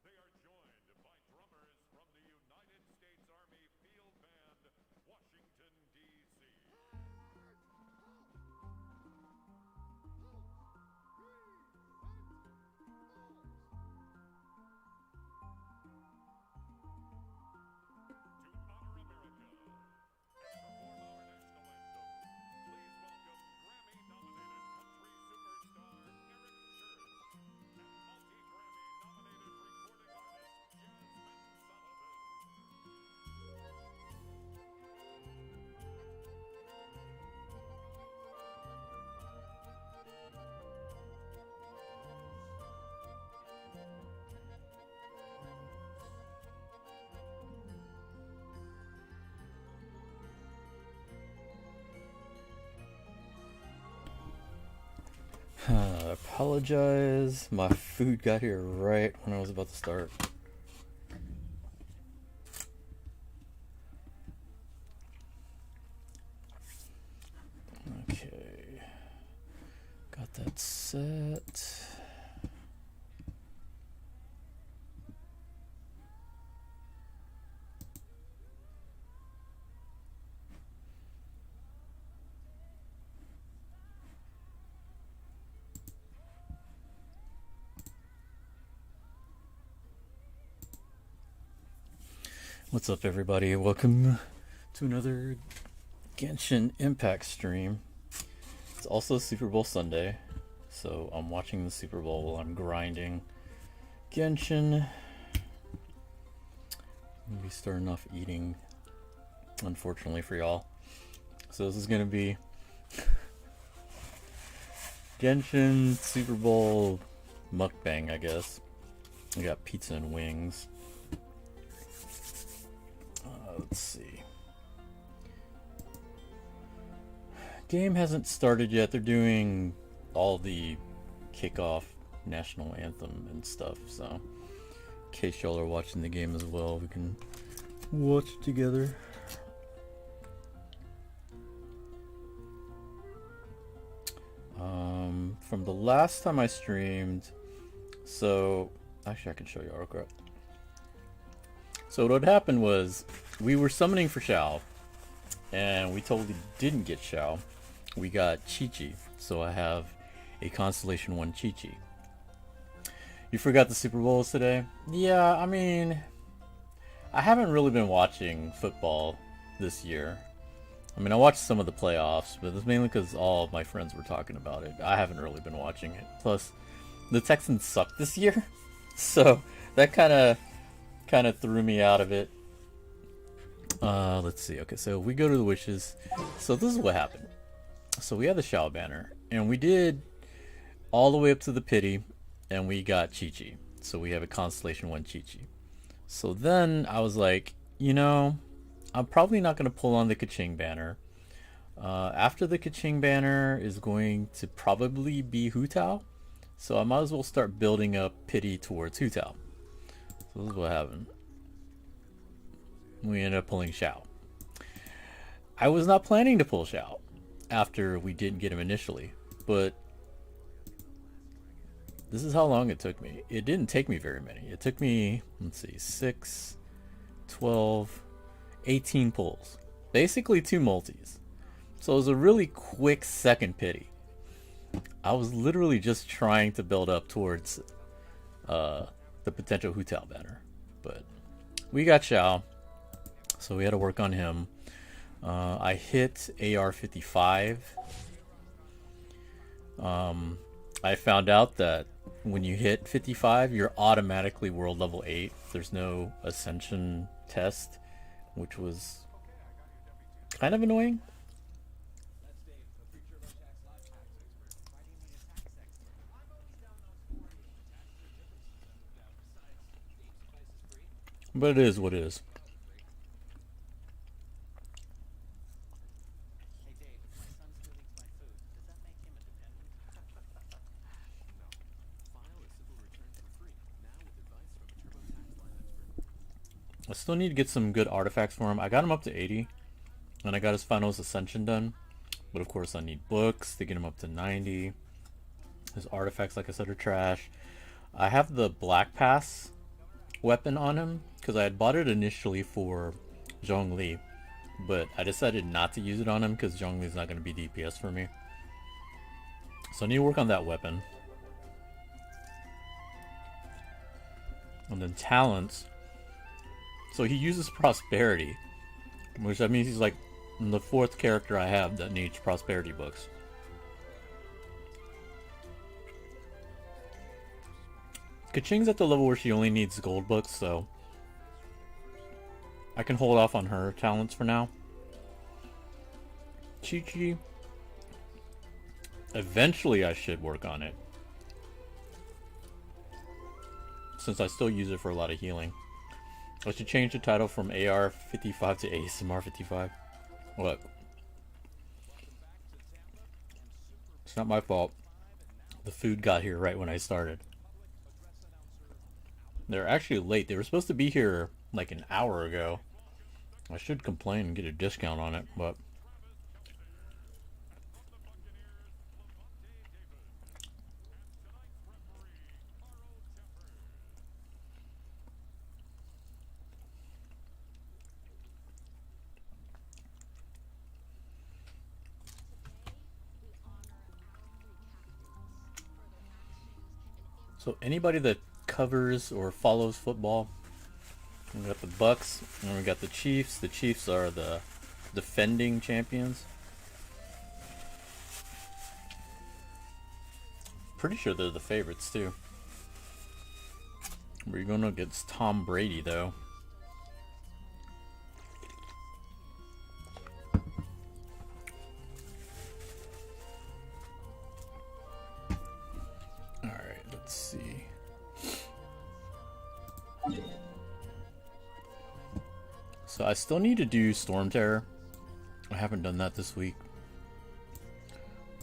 They are joined by drummers from the United States Army Field Band, Washington, D.C. To honor America and perform our national anthem, please welcome Grammy-nominated country superstar Eric Church and multi-Grammy-nominated recording artist Jasmine Sullivan. I apologize. My food got here right when I was about to start. Okay. Got that set. What's up, everybody? Welcome to another Genshin Impact stream. It's also Super Bowl Sunday, so I'm watching the Super Bowl while I'm grinding Genshin. I'm gonna be starting off eating, unfortunately for y'all. So this is gonna be Genshin Super Bowl mukbang, I guess. We got pizza and wings. Let's see. Game hasn't started yet. They're doing all the kickoff national anthem and stuff, so in case y'all are watching the game as well, we can watch it together. From the last time I streamed, so actually I can show you our crap. So what happened was we were summoning for Xiao, and we totally didn't get Xiao. We got Chi-Chi, so I have a Constellation 1 Chi-Chi. You forgot the Super Bowl today? Yeah, I mean, I haven't really been watching football this year. I mean, I watched some of the playoffs, but it's mainly because all of my friends were talking about it. I haven't really been watching it. Plus, the Texans suck this year, so that kind of threw me out of it. Let's see. Okay, so we go to the wishes. So this is what happened. So we had the Xiao banner, and we did all the way up to the pity, and we got Chi-Chi. So we have a Constellation 1 Chi-Chi. So then I was like, you know, I'm probably not going to pull on the Kaching banner. After the Kaching banner is going to probably be Hu Tao. So I might as well start building up pity towards Hu Tao. So this is what happened. We ended up pulling Xiao. I was not planning to pull Xiao after we didn't get him initially, but this is how long it took me. It didn't take me very many. It took me, let's see, 6, 12, 18 pulls. Basically 2 multis. So it was a really quick second pity. I was literally just trying to build up towards the potential Hu Tao banner. But we got Xiao, so we had to work on him. I hit AR 55. I found out that when you hit 55, you're automatically world level 8. There's no ascension test, which was kind of annoying. But it is what it is. I still need to get some good artifacts for him. I got him up to 80, and I got his finals ascension done. But of course I need books to get him up to 90. His artifacts, like I said, are trash. I have the black pass weapon on him because I had bought it initially for Zhongli, but I decided not to use it on him because Zhongli's not going to be DPS for me. So I need to work on that weapon. And then talents. So he uses prosperity, which that means he's like the 4th character I have that needs prosperity books. Kaching's at the level where she only needs gold books, so I can hold off on her talents for now. Chi-Chi. Eventually I should work on it, since I still use it for a lot of healing. I should change the title from AR 55 to ASMR 55. Look. It's not my fault. The food got here right when I started. They're actually late. They were supposed to be here like an hour ago. I should complain and get a discount on it, but... So anybody that covers or follows football, we got the Bucks and we got the Chiefs. The Chiefs are the defending champions. Pretty sure they're the favorites too. We're going against Tom Brady though. Alright, let's see. So I still need to do Storm Terror. I haven't done that this week.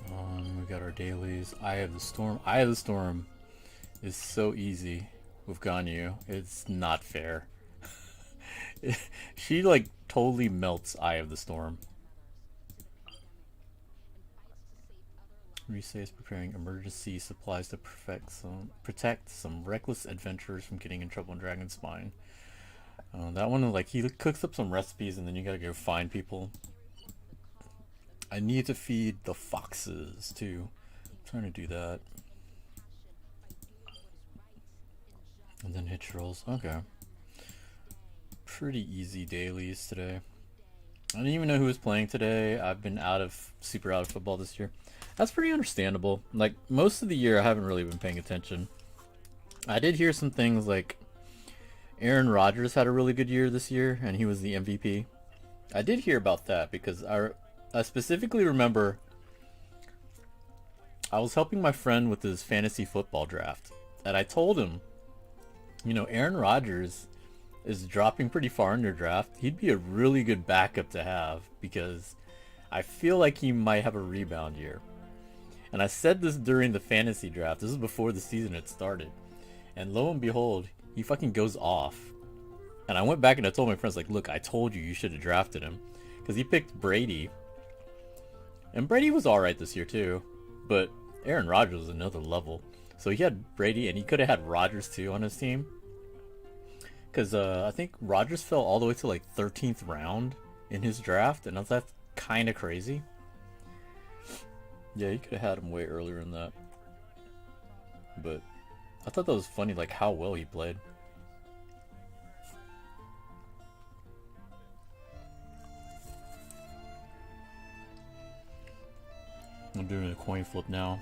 We got our dailies. Eye of the Storm. Eye of the Storm is so easy with Ganyu. It's not fair. She like totally melts Eye of the Storm. Risei is preparing emergency supplies to protect some reckless adventurers from getting in trouble in Dragon's Spine. That one, like, he cooks up some recipes and then you gotta go find people. I need to feed the foxes too. I'm trying to do that. And then hitch rolls. Okay. Pretty easy dailies today. I didn't even know who was playing today. I've been super out of football this year. That's pretty understandable. Like, most of the year I haven't really been paying attention. I did hear some things like Aaron Rodgers had a really good year this year and he was the MVP. I did hear about that because I specifically remember I was helping my friend with his fantasy football draft and I told him, you know, Aaron Rodgers is dropping pretty far in your draft. He'd be a really good backup to have because I feel like he might have a rebound year. And I said this during the fantasy draft. This is before the season had started. And lo and behold, he fucking goes off. And I went back and I told my friends, like, look, I told you should have drafted him. Because he picked Brady. And Brady was alright this year too. But Aaron Rodgers was another level. So he had Brady and he could have had Rodgers too on his team. Because I think Rodgers fell all the way to like 13th round in his draft. And that's kind of crazy. Yeah, you could have had him way earlier in that. But I thought that was funny, like how well he played. I'm doing a coin flip now.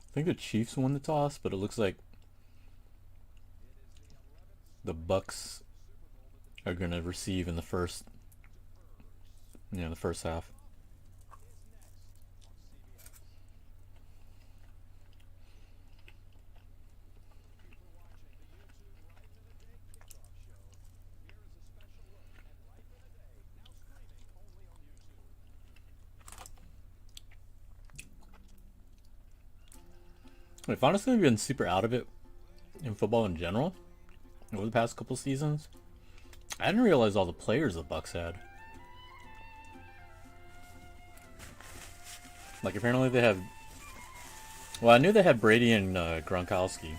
I think the Chiefs won the toss, but it looks like the Bucks are gonna receive in the first half. I've honestly been super out of it in football in general over the past couple seasons. I didn't realize all the players the Bucks had. Like, apparently they have... Well, I knew they had Brady and Gronkowski.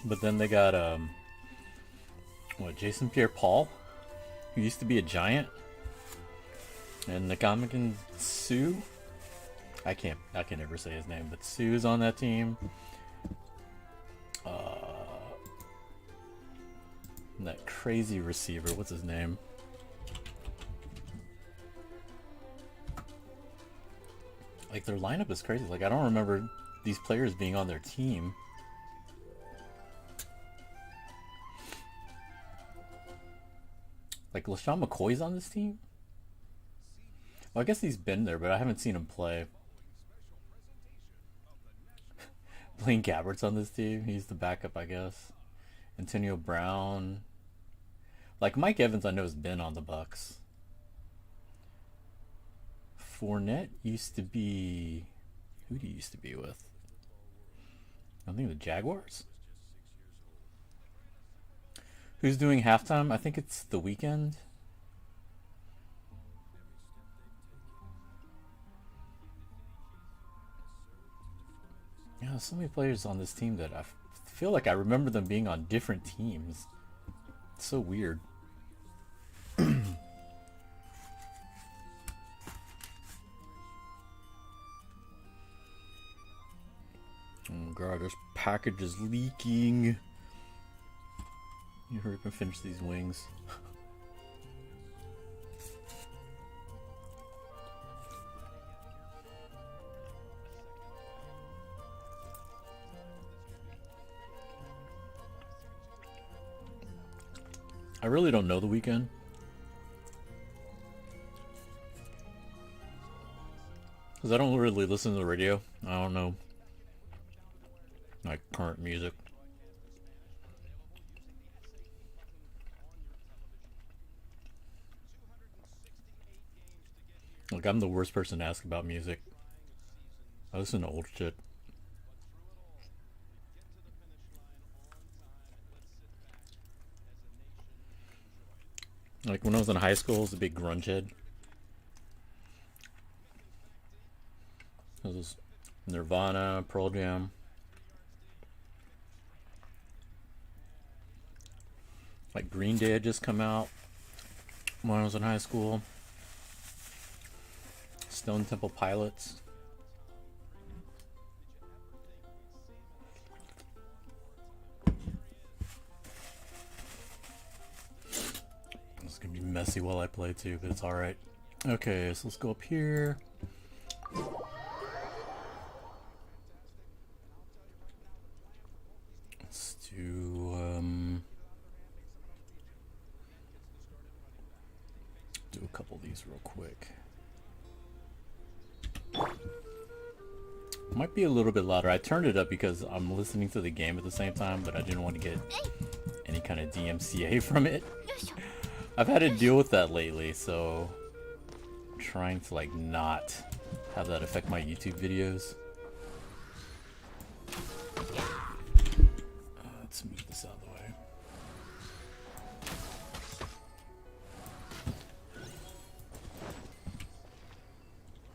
But then they got, Jason Pierre-Paul, who used to be a Giant. And Nakamikan Sue. I can never say his name, but Sue's on that team. And that crazy receiver, what's his name? Like, their lineup is crazy. Like, I don't remember these players being on their team. Like, LaShawn McCoy's on this team? Well, I guess he's been there, but I haven't seen him play. Blaine Gabbert's on this team. He's the backup, I guess. Antonio Brown. Like, Mike Evans, I know, has been on the Bucks. Fournette used to be... Who did he used to be with? I think the Jaguars? Who's doing halftime? I think it's The Weeknd. Yeah, so many players on this team that I feel like I remember them being on different teams. It's so weird. Oh god, this package is leaking. You hurry up and finish these wings. I really don't know The Weeknd. Because I don't really listen to the radio. I don't know, like, current music. Like, I'm the worst person to ask about music. I listen to old shit. Like, when I was in high school, I was a big grunge head. This was Nirvana, Pearl Jam. Like, Green Day had just come out when I was in high school. Stone Temple Pilots. It's gonna be messy while I play too, but it's alright. Okay, so let's go up here. Let's do a couple of these real quick. Might be a little bit louder. I turned it up because I'm listening to the game at the same time, but I didn't want to get any kind of DMCA from it. I've had to deal with that lately, so I'm trying to, like, not have that affect my YouTube videos. Let's move this out of the way.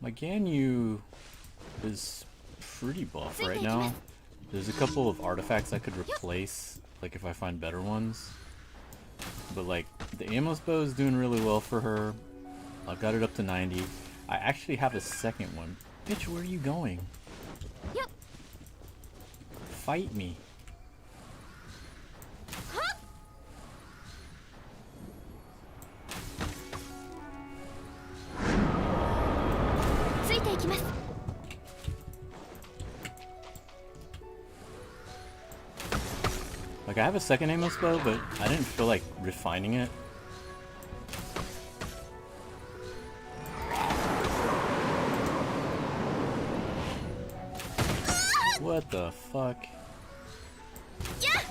My Ganyu is pretty buff right now. There's a couple of artifacts I could replace, like, if I find better ones. But, like, the Amos bow is doing really well for her. I've got it up to 90. I actually have a second one. Bitch, where are you going? Yep. Fight me. Like, I have a second Amos bow, but I didn't feel like refining it. What the fuck? Yeah.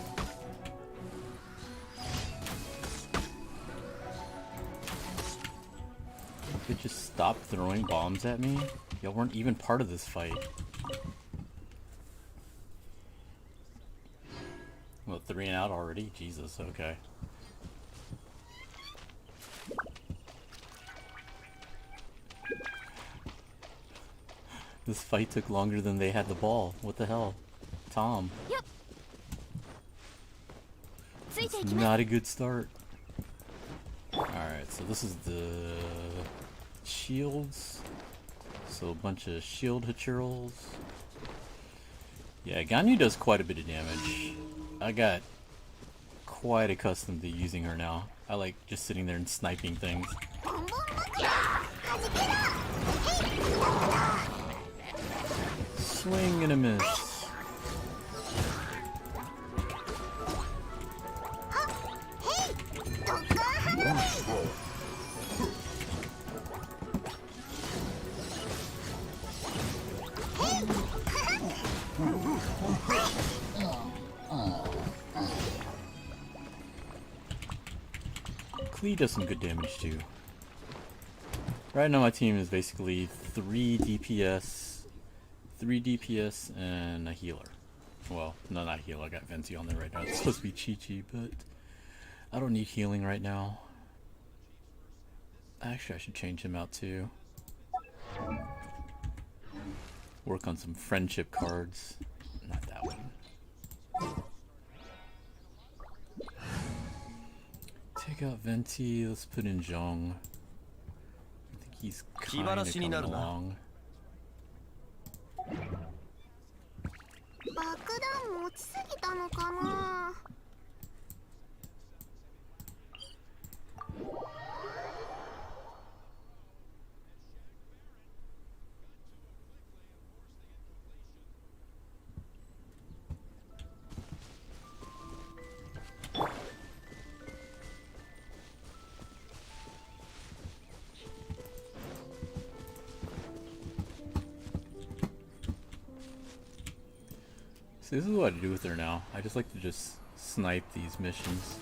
Could just stop throwing bombs at me? Y'all weren't even part of this fight. Well, 3 and out already? Jesus, okay. This fight took longer than they had the ball. What the hell? Tom. Yep. It's not a good start. Alright, so this is the shields. So a bunch of shield Hachurls. Yeah, Ganyu does quite a bit of damage. I got quite accustomed to using her now. I like just sitting there and sniping things. Swing and a miss. Klee does some good damage too. Right now my team is basically 3 DPS, and a healer. Well, no, not a healer. I got Venti on there right now. It's supposed to be Chi-Chi, but I don't need healing right now. Actually, I should change him out too. Work on some friendship cards. Not that one. Take out Venti. Let's put in Zhong. I think he's kind of coming along. 爆弾持ちすぎたのかな。So this is what I do with her now. I just like to just snipe these missions.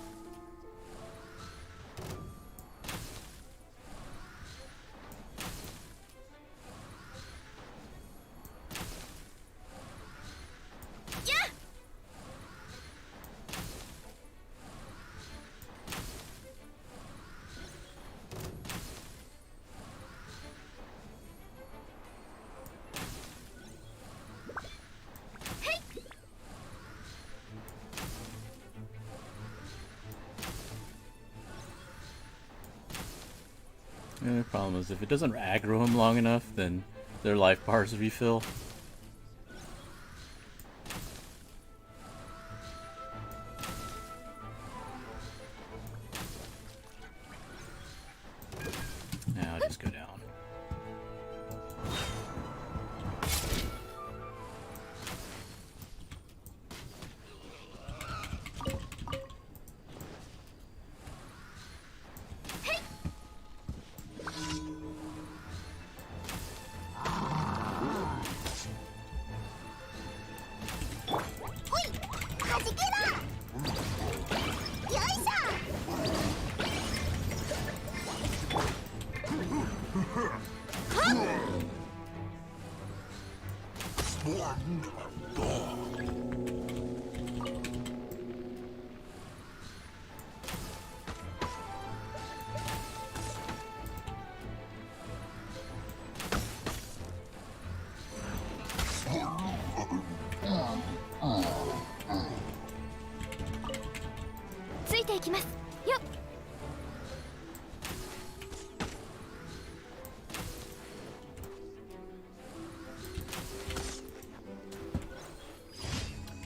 The only problem is if it doesn't aggro him long enough, then their life bars refill. Now I'll just go down.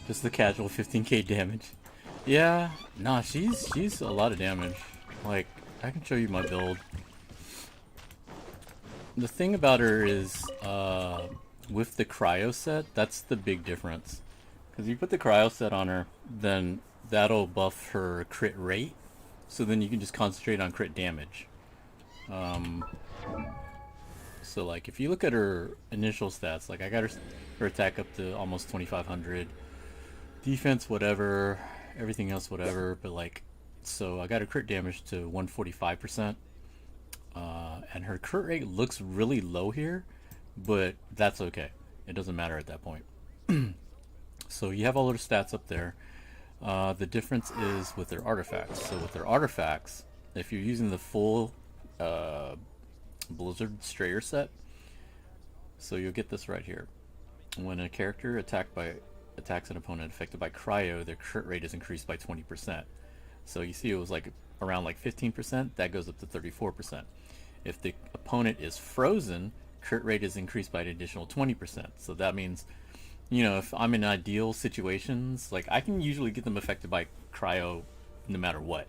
Just the casual 15k damage. Yeah, nah, she's a lot of damage. Like, I can show you my build. The thing about her is, with the cryo set, that's the big difference. Because you put the cryo set on her, then that'll buff her crit rate. So then you can just concentrate on crit damage. So like, if you look at her initial stats, like I got her attack up to almost 2500. Defense, whatever. Everything else, whatever. But like, so I got her crit damage to 145%. And her crit rate looks really low here. but that's okay. It doesn't matter at that point. So you have all their stats up there. The difference is with their artifacts. So with their artifacts, if you're using the full Blizzard Strayer set, so you'll get this right here. When a character attacks an opponent affected by cryo, their crit rate is increased by 20%. So you see it was like around like 15%, that goes up to 34%. If the opponent is frozen, crit rate is increased by an additional 20%. So that means, you know, if I'm in ideal situations, like I can usually get them affected by cryo no matter what.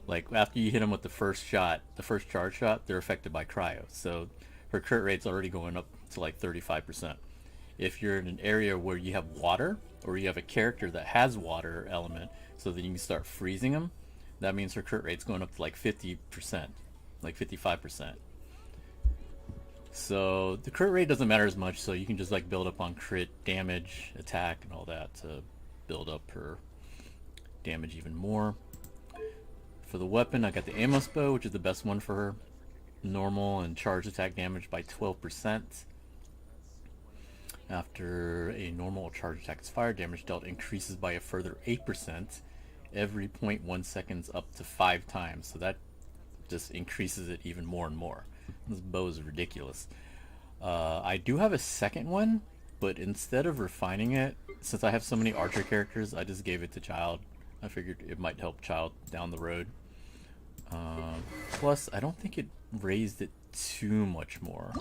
Like after you hit them with the first shot, the first charge shot, they're affected by cryo. So her crit rate's already going up to like 35%. If you're in an area where you have water, or you have a character that has water element, so that you can start freezing them, that means her crit rate's going up to like 50%, like 55%. So the crit rate doesn't matter as much, so you can just like build up on crit damage, attack, and all that to build up her damage even more. For the weapon, I got the Amos bow, which is the best one for her. Normal and charge attack damage by 12%. After a normal charge attack is fired, damage dealt increases by a further 8% every 0.1 seconds up to 5 times. So that just increases it even more and more. This bow is ridiculous. I do have a second one, but instead of refining it, since I have so many archer characters, I just gave it to Child. I figured it might help Child down the road. Plus, I don't think it raised it too much more.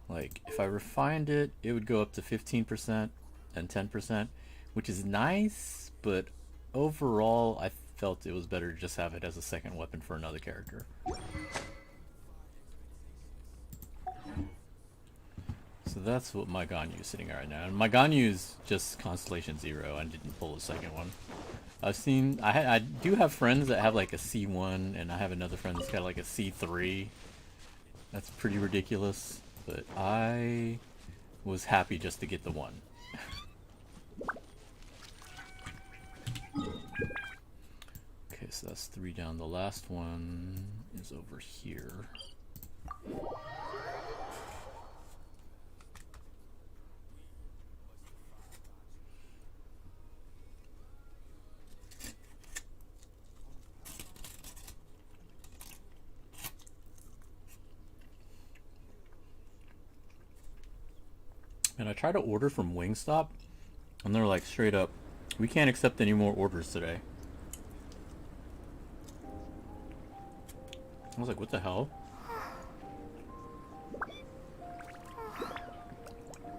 Like, if I refined it, it would go up to 15% and 10%, which is nice, but overall, I felt it was better to just have it as a second weapon for another character. So that's what my Ganyu is sitting at right now. And my Ganyu is just Constellation 0. I didn't pull the second one. I've seen, I do have friends that have like a C1, and I have another friend that's got like a C3. That's pretty ridiculous, but I was happy just to get the one. Okay, so that's 3 down. The last one is over here. And I tried to order from Wingstop, and they're like straight up, we can't accept any more orders today. I was like, what the hell?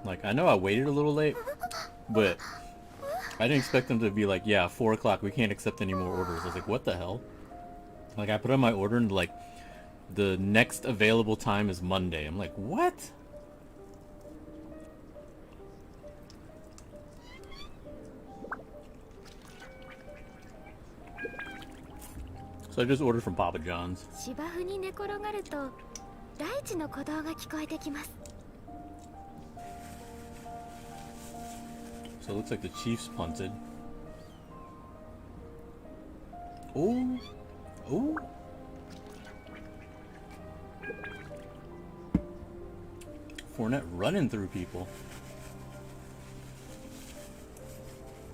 Like, I know I waited a little late, but I didn't expect them to be like, yeah, 4 o'clock, we can't accept any more orders. I was like, what the hell? Like, I put on my order and like, the next available time is Monday. I'm like, what? So I just ordered from Papa John's. So it looks like the Chiefs punted. Oh, oh. Fournette running through people.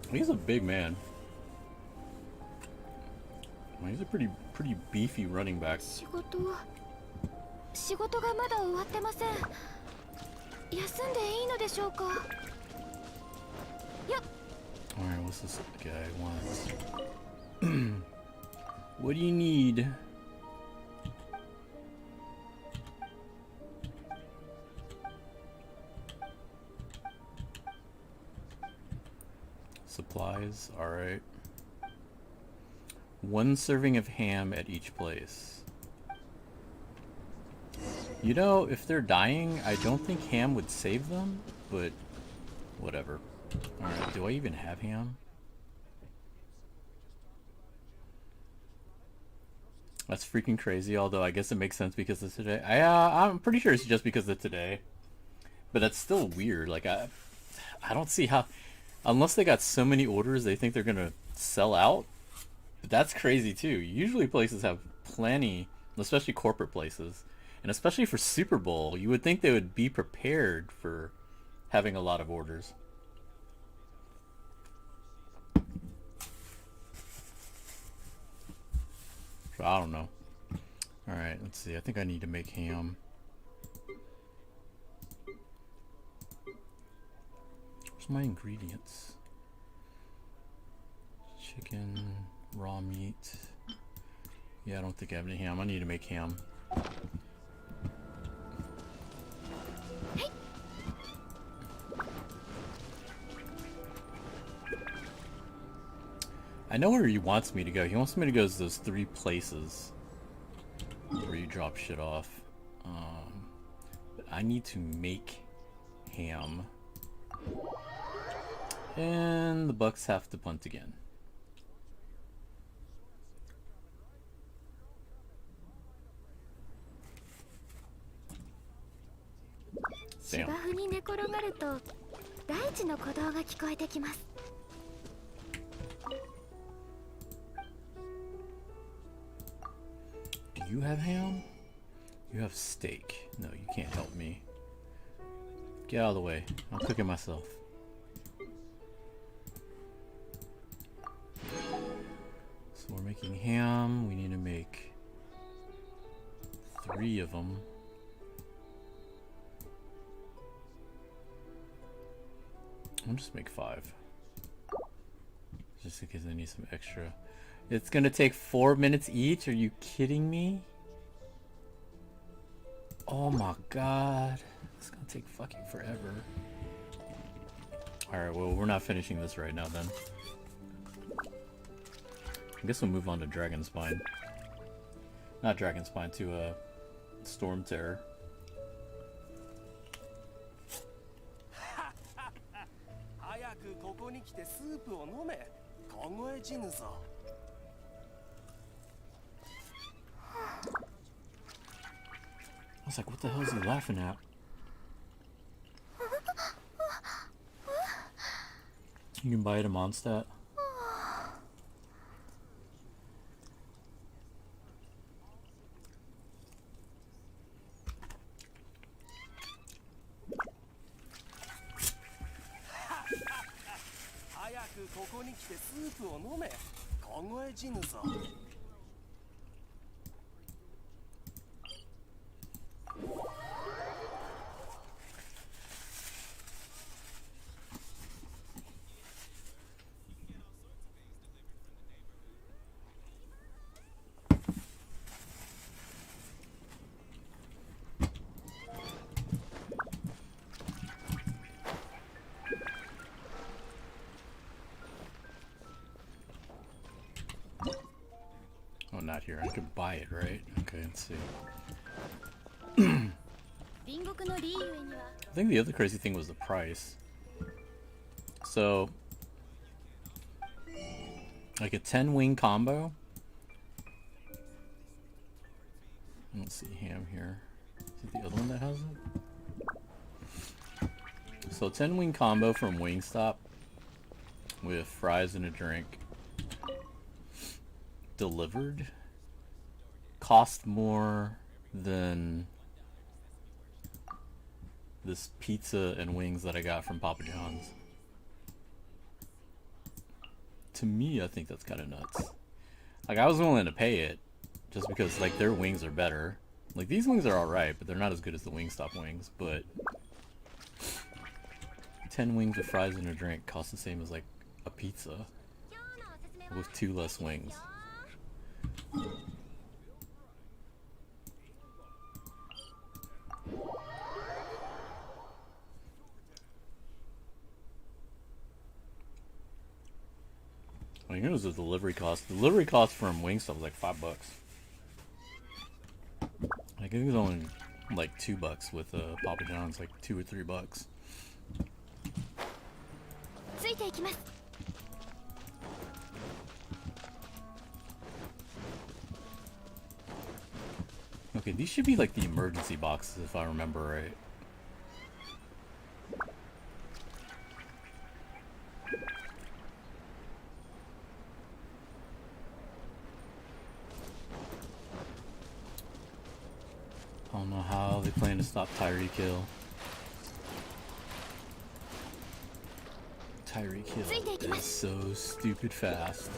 He's a big man. He's a pretty beefy running back. Alright, what's this guy wants? What do you need? Supplies, alright. 1 serving of ham at each place. You know, if they're dying, I don't think ham would save them, but whatever. Alright, do I even have ham? That's freaking crazy, although I guess it makes sense because of today. I'm pretty sure it's just because of today. But that's still weird. Like, I don't see how... Unless they got so many orders they think they're gonna sell out. But that's crazy too. Usually places have plenty, especially corporate places, And especially for Super Bowl, you would think they would be prepared for having a lot of orders. So I don't know. Alright, let's see. I think I need to make ham. Where's my ingredients? Chicken, raw meat. Yeah, I don't think I have any ham. I need to make ham. I know where he wants me to go. He wants me to go to those 3 places where you drop shit off. But I need to make ham. And the Bucks have to punt again. Damn. Do you have ham? You have steak. No, you can't help me. Get out of the way. I'm cooking myself. So we're making ham. We need to make 3 of them. I'll just make 5. Just in case I need some extra. It's gonna take 4 minutes each? Are you kidding me? Oh my god. It's gonna take fucking forever. Alright, well, we're not finishing this right now then. I guess we'll move on to Dragon Spine. Not Dragon Spine, to Storm Terror. I was like, what the hell is he laughing at? You can buy it a Mondstadt. Oh, not here. I could buy it, right? Okay, let's see. I think the other crazy thing was the price. So, like a 10 wing combo. Let's see, ham here. Is it the other one that has it? So 10 wing combo from Wingstop with fries and a drink. Delivered cost more than this pizza and wings that I got from Papa John's. To me, I think that's kind of nuts. Like, I was willing to pay it just because, like, their wings are better. Like, these wings are alright, but they're not as good as the Wingstop wings. But 10 wings with fries and a drink cost the same as, like, a pizza with 2 less wings. I mean, here's the delivery cost. The delivery cost from Wingstop was like $5. Like, it was only like $2 with Papa John's, like $2 or $3. Okay, these should be like the emergency boxes if I remember right. don't know how they plan to stop Tyreek Hill. Tyreek Hill is so stupid fast.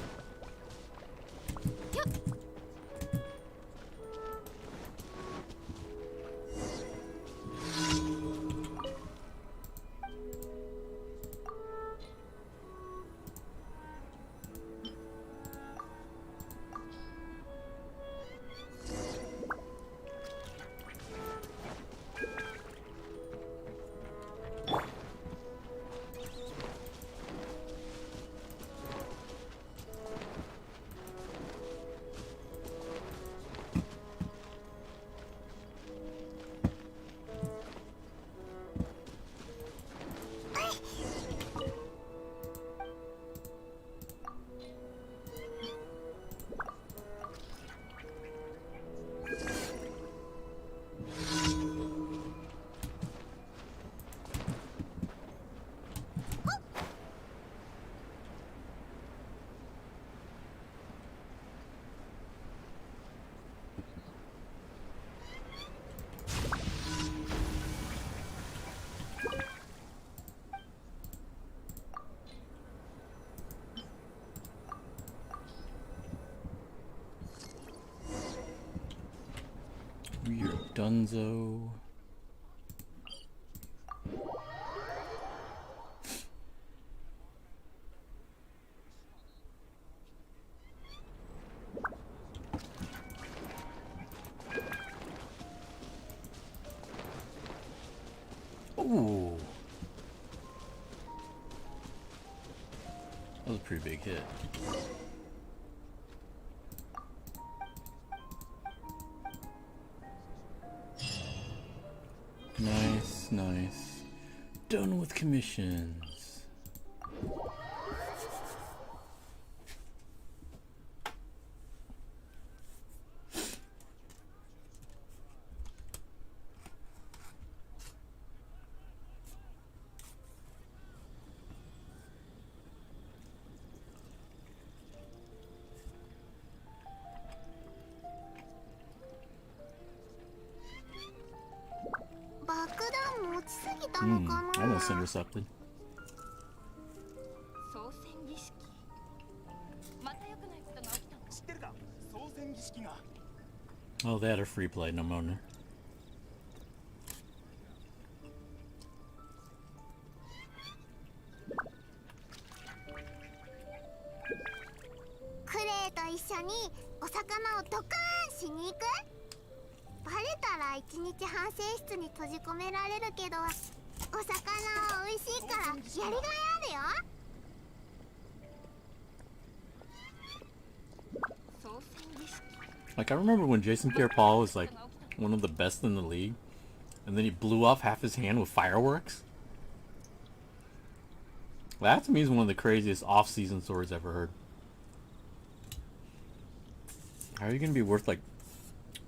Weird Dunzo. Ooh. That was a pretty big hit. Nice, nice. Done with commissions. Almost intercepted. Oh, they had a free play, no more. クレイと一緒にお魚をドカーンしに行く？バレたら一日反省室に閉じ込められるけど、お魚は美味しいからやりがいあるよ。 Like, I remember when Jason Pierre-Paul was like one of the best in the league, and then he blew off half his hand with fireworks. That to me is one of the craziest off-season stories I've ever heard. How are you gonna be worth like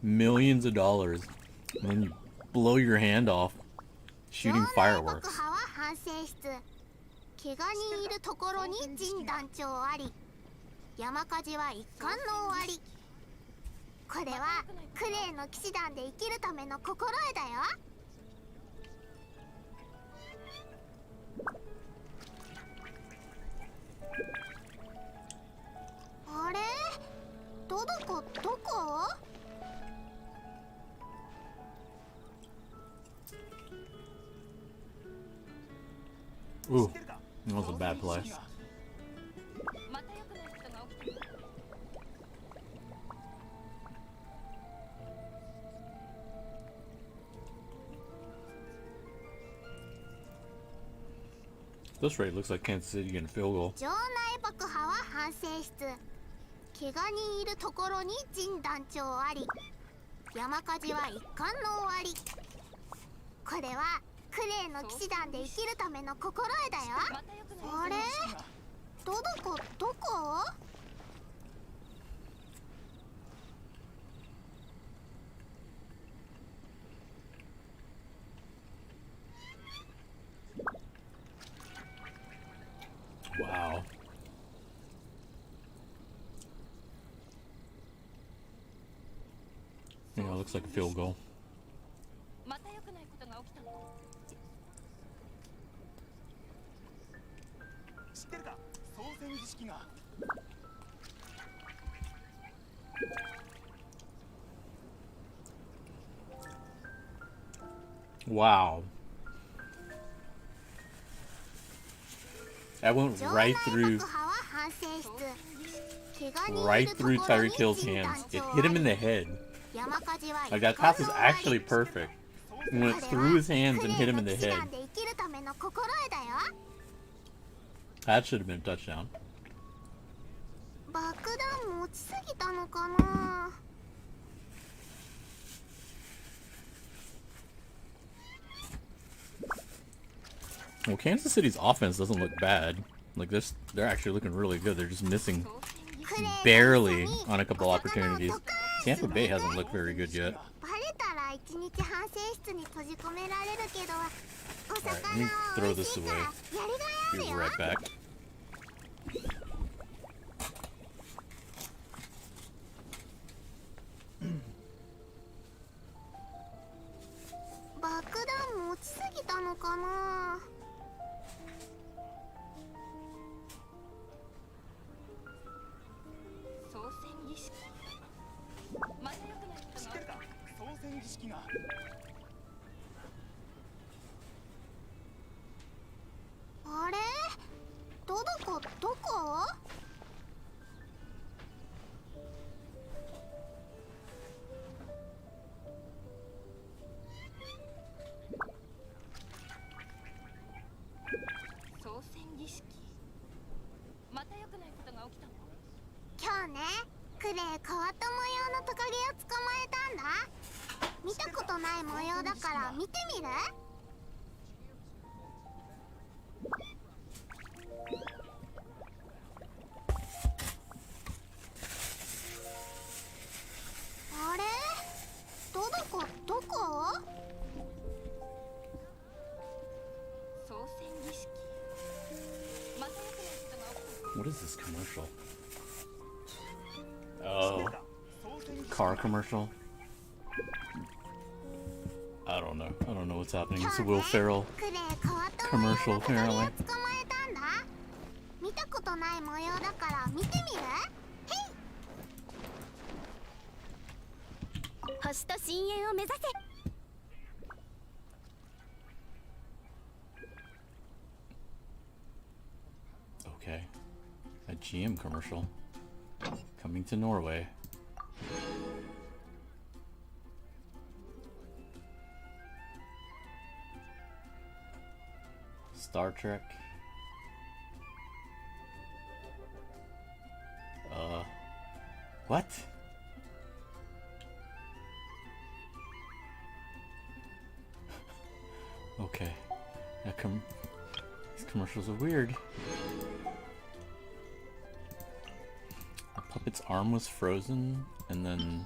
millions of dollars and then you blow your hand off shooting fireworks? 怪我人いるところに陣団長あり、山火事は一巻の終わり。これはクレイの騎士団で生きるための心得だよ。あれ？どこ？ Ooh, that was a bad play. This rate looks like Kansas City getting a field goal. 場内爆破は反省室。怪我人いるところに陣団長あり。山火事は一巻の終わり。これはクレイの騎士団で生きるための心得だよ。あれ？どこ？ Wow. Yeah, it looks like a field goal. Wow. That went right through Tyreek Hill's hands. It hit him in the head. Like, that pass was actually perfect. It went through his hands and hit him in the head. That should have been a touchdown. Well, Kansas City's offense doesn't look bad. Like, they're actually looking really good. They're just missing barely on a couple opportunities. Tampa Bay hasn't looked very good yet. Alright, let me throw this away. Be right back. What is this commercial? Oh, car commercial? I don't know. I don't know what's happening. It's a Will Ferrell commercial, apparently. Okay. A GM commercial. Coming to Norway. Star Trek. What? Okay. These commercials are weird. The puppet's arm was frozen, and then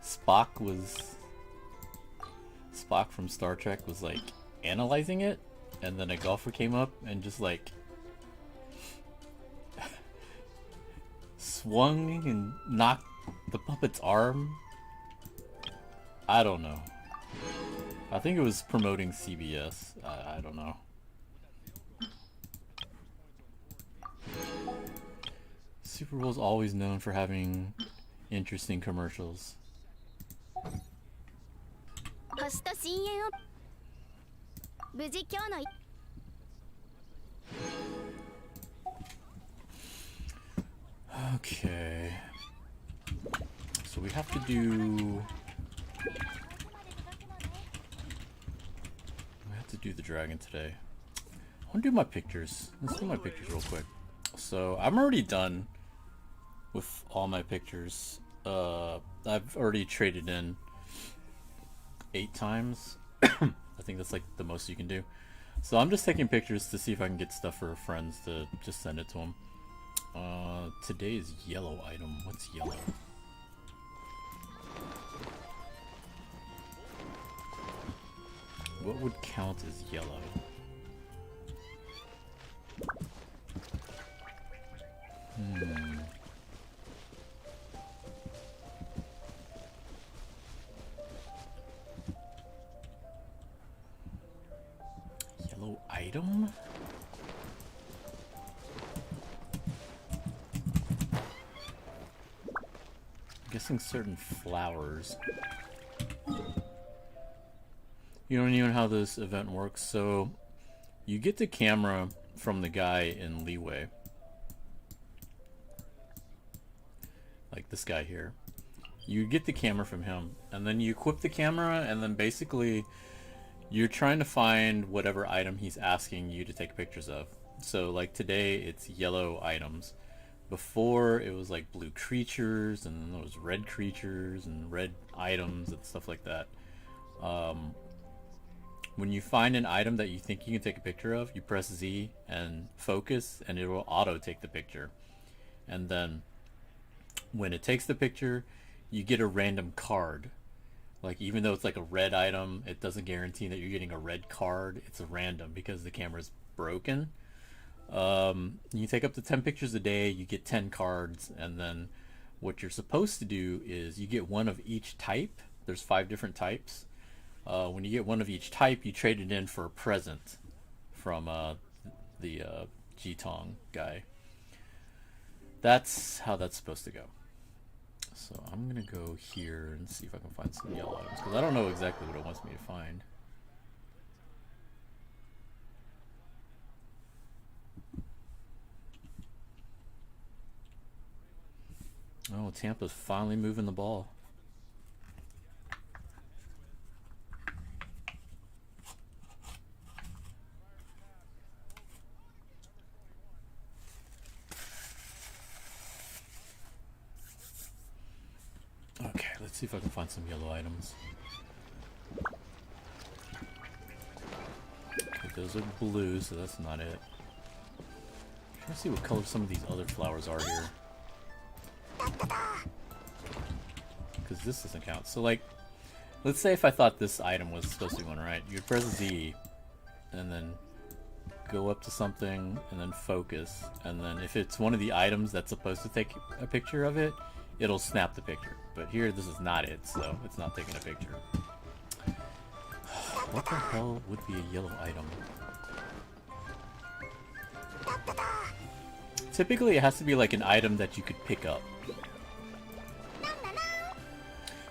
Spock from Star Trek was like analyzing it, and then a golfer came up and just like swung and knocked the puppet's arm. I don't know. I think it was promoting CBS. I don't know. Super Bowl's always known for having interesting commercials. Okay. So we have to do... the dragon today. I want to do my pictures. Let's do my pictures real quick. So I'm already done with all my pictures. I've already traded in 8 times. I think that's like the most you can do. So I'm just taking pictures to see if I can get stuff for friends to just send it to them. Today is yellow item. What's yellow? What would count as yellow? Yellow item? guessing certain flowers. You don't even know how this event works, so you get the camera from the guy in Leeway. Like this guy here. You get the camera from him, and then you equip the camera, and then basically you're trying to find whatever item he's asking you to take pictures of. So like today it's yellow items. Before it was like blue creatures, and then there was red creatures and red items and stuff like that. When you find an item that you think you can take a picture of, you press Z and focus, and it will auto take the picture. And then when it takes the picture, you get a random card. Like, even though it's like a red item, it doesn't guarantee that you're getting a red card. It's a random because the camera's broken. You take up to 10 pictures a day, you get 10 cards, and then what you're supposed to do is you get one of each type. There's 5 different types. When you get one of each type, you trade it in for a present from the Jitong guy. That's how that's supposed to go. So I'm gonna go here and see if I can find some yellow items, because I don't know exactly what it wants me to find. Oh, Tampa's finally moving the ball. Okay, let's see if I can find some yellow items. Okay, those are blue, so that's not it. I'm trying to see what color some of these other flowers are here. Because this doesn't count. So, like, let's say if I thought this item was supposed to be one, right? You'd press Z, and then go up to something, and then focus. And then if it's one of the items that's supposed to take a picture of it, it'll snap the picture. But here, this is not it, so it's not taking a picture. What the hell would be a yellow item? Typically, it has to be like an item that you could pick up.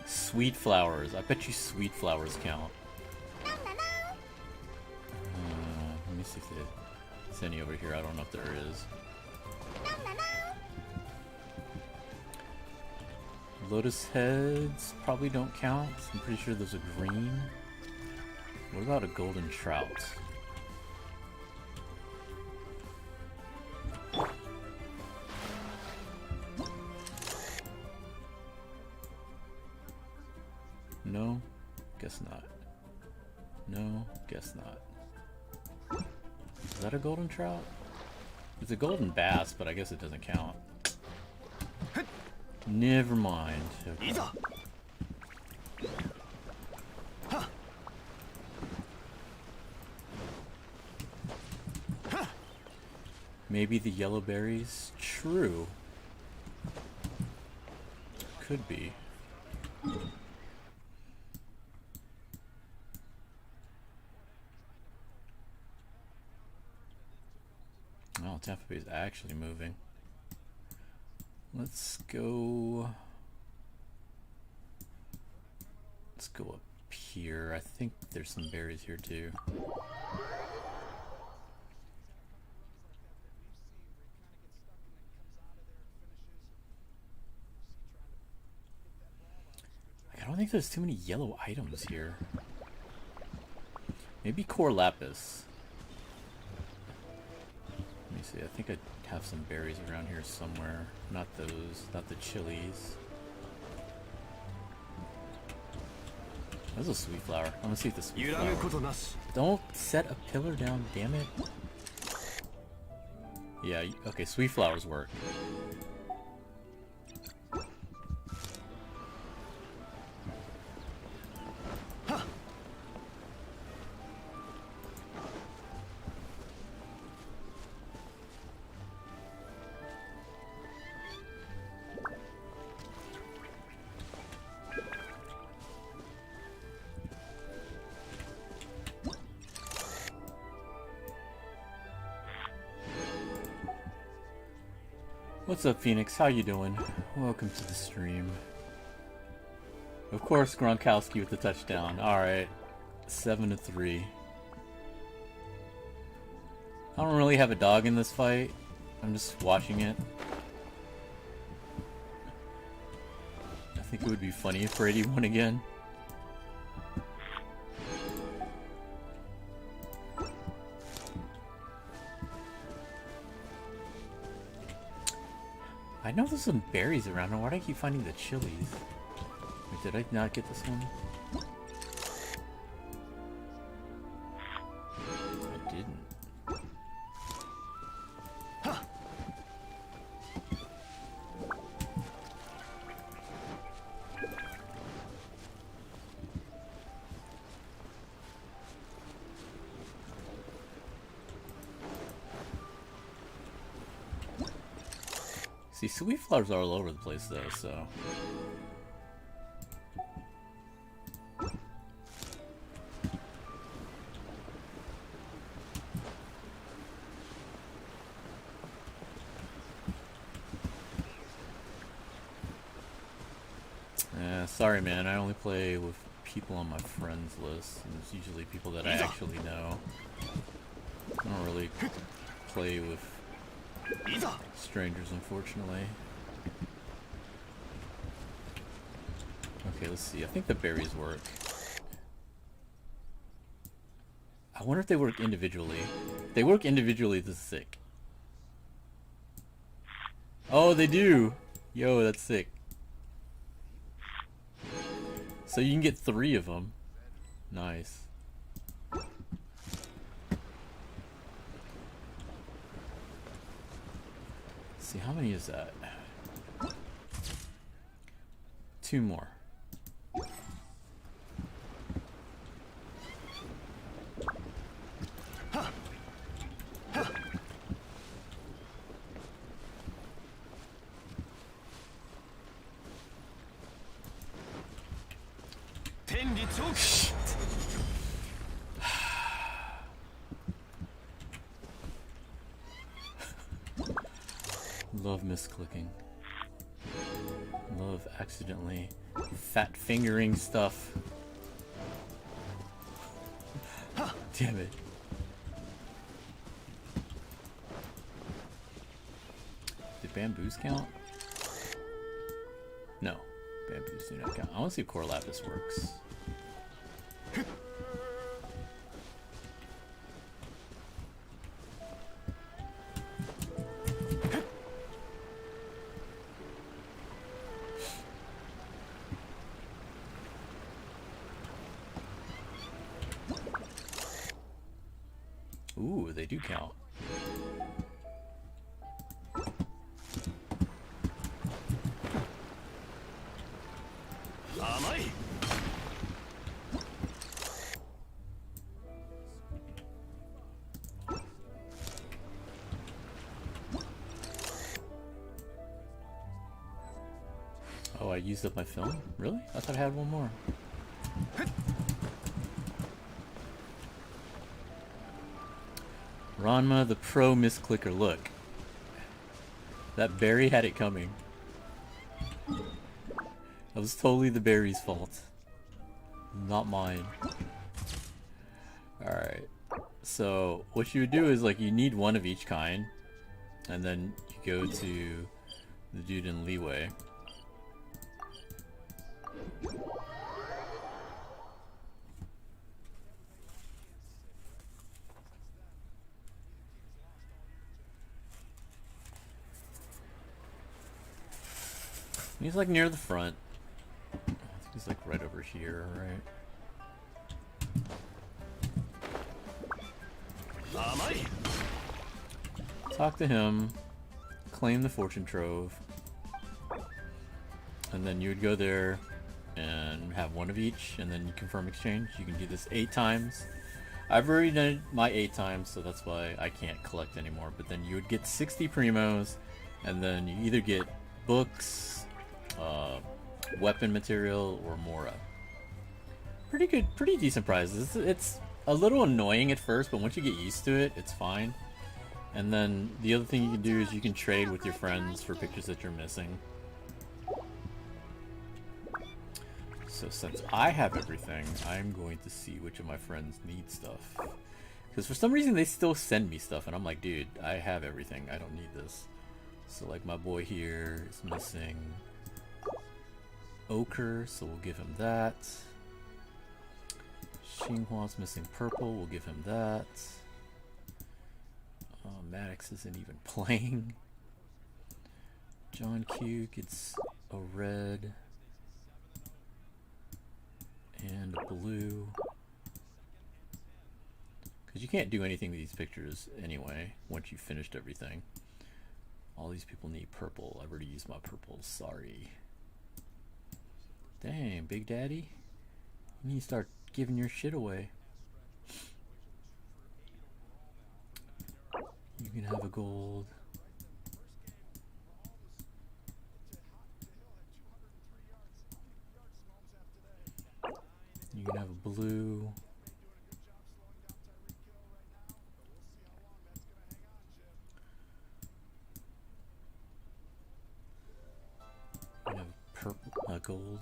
Sweet flowers. I bet you sweet flowers count. Let me see if there's any over here. I don't know if there is. Lotus heads probably don't count. I'm pretty sure those are green. What about a golden trout? No, guess not. No, guess not. Is that a golden trout? It's a golden bass, but I guess it doesn't count. Never mind. Okay. Maybe the yellow berries? True. Could be. Oh, Tampa Bay is actually moving. Let's go up here. I think there's some berries here too. I don't think there's too many yellow items here. Maybe core lapis. Let me see, I think I have some berries around here somewhere. Not those, not the chilies. That's a sweet flower. I'm gonna see if the sweet flower. Don't set a pillar down, damn it. Yeah, okay, sweet flowers work. What's up, Phoenix? How you doing? Welcome to the stream. Of course, Gronkowski with the touchdown. Alright. 7-3. I don't really have a dog in this fight. I'm just watching it. I think it would be funny if Brady won again. I know there's some berries around. Why do I keep finding the chilies? Wait, did I not get this one? I didn't. See, sweet flowers are all over the place though, so... Sorry man, I only play with people on my friends list, and it's usually people that I actually know. I don't really play with strangers, unfortunately. Okay, let's see. I think the berries work. I wonder if they work individually. If they work individually, this is sick. Oh, they do! Yo, that's sick. So you can get 3 of them. Nice. Let's see, how many is that? 2 more. Love misclicking. Love accidentally fat fingering stuff. Damn it. Did bamboos count? No. Bamboos do not count. I want to see if Core Lapis works. Ooh, they do count. Oh, I used up my film? Really? I thought I had one more. Ranma, the pro misclicker. Look. That berry had it coming. That was totally the berry's fault. Not mine. Alright. So, what you would do is, like, you need one of each kind. And then you go to the dude in Leeway. He's like near the front. I think he's like right over here, right? Talk to him, claim the fortune trove, and then you would go there and have one of each, and then you confirm exchange. You can do this 8 times. I've already done it my 8 times, so that's why I can't collect anymore. But then you would get 60 primos, and then you either get books, weapon material, or Mora. Pretty good, pretty decent prizes. It's a little annoying at first, but once you get used to it, it's fine. And then the other thing you can do is you can trade with your friends for pictures that you're missing. So since I have everything, I'm going to see which of my friends need stuff. Because for some reason they still send me stuff, and I'm like, dude, I have everything. I don't need this. So like my boy here is missing ochre, so we'll give him that. Xinghua's missing purple, we'll give him that. Maddox isn't even playing. John Q gets a red and a blue. Because you can't do anything with these pictures anyway, once you've finished everything. All these people need purple. I've already used my purple, sorry. Dang, Big Daddy. You need to start giving your shit away. You can have a gold. You can have a blue. You can have purple, gold.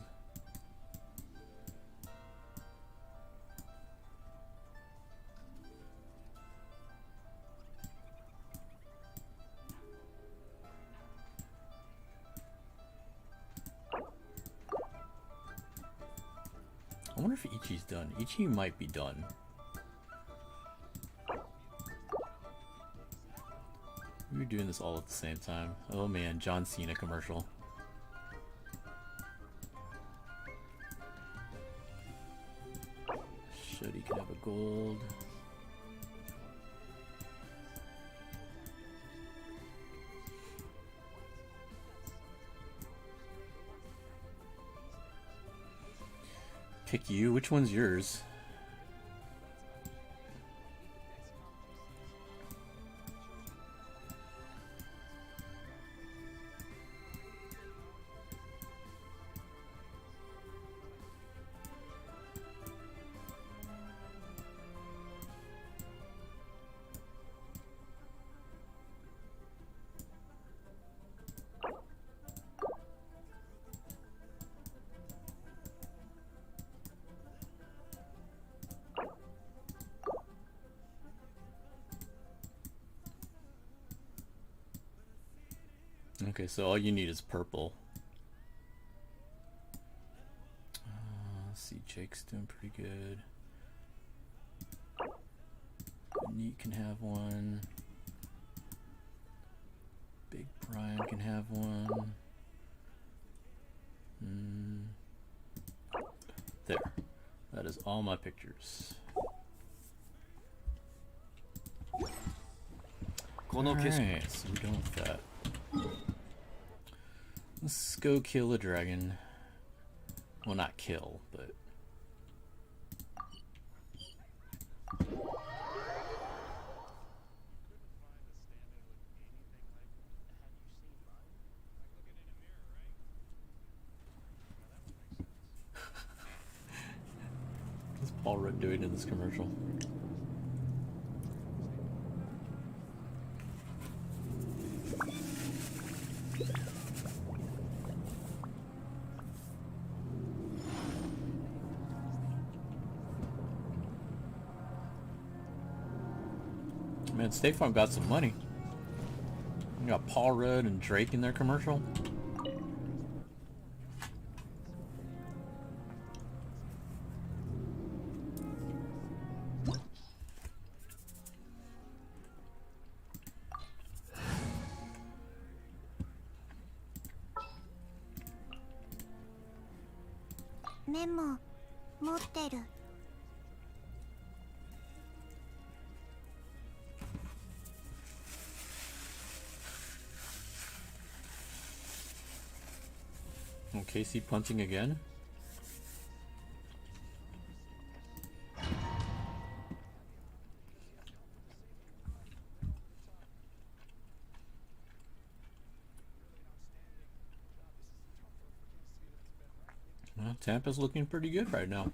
I wonder if Ichi's done. Ichi might be done. We were doing this all at the same time. Oh man, John Cena commercial. Shuddy can have a gold. Pick you? Which one's yours? Okay, so all you need is purple. Let's see, Jake's doing pretty good. Neat can have one. Big Brian can have one. There. That is all my pictures. Alright, so we're done with that. Let's go kill a dragon. Well, not kill, but... What's Paul Rudd doing in this commercial? Man, State Farm got some money. You got Paul Rudd and Drake in their commercial. Memo 持ってる。Oh, Casey punting again? Well, Tampa's looking pretty good right now.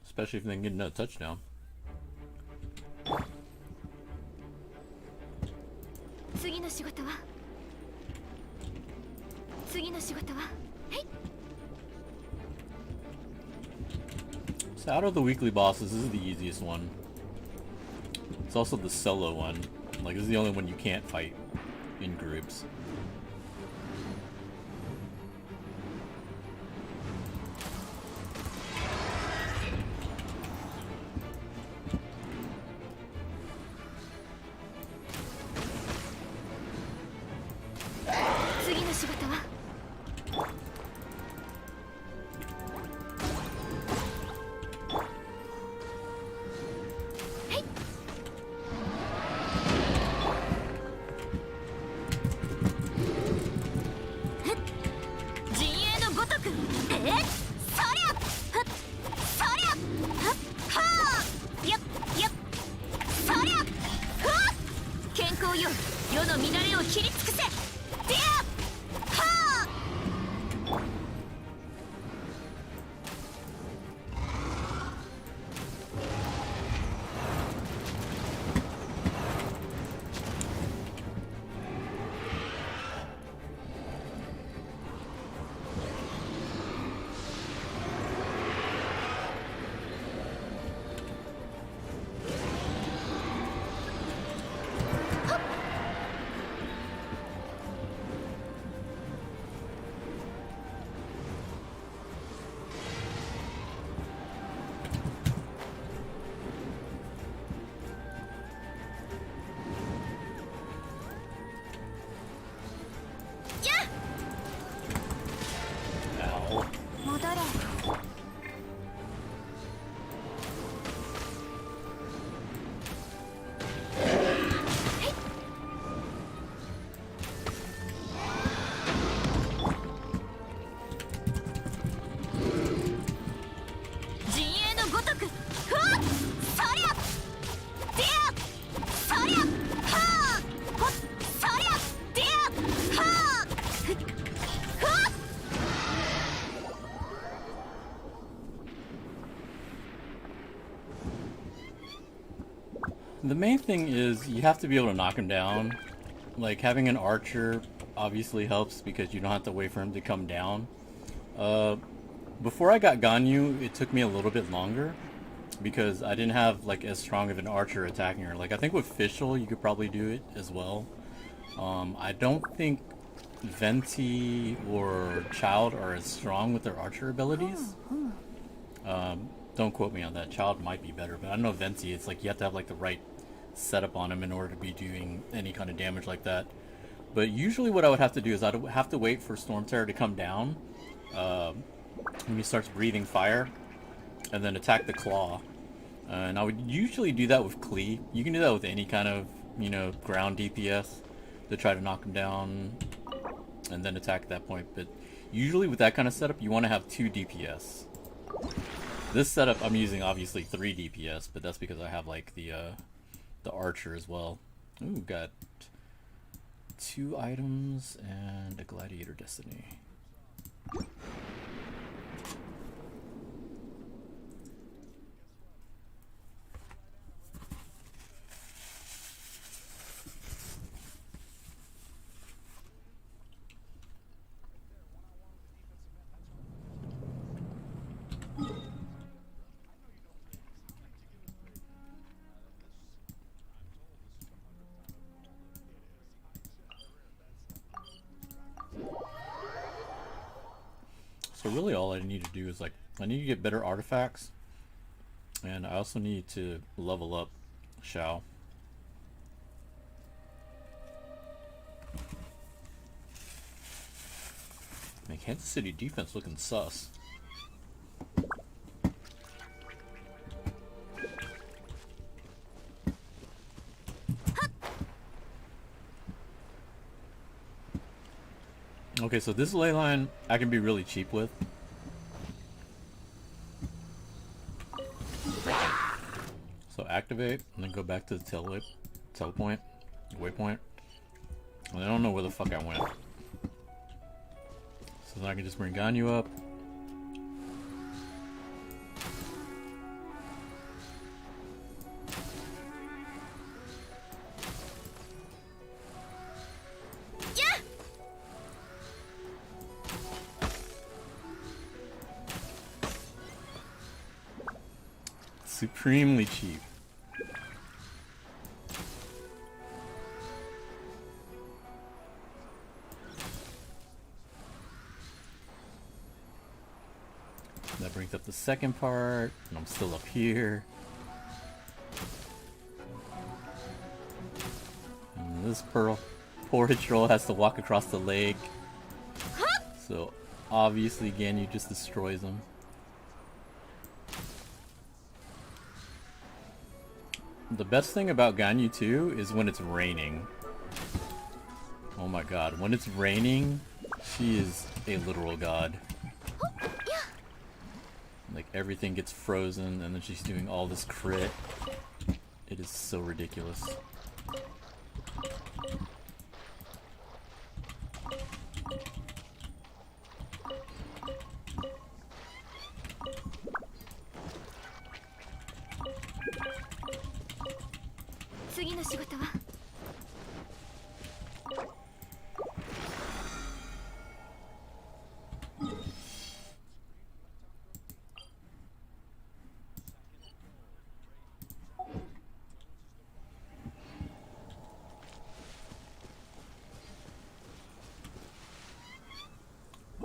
Especially if they can get another touchdown. 次の仕事は次の仕事ははい So out of the weekly bosses, this is the easiest one. It's also the solo one. Like, this is the only one you can't fight in groups. The main thing is you have to be able to knock him down. Like, having an archer obviously helps because you don't have to wait for him to come down. Before I got Ganyu, it took me a little bit longer because I didn't have like as strong of an archer attacking her. Like, I think with Fischl you could probably do it as well. I don't think Venti or Child are as strong with their archer abilities. Don't quote me on that. Child might be better, but I know Venti, it's like you have to have like the right setup on him in order to be doing any kind of damage like that. But usually what I would have to do is I'd have to wait for Storm Terror to come down when he starts breathing fire, and then attack the claw. And I would usually do that with Klee. You can do that with any kind of, you know, ground DPS to try to knock him down and then attack at that point. But usually with that kind of setup, you want to have 2 DPS. This setup, I'm using obviously 3 DPS, but that's because I have like the archer as well. Ooh, got 2 items and a Gladiator Destiny. So really all I need to do is, like, I need to get better artifacts, and I also need to level up Shao. Man, Kansas City defense looking sus. Okay, so this ley line I can be really cheap with. So activate, and then go back to the waypoint. And I don't know where the fuck I went. So then I can just bring Ganyu up. Supremely cheap. That brings up the second part, and I'm still up here. And this porridge troll has to walk across the lake. So obviously Ganyu just destroys him. The best thing about Ganyu 2 is when it's raining. Oh my god, when it's raining, she is a literal god. Like, everything gets frozen, and then she's doing all this crit. It is so ridiculous.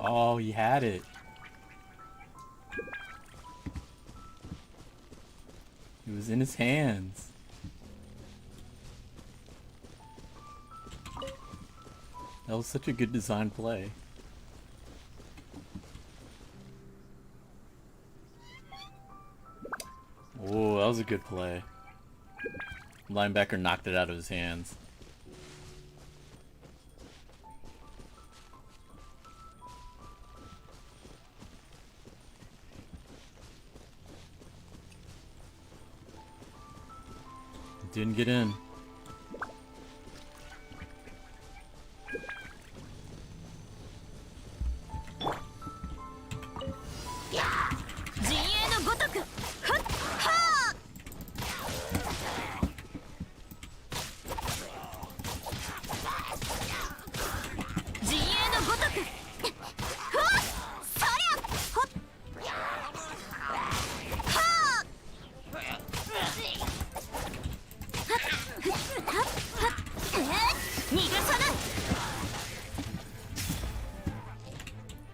Oh, he had it. It was in his hands. That was such a good design play. Oh, that was a good play. Linebacker knocked it out of his hands. Didn't get in.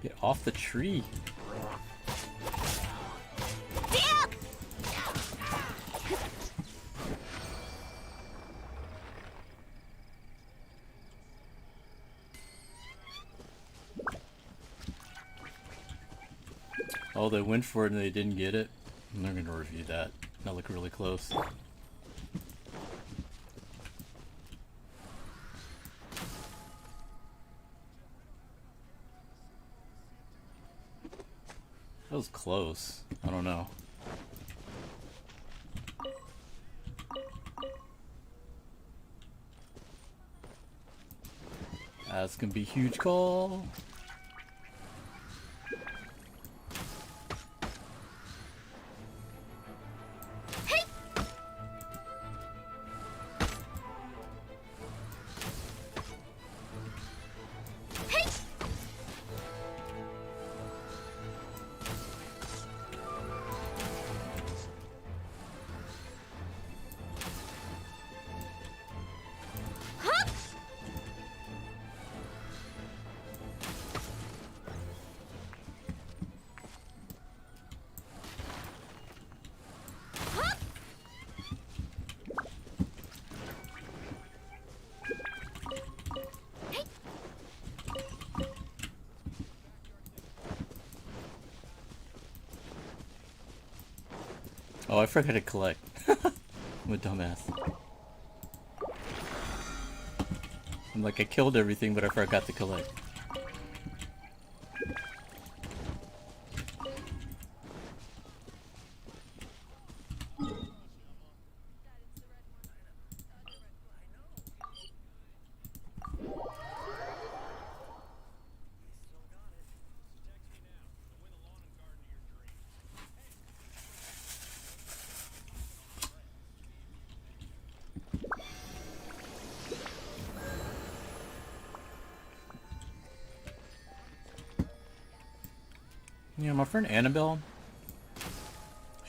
Get off the tree. Oh, they went for it and they didn't get it. I'm not gonna review that. That looked really close. That was close. I don't know. That's gonna be a huge call. Oh, I forgot to collect. I'm a dumbass. I'm like, I killed everything, but I forgot to collect. Yeah, my friend Annabelle,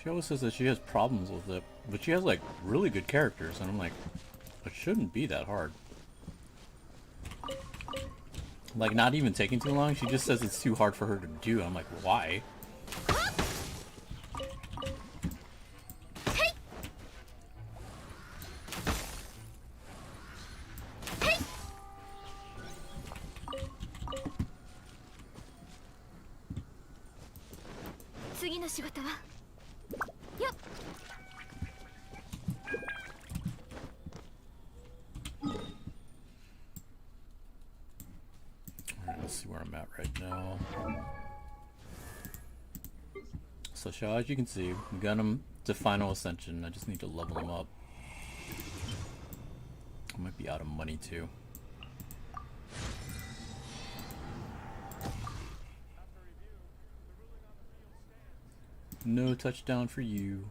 She always says that she has problems with it, but she has like really good characters, and I'm like, it shouldn't be that hard. Like, not even taking too long. She just says it's too hard for her to do. I'm like, why? Let's see where I'm at right now. So, Shao, as you can see, we got him to final ascension. I just need to level him up. I might be out of money too. No touchdown for you.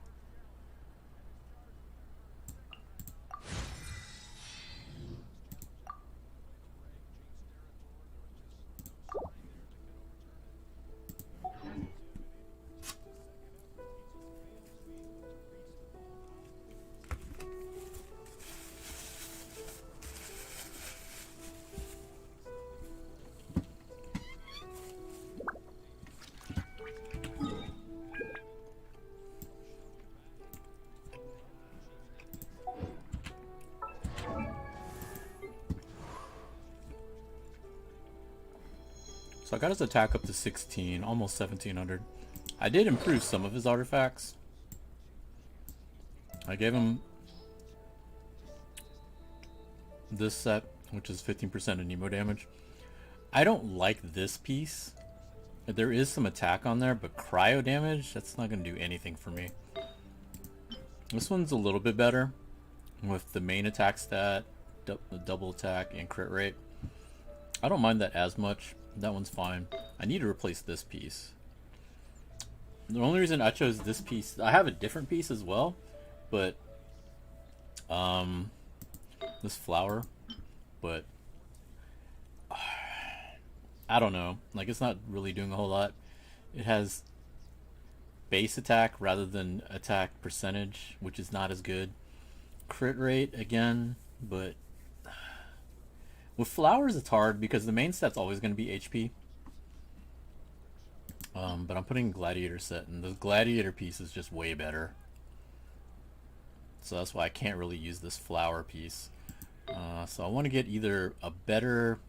So I got his attack up to 16, almost 1700. I did improve some of his artifacts. I gave him this set, which is 15% of Nemo damage. I don't like this piece. There is some attack on there, but cryo damage, that's not going to do anything for me. This one's a little bit better with the main attack stat, double attack, and crit rate. I don't mind that as much. That one's fine. I need to replace this piece. The only reason I chose this piece, I have a different piece as well, but this flower, but I don't know. Like, it's not really doing a whole lot. It has base attack rather than attack percentage, which is not as good. Crit rate again, but with flowers it's hard because the main stat's always going to be HP. But I'm putting gladiator set, and the gladiator piece is just way better. So that's why I can't really use this flower piece. So I want to get either a better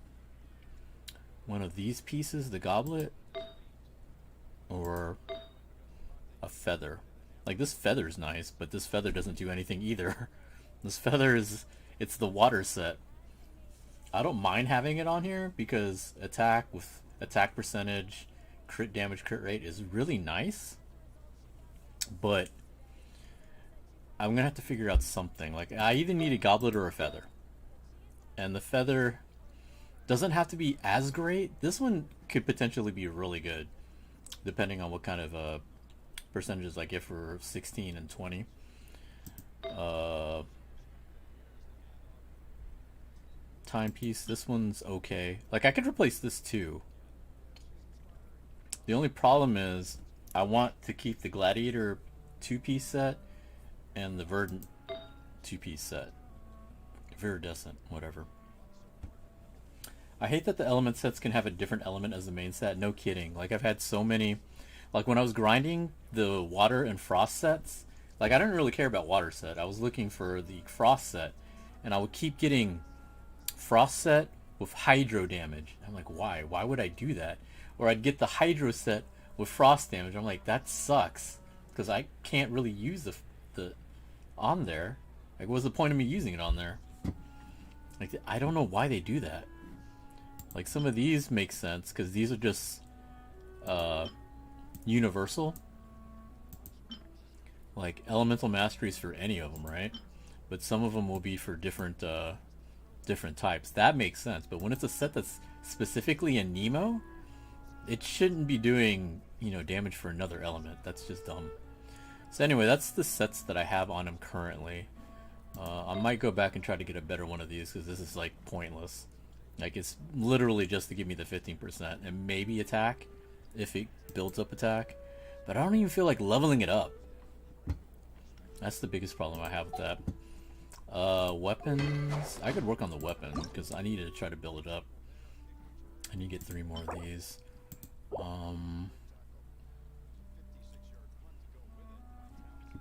one of these pieces, the goblet, or a feather. Like, this feather's nice, but this feather doesn't do anything either. This feather is, it's the water set. I don't mind having it on here because attack with attack percentage, crit damage, crit rate is really nice. But I'm gonna have to figure out something. Like, I either need a goblet or a feather. And the feather doesn't have to be as great. This one could potentially be really good, depending on what kind of percentages I get for 16 and 20. Timepiece, this one's okay. Like, I could replace this too. The only problem is I want to keep the gladiator 2-piece set and the verdant 2-piece set. Viridescent, whatever. I hate that the element sets can have a different element as the main set. No kidding. Like, I've had so many, like when I was grinding the water and frost sets, like I didn't really care about water set. I was looking for the frost set, and I would keep getting frost set with hydro damage. I'm like, why? Why would I do that? Or I'd get the hydro set with frost damage. I'm like, that sucks, because I can't really use the on there. Like, what's the point of me using it on there? Like, I don't know why they do that. Like, some of these make sense because these are just universal. Like, elemental masteries for any of them, right? But some of them will be for different different types. That makes sense. But when it's a set that's specifically a Nemo, it shouldn't be doing, you know, damage for another element. That's just dumb. So anyway, that's the sets that I have on him currently. I might go back and try to get a better one of these because this is like pointless. Like, it's literally just to give me the 15% and maybe attack if it builds up attack. But I don't even feel like leveling it up. That's the biggest problem I have with that. Weapons. I could work on the weapon because I need to try to build it up. I need to get 3 more of these.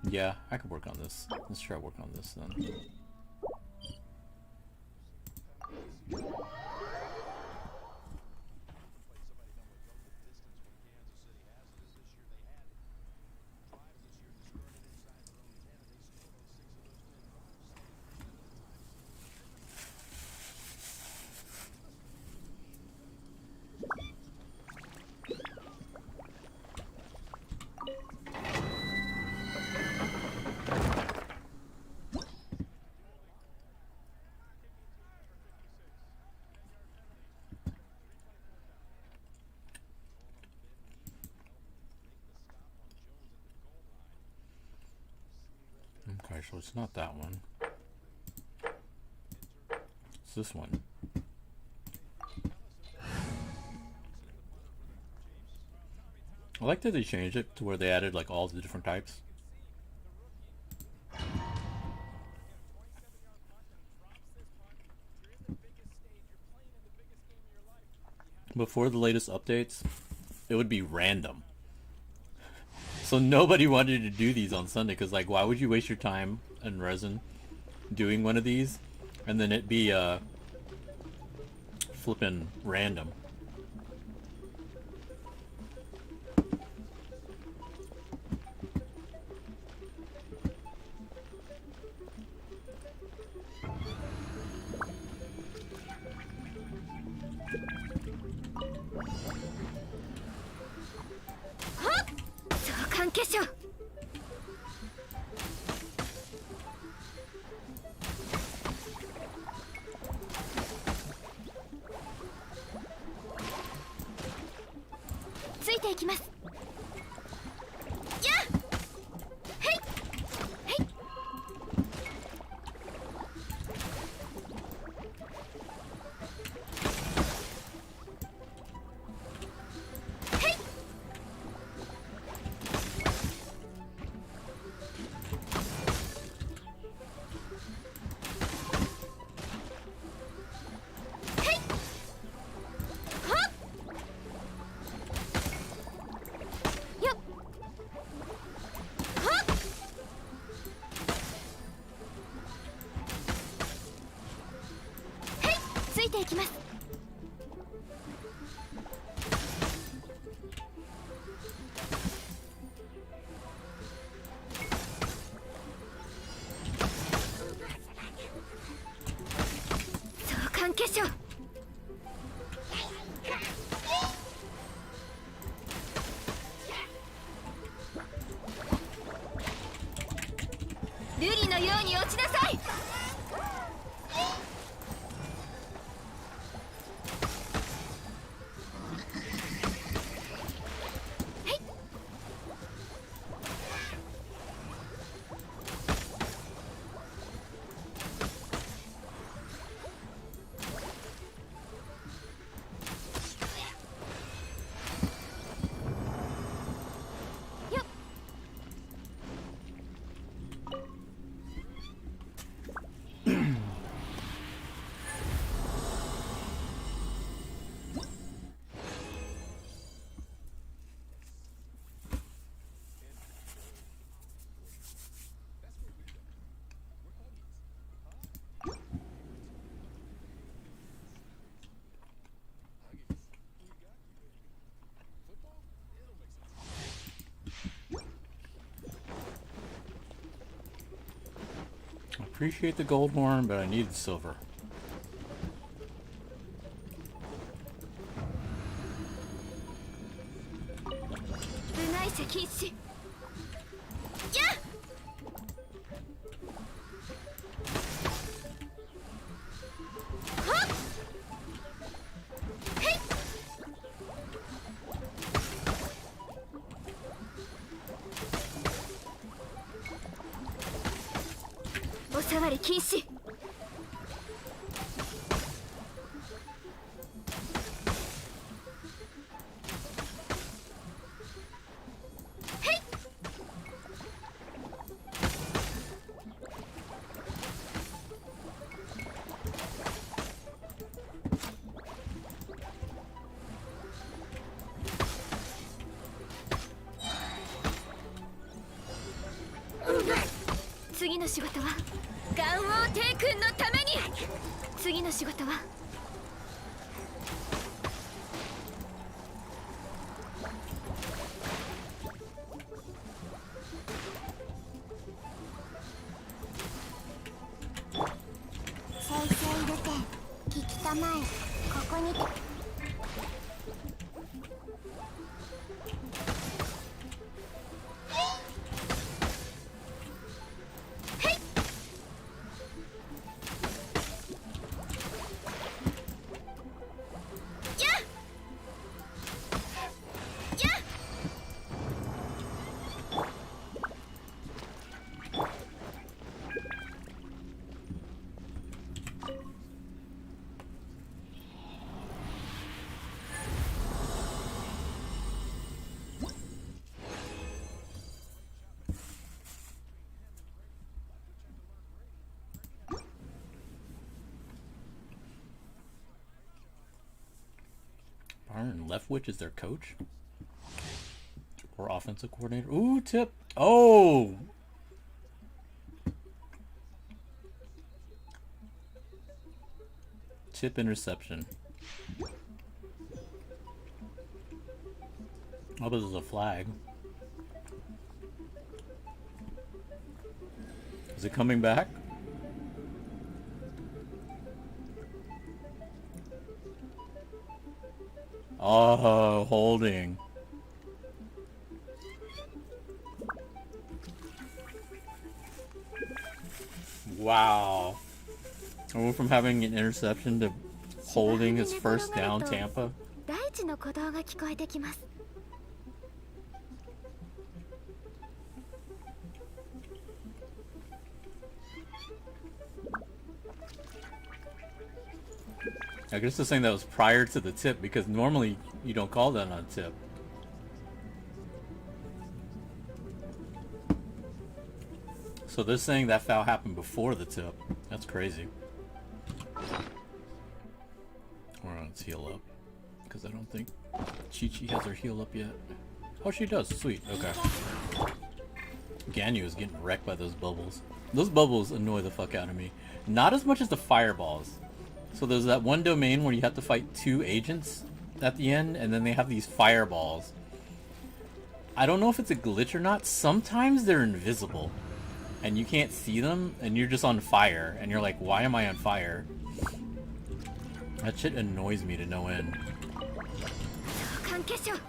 Yeah, I could work on this. Let's try to work on this then. Okay, so it's not that one. It's this one. I like that they changed it to where they added like all the different types. Before the latest updates, it would be random. So nobody wanted to do these on Sunday because, like, why would you waste your time and resin doing one of these and then it be flipping random? Appreciate the gold horn, but I need the silver. の仕事はガンオー帝君のために。次の仕事はせいせいルテン聞きたまえ。ここにてByron Leftwich is their coach or offensive coordinator. Ooh, tip. Oh, tip interception. Oh, this is a flag. Is it coming back? Oh, holding. Wow. I went from having an interception to holding his first down Tampa. 大地の鼓動が聞こえてきます。 I guess the thing that was prior to the tip, because normally you don't call that on a tip. So they're saying that foul happened before the tip. That's crazy. Alright, let's heal up. Because I don't think Chi-Chi has her heal up yet. Oh, she does. Sweet. Okay. Ganyu is getting wrecked by those bubbles. Those bubbles annoy the fuck out of me. Not as much as the fireballs. So there's that one domain where you have to fight 2 agents at the end, and then they have these fireballs. I don't know if it's a glitch or not. Sometimes they're invisible, and you can't see them, and you're just on fire, and you're like, why am I on fire? That shit annoys me to no end. 関係者。はっ。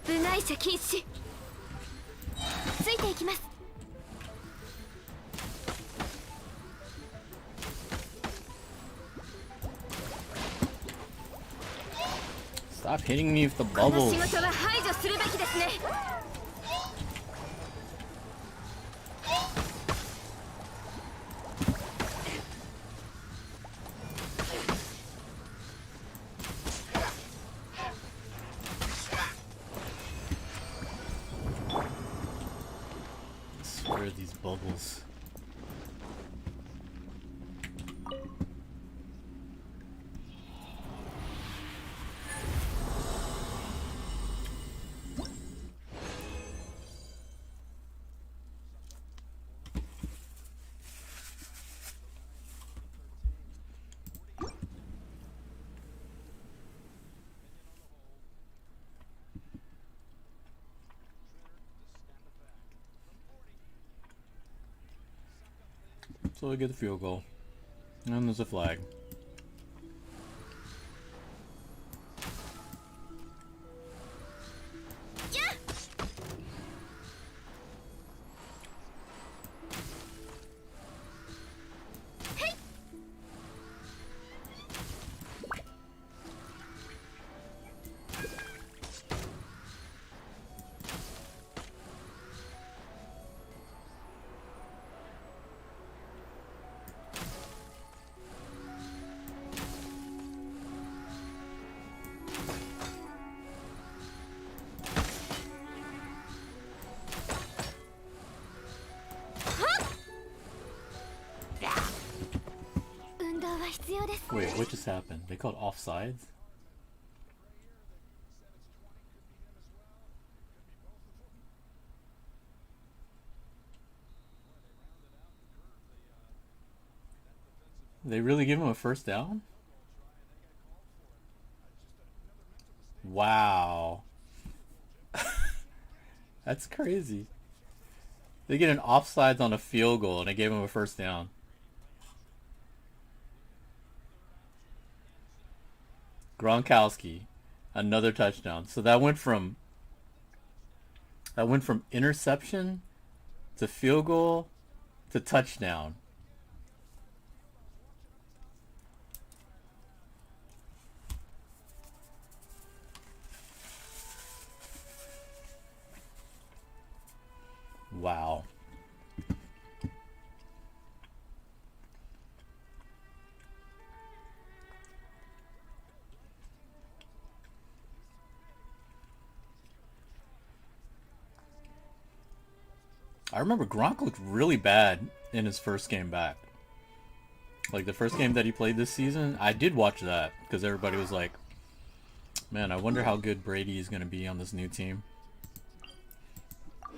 部外者禁止。ついていきます。 Stop hitting me with the この bubbles. 仕事は排除するべきですね。 Where are these bubbles? So I get the field goal. And there's a flag. Wait, what just happened? They called offsides? They really give him a first down? Wow. That's crazy. They get an offsides on a field goal and they gave him a first down. Gronkowski, another touchdown. So that went from interception to field goal to touchdown. Wow. I remember Gronk looked really bad in his first game back. Like the first game that he played this season, I did watch that because everybody was like, man, I wonder how good Brady is going to be on this new team.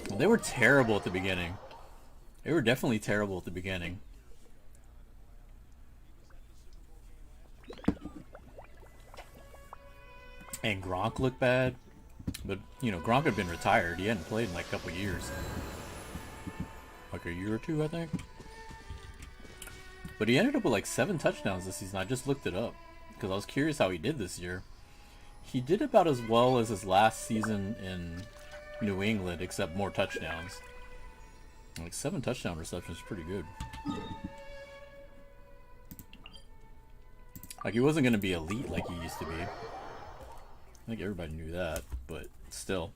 Well, they were terrible at the beginning. They were definitely terrible at the beginning. And Gronk looked bad. But, you know, Gronk had been retired. He hadn't played in like a couple years. Like a year or two, I think. But he ended up with like 7 touchdowns this season. I just looked it up because I was curious how he did this year. He did about as well as his last season in New England, except more touchdowns. Like 7 touchdown receptions is pretty good. Like he wasn't going to be elite like he used to be. I think everybody knew that, but still.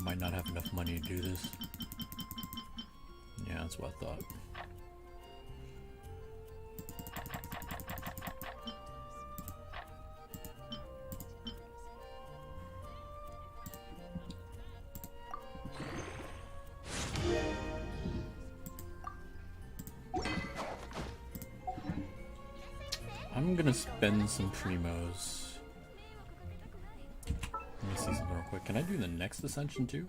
Might not have enough money to do this. Yeah, that's what I thought. I'm gonna spend some primos. Let me see something real quick. Can I do the next ascension too?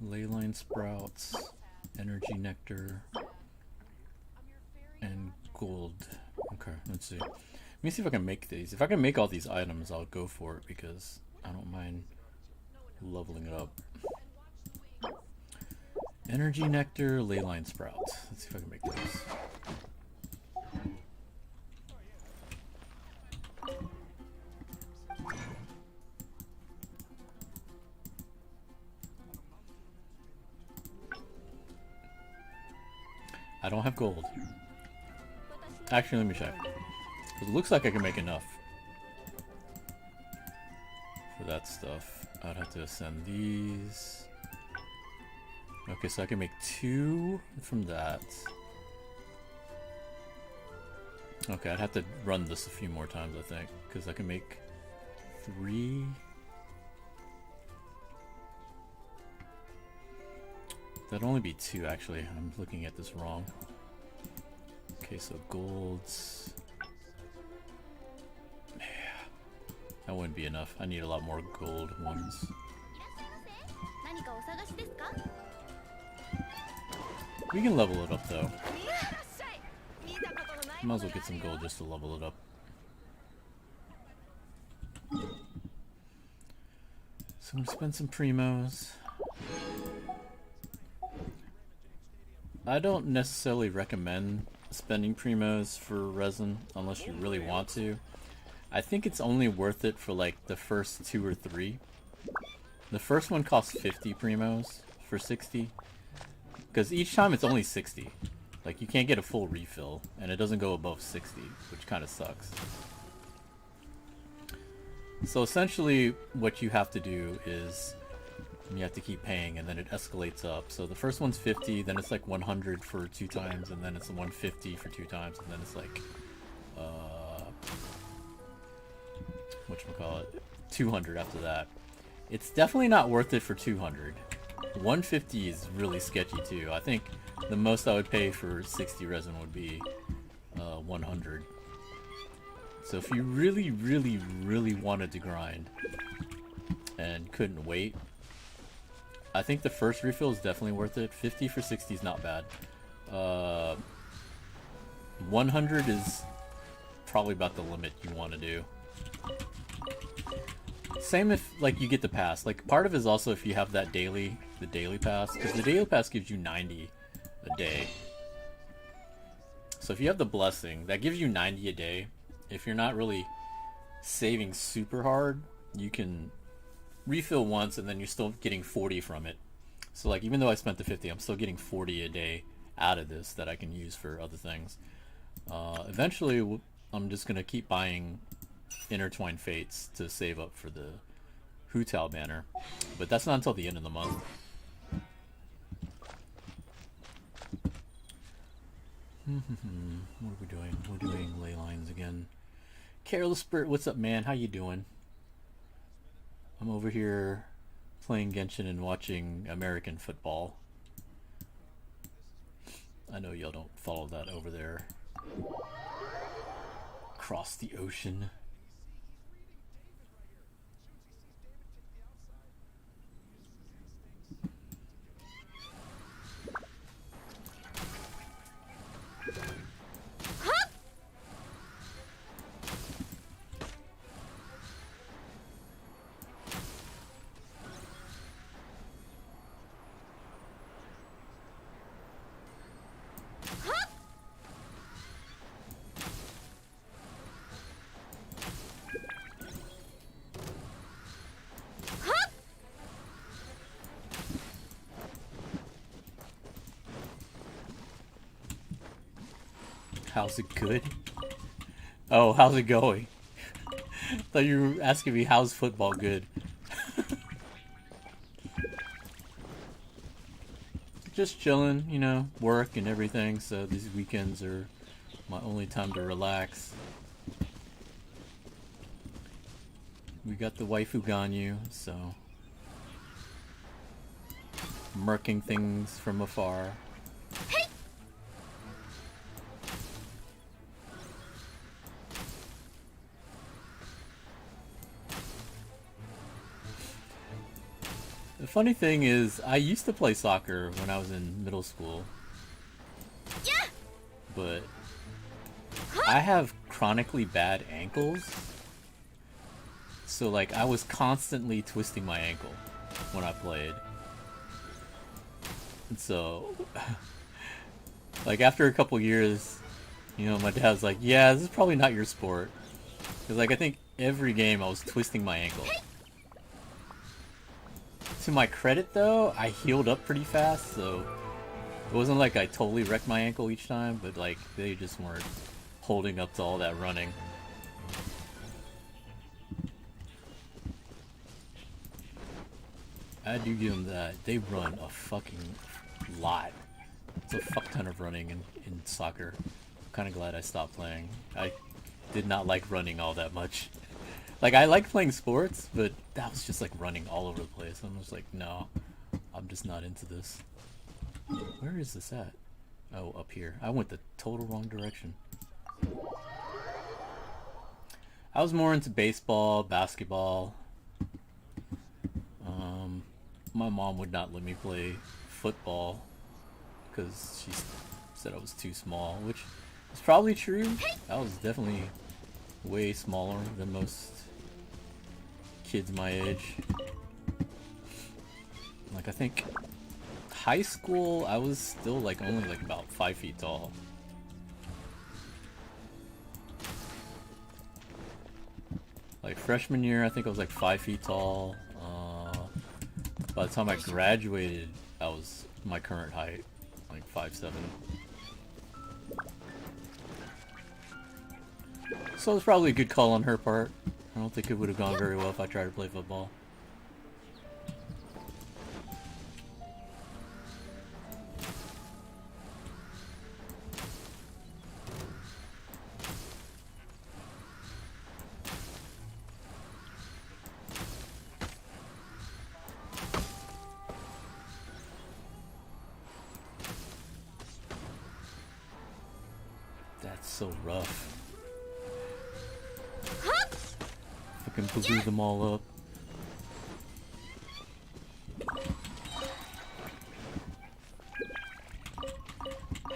Leyline sprouts, energy nectar, and gold. Okay, let's see. Let me see if I can make these. If I can make all these items, I'll go for it because I don't mind leveling it up. Energy nectar, leyline sprouts. Let's see if I can make those. I don't have gold. Actually, let me check. It looks like I can make enough for that stuff. I'd have to ascend these. Okay, so I can make 2 from that. Okay, I'd have to run this a few more times, I think, because I can make 3. That'd only be 2, actually. I'm looking at this wrong. Okay, so golds. Yeah, that wouldn't be enough. I need a lot more gold ones. We can level it up, though. Might as well get some gold just to level it up. So I'm gonna spend some primos. I don't necessarily recommend spending primos for resin unless you really want to. I think it's only worth it for like the first 2 or 3. The first one costs 50 primos for 60. Because each time it's only 60. Like, you can't get a full refill, and it doesn't go above 60, which kind of sucks. So essentially, what you have to do is you have to keep paying, and then it escalates up. So the first one's 50, then it's like 100 for 2 times, and then it's 150 for 2 times, and then it's like, whatchamacallit, 200 after that. It's definitely not worth it for 200. 150 is really sketchy too. I think the most I would pay for 60 resin would be 100. So if you really, really, really wanted to grind and couldn't wait, I think the first refill is definitely worth it. 50 for 60 is not bad. 100 is probably about the limit you want to do. Same if, like, you get the pass. Like, part of it is also if you have that the daily pass, because the daily pass gives you 90 a day. So if you have the blessing, that gives you 90 a day. If you're not really saving super hard, you can refill once and then you're still getting 40 from it. So, like, even though I spent the 50, I'm still getting 40 a day out of this that I can use for other things. Eventually, I'm just going to keep buying Intertwined Fates to save up for the Hu Tao banner, but that's not until the end of the month. What are we doing? We're doing ley lines again. Careless Spirit, what's up, man? How you doing? I'm over here playing Genshin and watching American football. I know y'all don't follow that over there. Across the ocean. How's it good? Oh, how's it going? Thought you were asking me how's football good. Just chilling, you know, work and everything, so these weekends are my only time to relax. We got the waifu Ganyu, so murking things from afar. The funny thing is, I used to play soccer when I was in middle school, but I have chronically bad ankles, so like I was constantly twisting my ankle when I played, and so like after a couple years, you know, my dad was like, yeah, this is probably not your sport, because like I think every game I was twisting my ankle. To my credit though, I healed up pretty fast, so it wasn't like I totally wrecked my ankle each time, but like they just weren't holding up to all that running. I do give them that. They run a fucking lot. It's a fuck ton of running in soccer. I'm kind of glad I stopped playing. I did not like running all that much. Like, I like playing sports, but that was just like running all over the place. I'm just like, no, I'm just not into this. Where is this at? Oh, up here. I went the total wrong direction. I was more into baseball, basketball. My mom would not let me play football because she said I was too small, which is probably true. I was definitely way smaller than most kids my age. Like, I think high school I was still like only like about 5 feet tall. Like freshman year, I think I was like 5 feet tall. By the time I graduated, I was my current height, like 5'7". So it's probably a good call on her part. I don't think it would have gone very well if I tried to play football. That's so rough. Fucking blew them all up.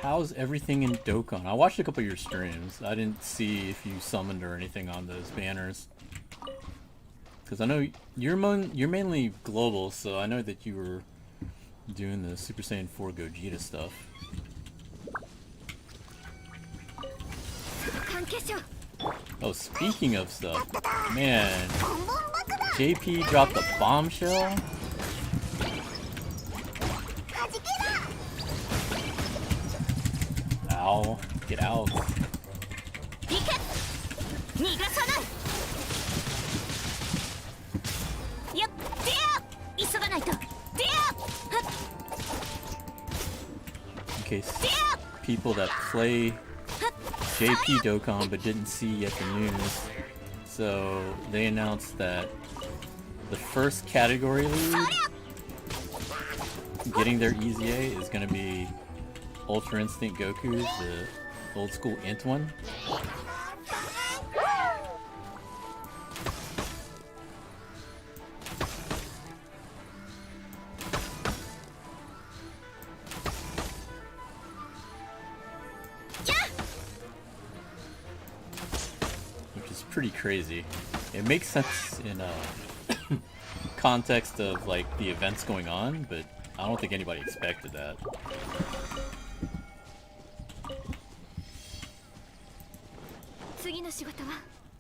How's everything in Dokkan? I watched a couple of your streams. I didn't see if you summoned or anything on those banners. Because I know you're mainly global, so I know that you were doing the Super Saiyan 4 Gogeta stuff. Oh, speaking of stuff, man, JP dropped a bombshell. Ow, get out. In case people that play JP Dokkan but didn't see yet the news, so they announced that the first category lead getting their EZA is going to be Ultra Instinct Goku, the old school Int one. Pretty crazy. It makes sense in context of like the events going on, but I don't think anybody expected that.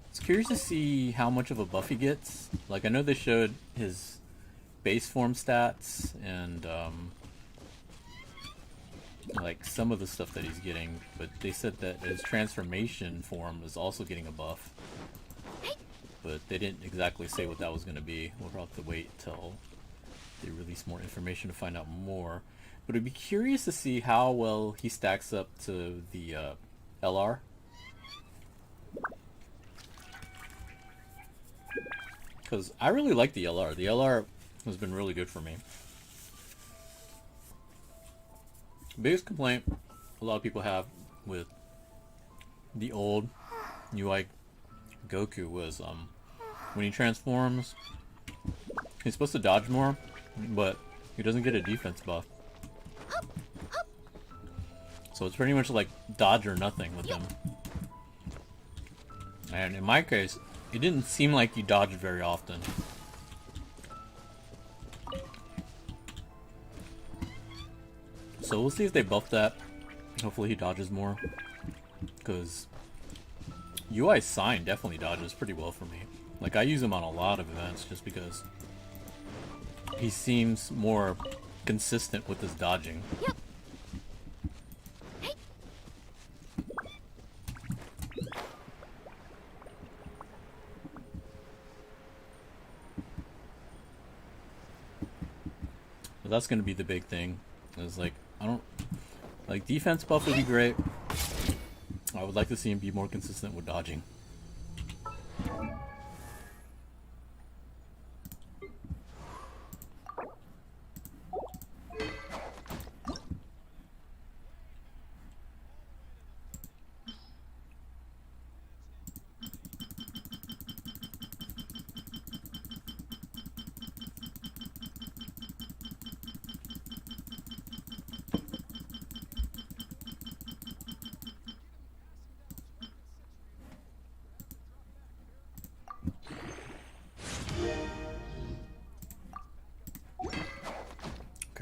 It's curious to see how much of a buff he gets. Like I know they showed his base form stats and like some of the stuff that he's getting, but they said that his transformation form is also getting a buff. But they didn't exactly say what that was going to be. We'll have to wait till they release more information to find out more. But it'd be curious to see how well he stacks up to the LR. Because I really like the LR. The LR has been really good for me. Biggest complaint a lot of people have with the old UI Goku was when he transforms, he's supposed to dodge more, but he doesn't get a defense buff. So it's pretty much like dodge or nothing with him. And in my case, it didn't seem like he dodged very often. So we'll see if they buff that. Hopefully he dodges more. Because UI Sign definitely dodges pretty well for me. Like I use him on a lot of events just because he seems more consistent with his dodging. Yep. But that's gonna be the big thing. Is like I don't like defense buff would be great. I would like to see him be more consistent with dodging.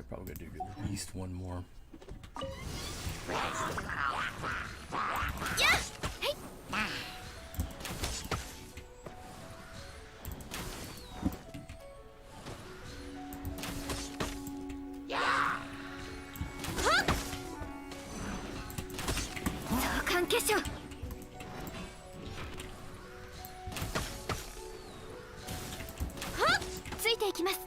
Probably gonna do at least one more. けしょう。はっ、ついていきます。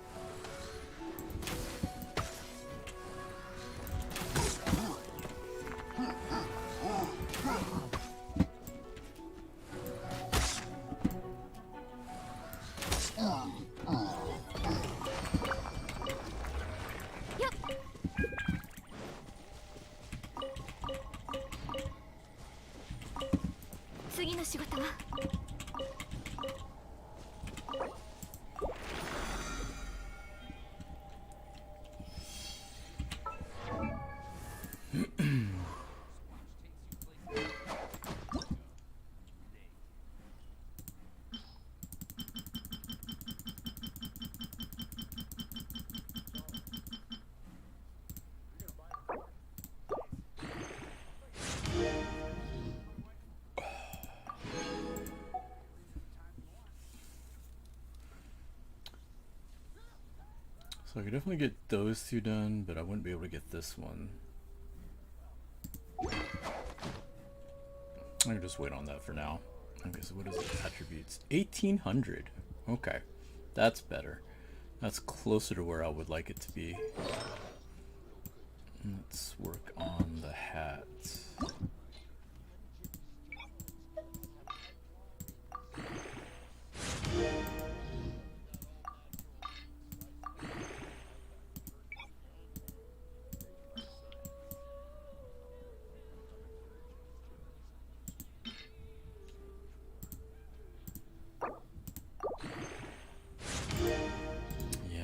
次の仕事はSo I could definitely get those two done, but I wouldn't be able to get this one. I can just wait on that for now. Okay, so what is it? Attributes. 1800. Okay. That's better. That's closer to where I would like it to be. Let's work on the hat.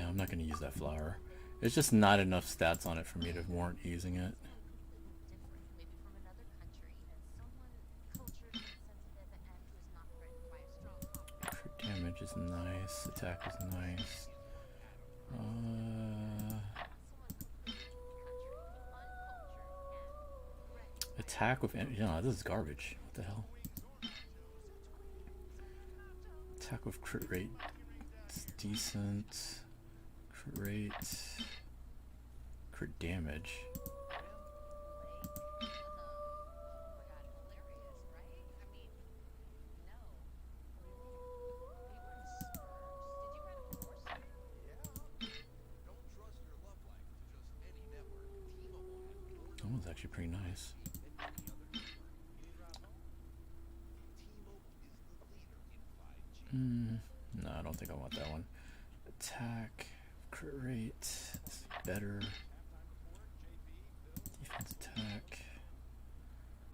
I'm not going to use that flower. There's just not enough stats on it for me to warrant using it. Crit damage is nice. Attack is nice. Attack with... Yeah, this is garbage. What the hell? Attack with crit rate. It's decent. Rate, crit damage. That one's actually pretty nice. No, I don't think I want that one. Attack. Crit rate is better. Defense attack.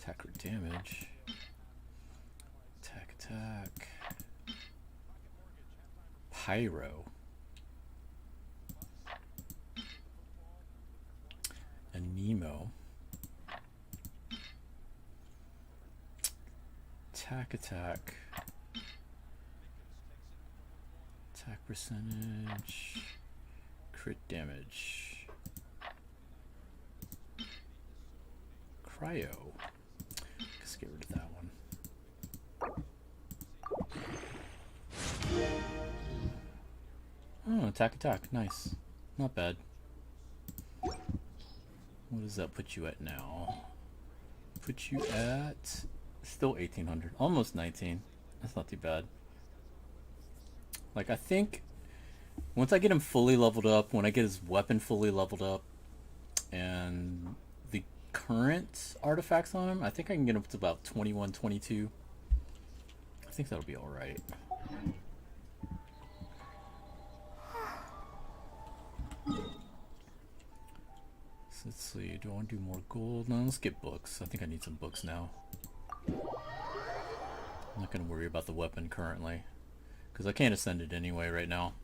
Attack crit damage. Attack. Pyro. A Nemo. Attack. Attack percentage. Crit damage. Cryo. Let's get rid of that one. Oh, attack. Nice. Not bad. What does that put you at now? Put you at still 1800. Almost 19. That's not too bad. Like, I think once I get him fully leveled up, when I get his weapon fully leveled up, and the current artifacts on him, I think I can get him to about 21, 22. I think that'll be alright. So let's see, do I want to do more gold? No, let's get books. I think I need some books now. I'm not going to worry about the weapon currently, because I can't ascend it anyway right now.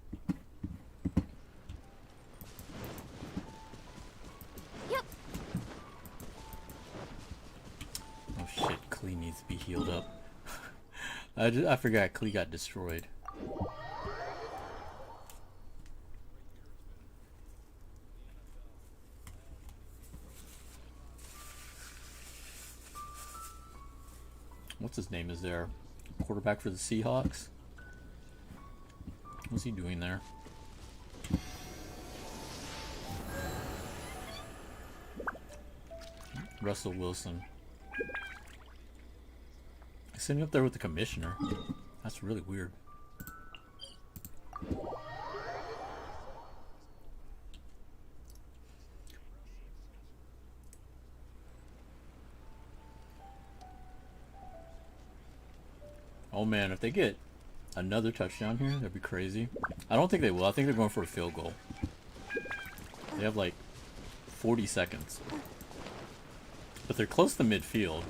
Klee needs to be healed up. I forgot Klee got destroyed. What's his name is there? Quarterback for the Seahawks? What's he doing there? Russell Wilson. Sitting up there with the commissioner. That's really weird. Oh man, if they get another touchdown here, that'd be crazy. I don't think they will. I think they're going for a field goal. They have like 40 seconds. But they're close to midfield.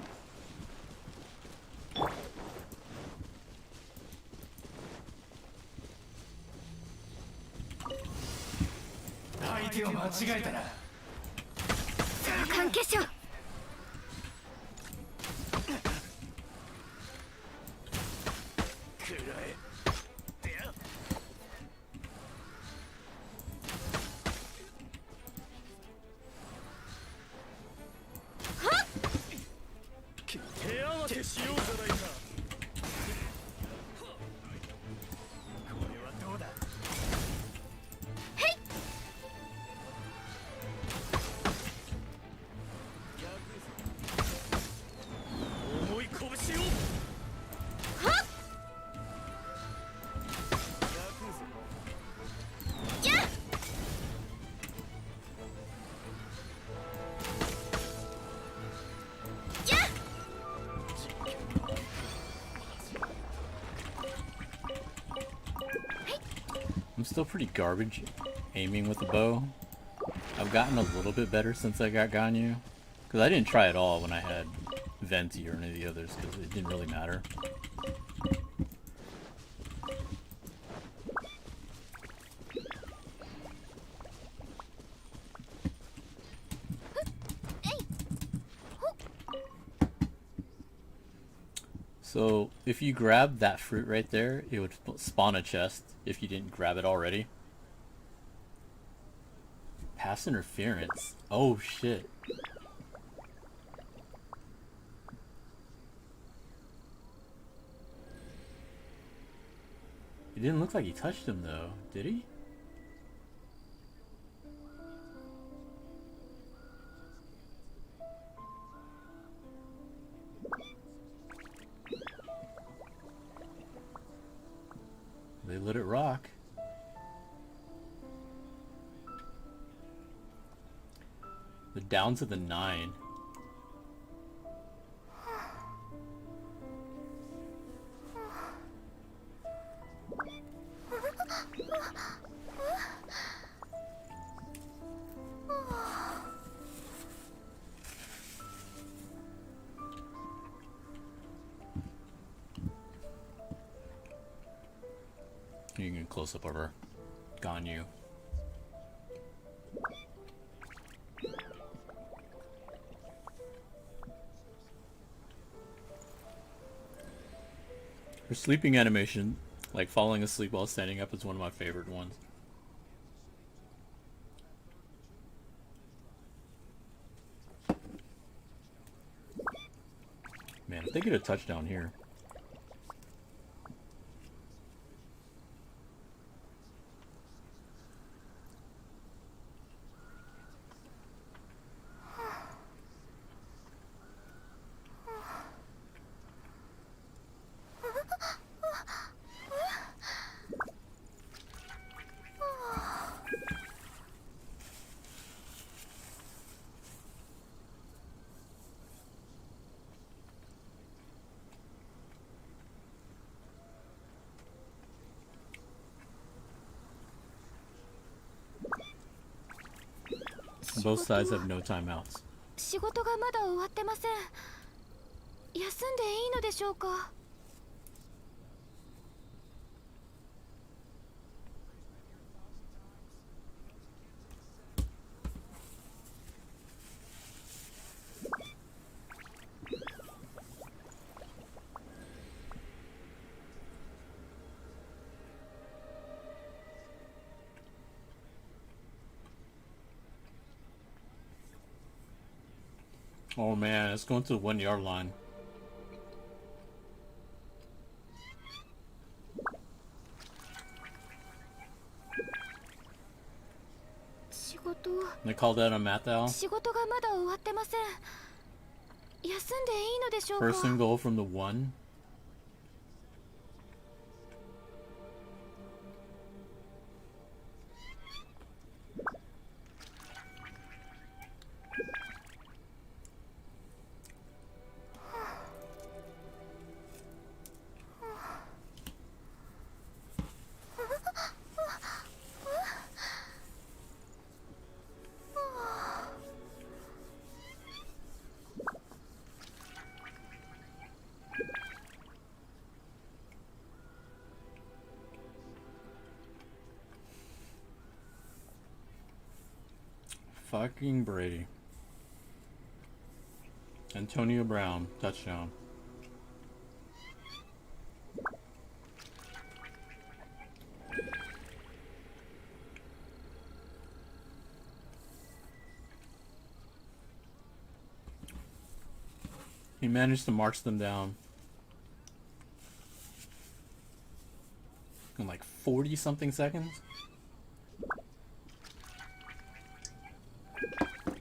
I'm still pretty garbage aiming with the bow. I've gotten a little bit better since I got Ganyu. Because I didn't try at all when I had Venti or any of the others, because it didn't really matter. So, if you grab that fruit right there, it would spawn a chest if you didn't grab it already. Pass interference. Oh shit. It didn't look like he touched him though, did he? They let it rock. They're down to the 9. You can get a close up of her. Ganyu. Her sleeping animation, like falling asleep while standing up, is one of my favorite ones. Man, if they get a touchdown here. Both sides have no timeouts. 仕事がまだ終わってません。休んでいいのでしょうか。Oh man, it's going to the 1 yard line. They called that a Mathal. 仕事がまだ終わってません。休んでいいのでしょうか。 First and goal from the 1. Fucking Brady. Antonio Brown, touchdown. He managed to march them down in like 40 something seconds.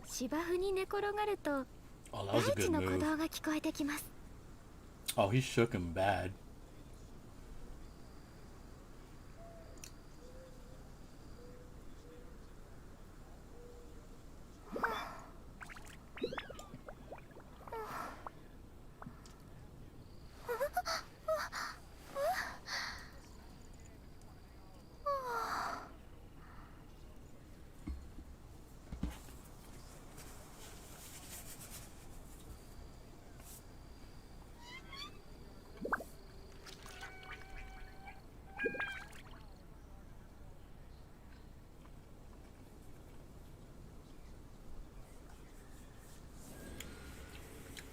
芝生に寝転がると Oh, that was a 大 good 地の鼓 move. 動が聞こえてきます。 Oh, he shook him bad.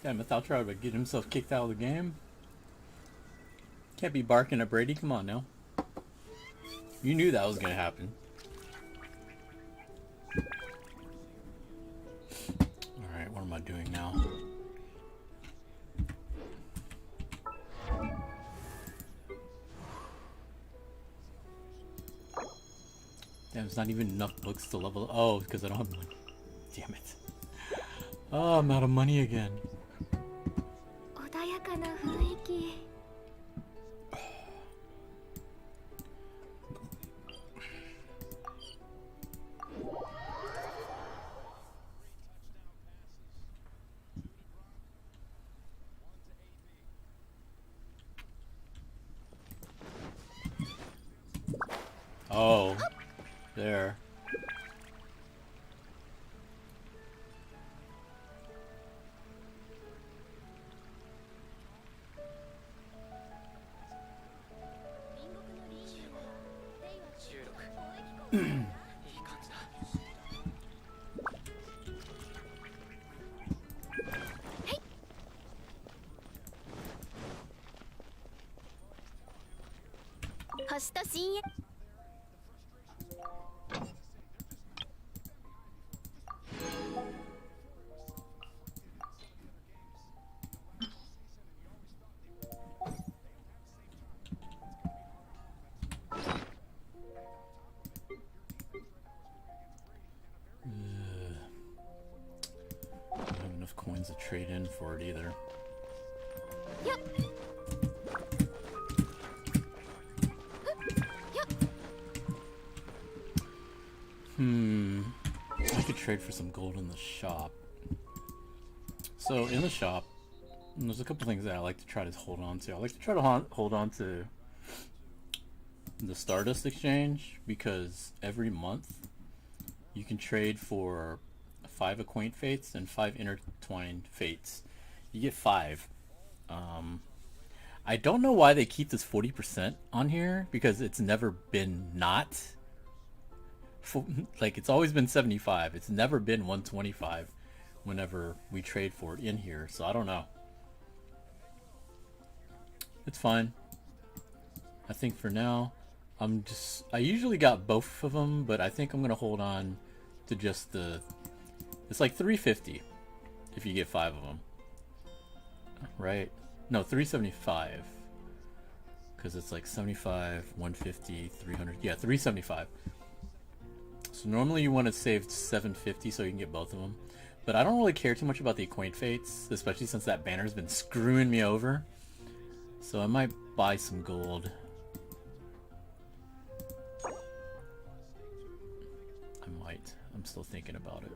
Damn, I thought Trout would get himself kicked out of the game. Can't be barking at Brady. Come on now. You knew that was gonna happen. Alright, what am I doing now? Damn, it's not even enough books to level. Oh, because I don't have money. Damn it. Oh, I'm out of money again. 穏やかな雰囲気。 Oh, there. Hey. 星と深淵。 I don't have enough coins to trade in for it either. Yep. I could trade for some gold in the shop. So in the shop, there's a couple things that I like to try to hold on to. I like to try to hold on to the Stardust Exchange because every month you can trade for 5 Acquaint Fates and 5 Intertwined Fates. You get 5. I don't know why they keep this 40% on here because it's never been not. Like, it's always been 75. It's never been 125 whenever we trade for it in here. So I don't know. It's fine. I think for now, I usually got both of them, but I think I'm going to hold on to just the, it's like 350 if you get 5 of them. Right? No, 375. Because it's like 75, 150, 300. Yeah, 375. So normally you want to save 750 so you can get both of them. But I don't really care too much about the Acquaint Fates, especially since that banner's been screwing me over. So I might buy some gold. I might. I'm still thinking about it.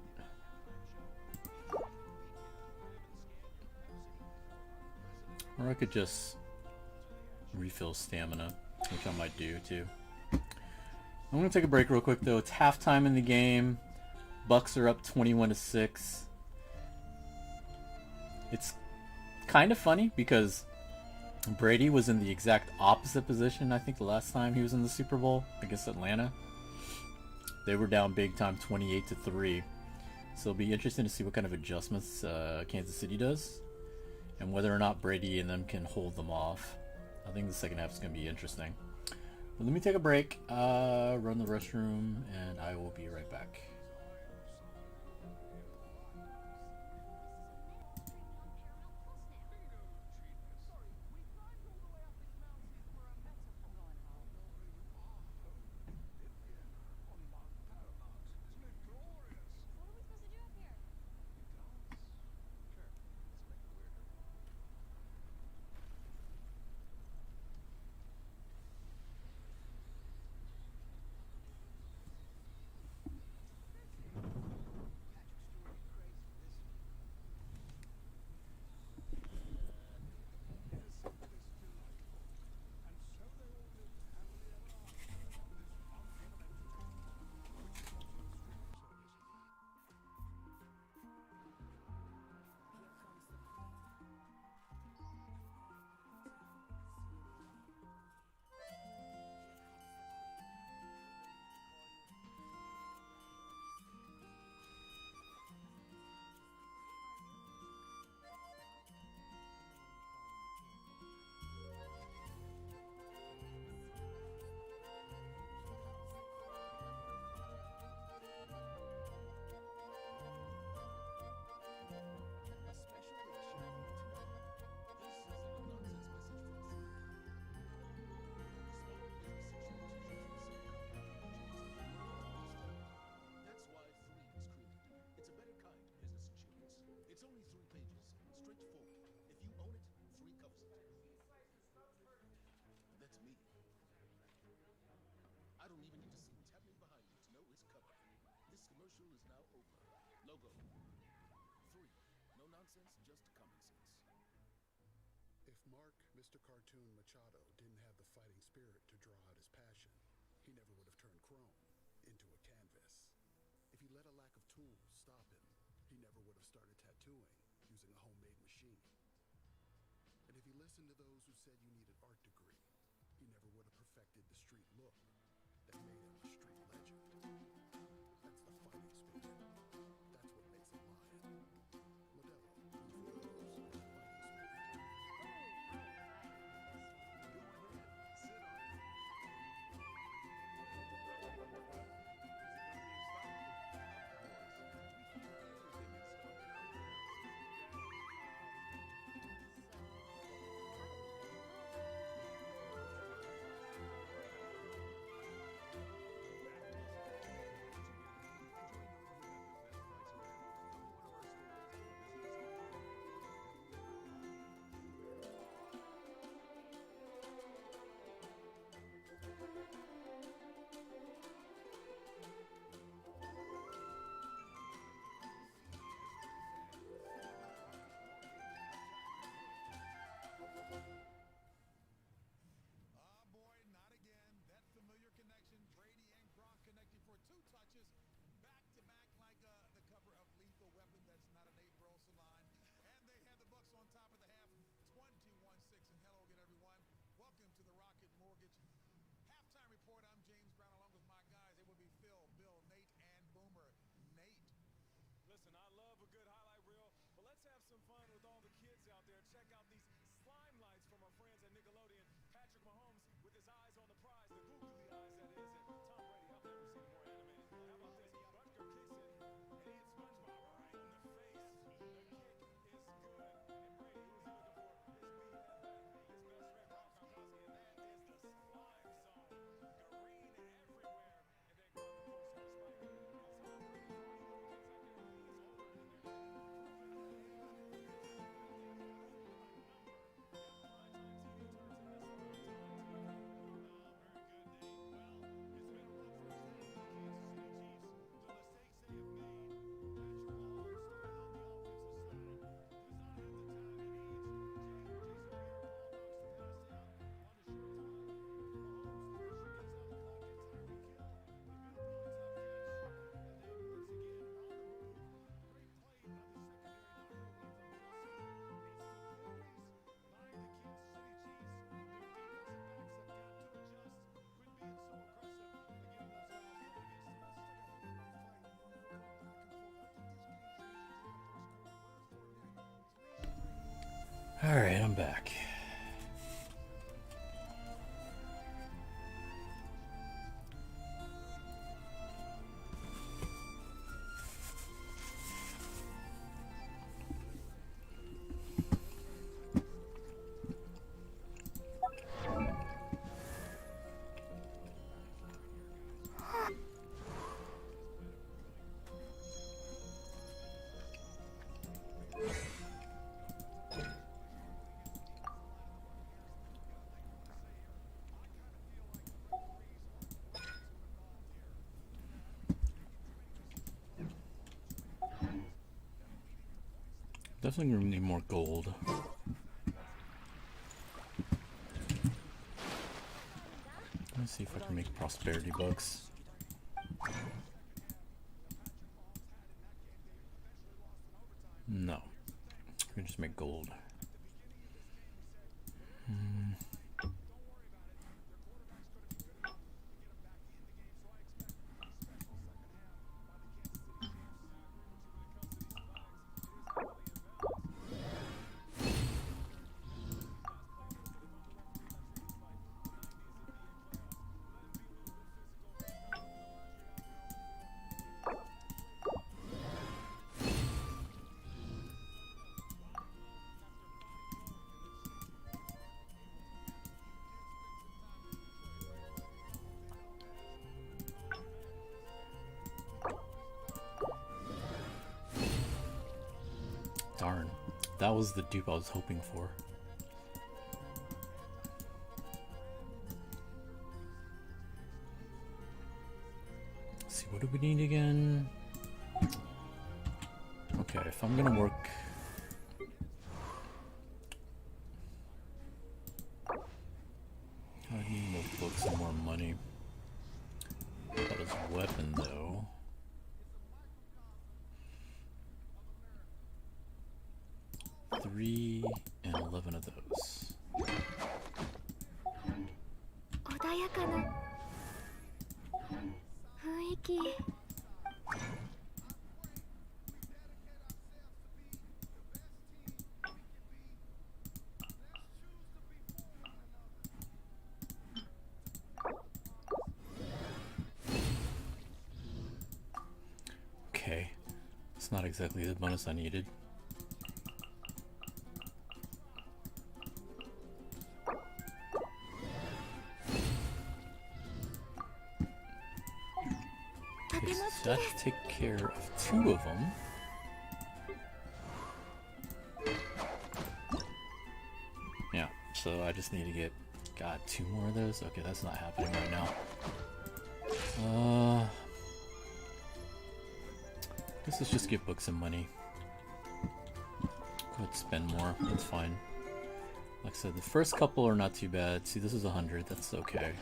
Or I could just refill stamina, which I might do too. I'm gonna take a break real quick though. It's halftime in the game. Bucks are up 21-6. It's kind of funny because Brady was in the exact opposite position, I think, the last time he was in the Super Bowl against Atlanta. They were down big time 28-3. So it'll be interesting to see what kind of adjustments Kansas City does, and whether or not Brady and them can hold them off. I think the second half is going to be interesting. But let me take a break, run the restroom, and I will be right back. If Mark, Mr. Cartoon Machado, didn't have the fighting spirit to draw out his passion, he never would have turned chrome into a canvas. If he let a lack of tools stop him, he never would have started tattooing using a homemade machine. And if he listened to those who said you needed art degree, he never would have perfected the street look that made him a street legend. That's the fighting spirit. That's what makes him lion. Modelo, who's rose, fighting spirit. Alright, I'm back. Definitely gonna need more gold. Let's see if I can make prosperity bucks. No. We can just make gold. Darn, that was the dupe I was hoping for. Let's see, what do we need again? Okay, if I'm gonna work... I need more books and more money. That is a weapon, though. Three and 11 of those. 穏やかな雰囲気。 Okay, it's not exactly the bonus I needed. Okay, so that take care of 2 of them. Yeah, so I just need to get, God, 2 more of those? Okay, that's not happening right now. Guess let's just give books some money. Go ahead and spend more, that's fine. Like I said, the first couple are not too bad. See, this is 100, that's okay.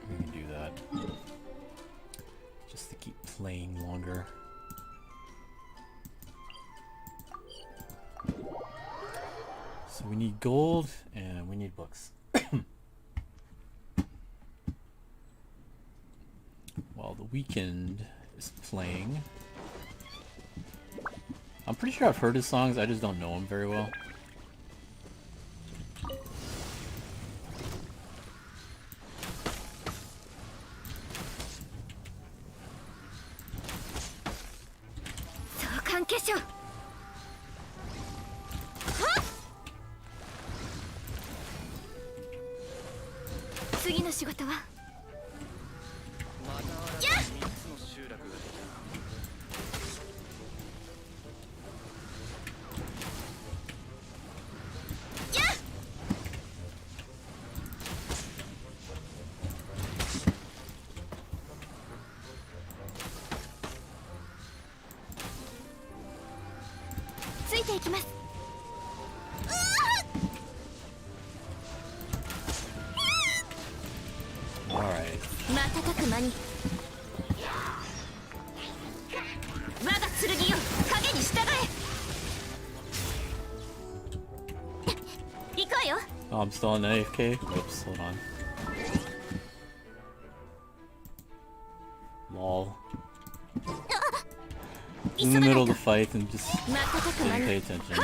We can do that. Just to keep playing longer. So we need gold and we need books. While the weekend is playing. I'm pretty sure I've heard his songs, I just don't know him very well. Oh, I'm still on AFK? Oops, hold on. Lol. in the middle of the fight and just didn't pay attention.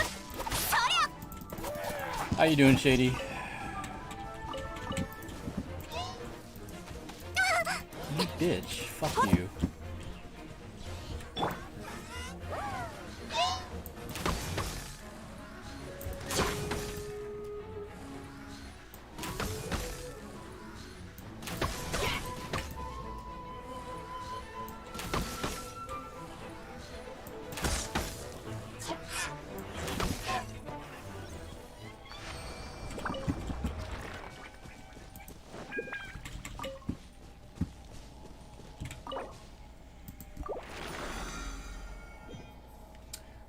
How you doing, Shady? You bitch. Fuck you.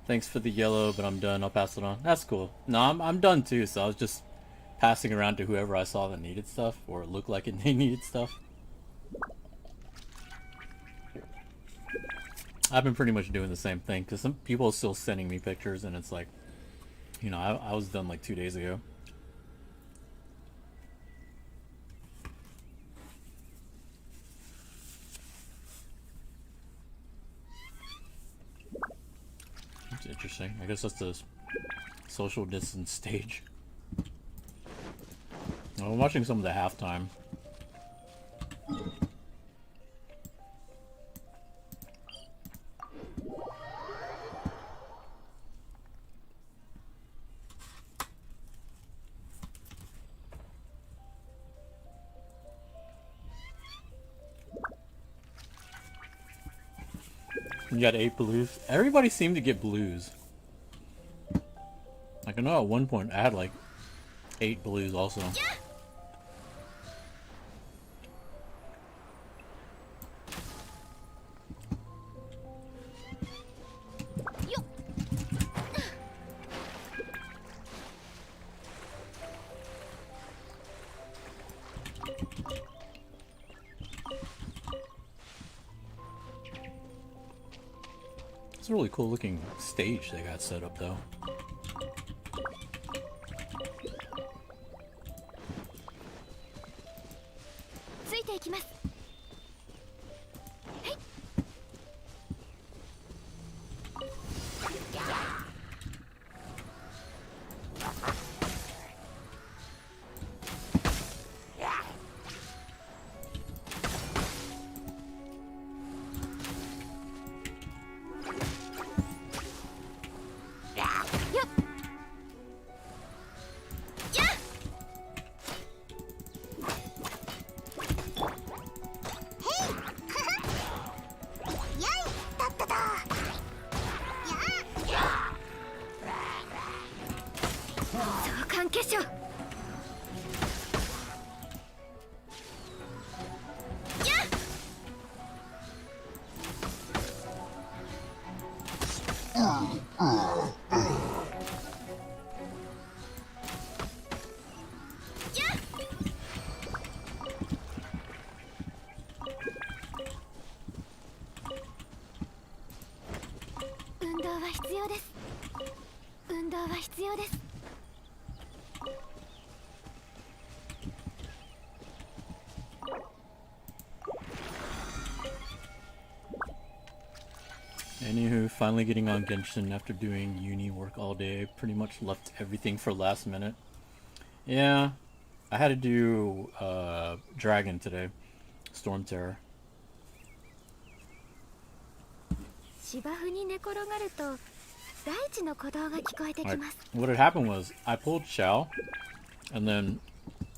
Thanks for the yellow, but I'm done. I'll pass it on. That's cool. No, I'm done too, so I was just passing around to whoever I saw that needed stuff, or it looked like it needed stuff. I've been pretty much doing the same thing, because some people are still sending me pictures, and it's like, you know, I was done like 2 days ago. That's interesting. I guess that's the social distance stage. I'm watching some of the halftime. You got 8 blues. Everybody seemed to get blues. Like, I know at one point I had like 8 blues also. It's a really cool looking stage they got set up though. Anywho, finally getting on Genshin after doing uni work all day. Pretty much left everything for last minute. Yeah, I had to do Dragon today. Storm Terror. What had happened was I pulled Xiao, and then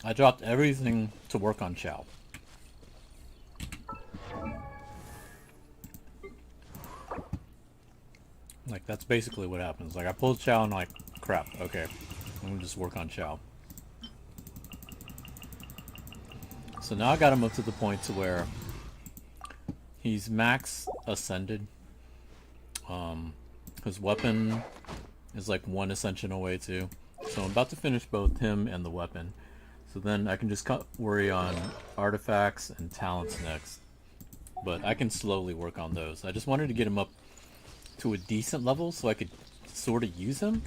I dropped everything to work on Xiao. Like, that's basically what happens. Like, I pulled Xiao and like, crap, okay, I'm gonna just work on Xiao. So now I got him up to the point to where he's max ascended. His weapon is like 1 ascension away too. So I'm about to finish both him and the weapon. So then I can just worry on artifacts and talents next. But I can slowly work on those. I just wanted to get him up to a decent level so I could sort of use him.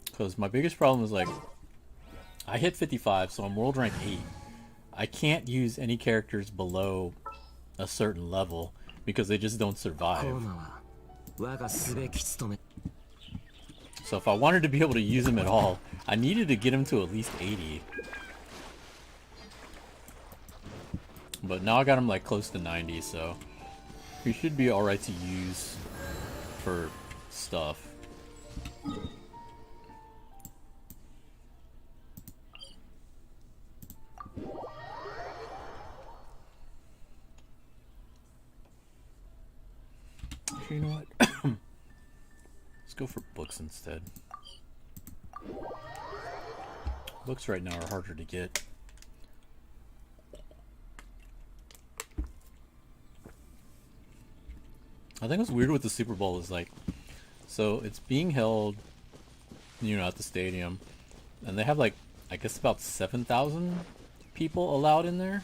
Because my biggest problem is, like, I hit 55, so I'm world rank 8. I can't use any characters below a certain level because they just don't survive. So if I wanted to be able to use him at all, I needed to get him to at least 80. But now I got him like close to 90, so he should be alright to use for stuff. Actually, you know what? Let's go for books instead. Books right now are harder to get. I think what's weird with the Super Bowl is like, so it's being held, you know, at the stadium, and they have like, I guess about 7,000 people allowed in there.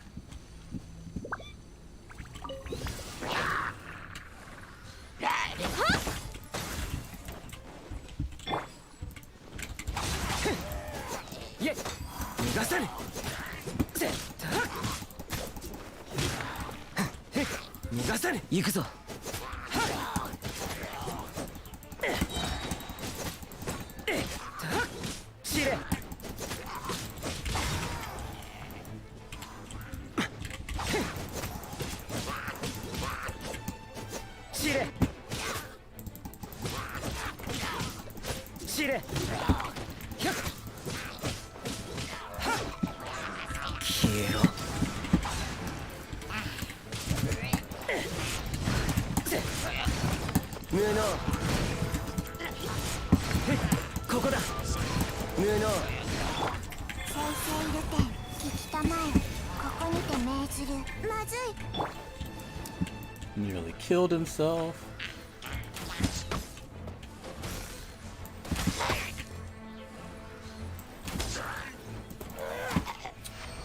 Nearly killed himself.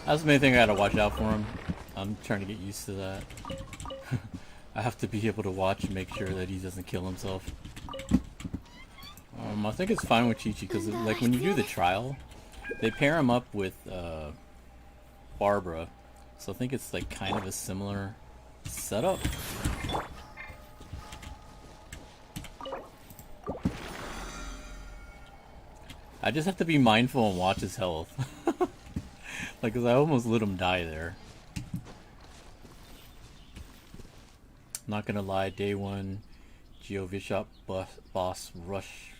That's the main thing I gotta watch out for him. I'm trying to get used to that. I have to be able to watch and make sure that he doesn't kill himself. I think it's fine with Chi-Chi because like when you do the trial, they pair him up with Barbara. So I think it's like kind of a similar setup. I just have to be mindful and watch his health. Like, cause I almost let him die there. Not gonna lie, day one, Geo Bishop boss rush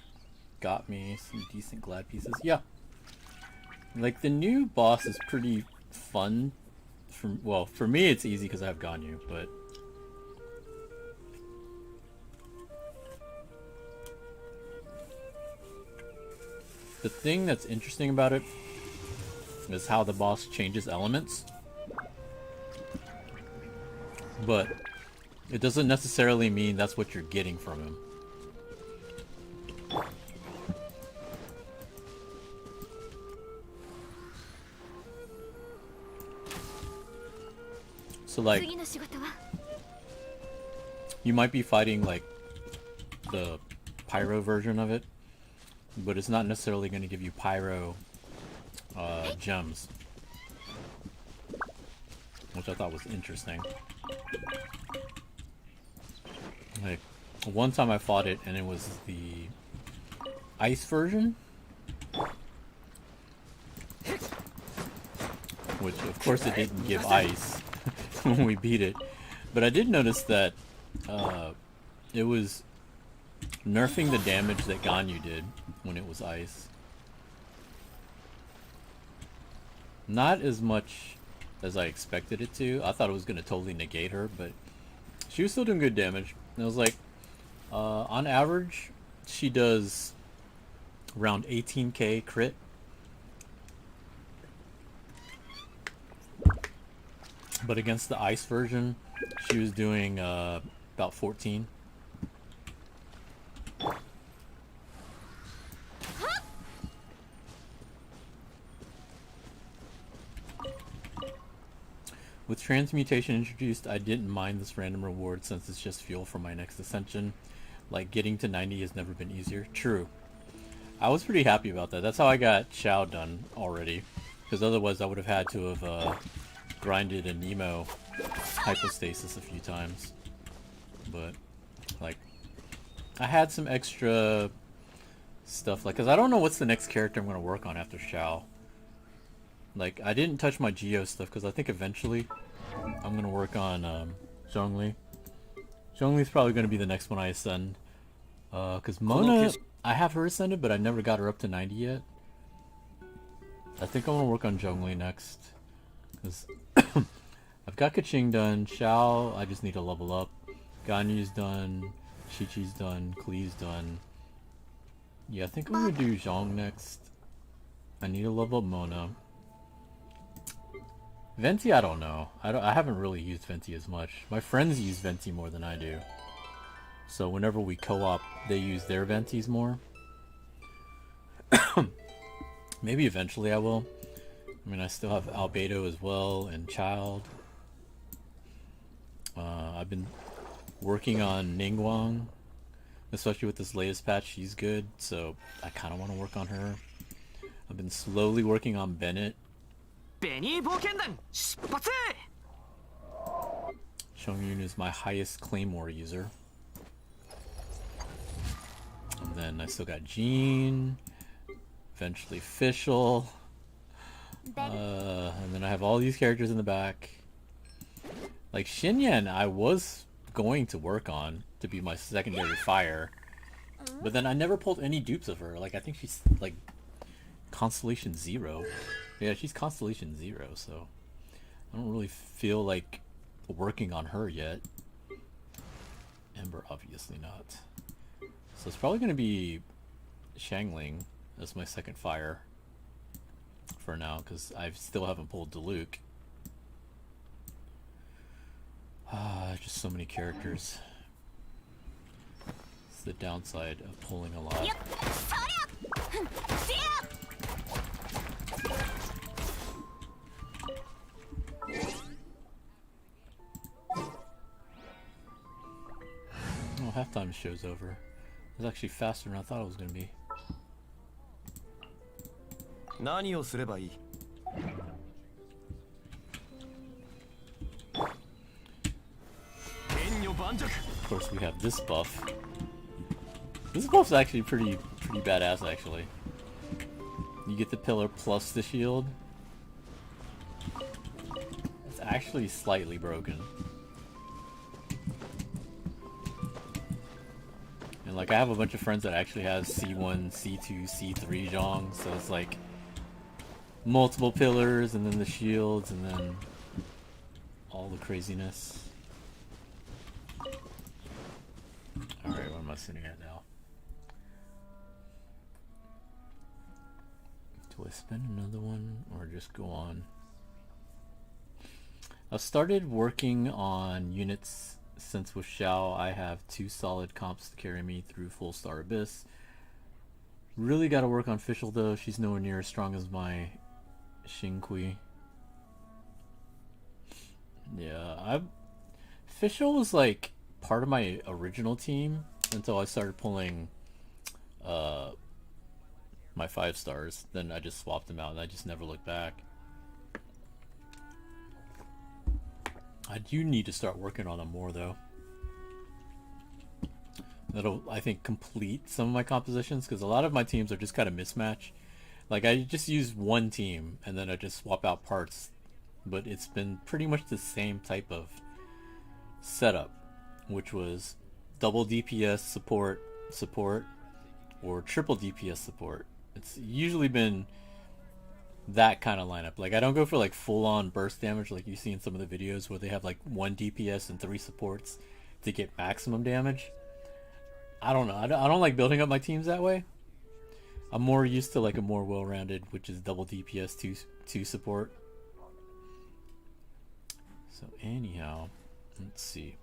got me some decent glad pieces. Yeah. Like, the new boss is pretty fun. Well, for me it's easy because I have Ganyu, but... the thing that's interesting about it is how the boss changes elements. But it doesn't necessarily mean that's what you're getting from him. So like, you might be fighting like the pyro version of it, but it's not necessarily going to give you pyro gems, which I thought was interesting. Like, one time I fought it and it was the ice version, which of course it didn't give ice when we beat it, but I did notice that it was nerfing the damage that Ganyu did when it was ice. Not as much as I expected it to. I thought it was going to totally negate her, but she was still doing good damage. And it was like, on average, she does around 18k crit. But against the ice version, she was doing about 14. With transmutation introduced, I didn't mind this random reward since it's just fuel for my next ascension. Like, getting to 90 has never been easier. True. I was pretty happy about that. That's how I got Shao done already. Because otherwise I would have had to have grinded a Nemo hypostasis a few times. But, like, I had some extra stuff, like, because I don't know what's the next character I'm going to work on after Xiao. Like, I didn't touch my Geo stuff because I think eventually I'm going to work on Zhongli. Zhongli's probably going to be the next one I ascend. Because Mona, I have her ascended, but I never got her up to 90 yet. I think I want to work on Zhongli next. Because I've got Keqing done, Xiao, I just need to level up. Ganyu's done, Chi-Chi's done, Klee's done. Yeah, I think I'm going to do Zhong next. I need to level up Mona. Venti, I don't know. I haven't really used Venti as much. My friends use Venti more than I do. So whenever we co-op, they use their Ventis more. Maybe eventually I will. I mean, I still have Albedo as well, and Child. I've been working on Ningguang. Especially with this latest patch, she's good. So I kind of want to work on her. I've been slowly working on Bennett. Chongyun is my highest Claymore user. And then I still got Jean. Eventually Fischl. And then I have all these characters in the back. Like Xinyan, I was going to work on to be my secondary fire. But then I never pulled any dupes of her. Like, I think she's like Constellation 0. Yeah, she's Constellation 0, so I don't really feel like working on her yet. Ember, obviously not. So it's probably going to be Shangling as my second fire for now, because I still haven't pulled Diluc. Just so many characters. It's the downside of pulling a lot. Oh, halftime show's over. It was actually faster than I thought it was going to be. 何をすればいい? Of course, we have this buff. This buff's actually pretty badass, actually. You get the pillar plus the shield. It's actually slightly broken. And like, I have a bunch of friends that actually have C1, C2, C3 Zhong, so it's like multiple pillars and then the shields and then all the craziness. Alright, what am I sitting at now? Do I spend another one or just go on? I've started working on units since with Xiao. I have 2 solid comps to carry me through full Star Abyss. Really got to work on Fischl though. She's nowhere near as strong as my Xingqi. Yeah, Fischl was like part of my original team until I started pulling my 5 stars. Then I just swapped them out and I just never looked back. I do need to start working on them more though. That'll, I think, complete some of my compositions, because a lot of my teams are just kind of mismatch. Like, I just use one team and then I just swap out parts, but it's been pretty much the same type of setup, which was double DPS support, or triple DPS support. It's usually been that kind of lineup. Like, I don't go for like full-on burst damage like you see in some of the videos where they have like 1 DPS and 3 supports to get maximum damage. I don't know. I don't like building up my teams that way. I'm more used to like a more well-rounded, which is double DPS, 2 support. So anyhow, let's see.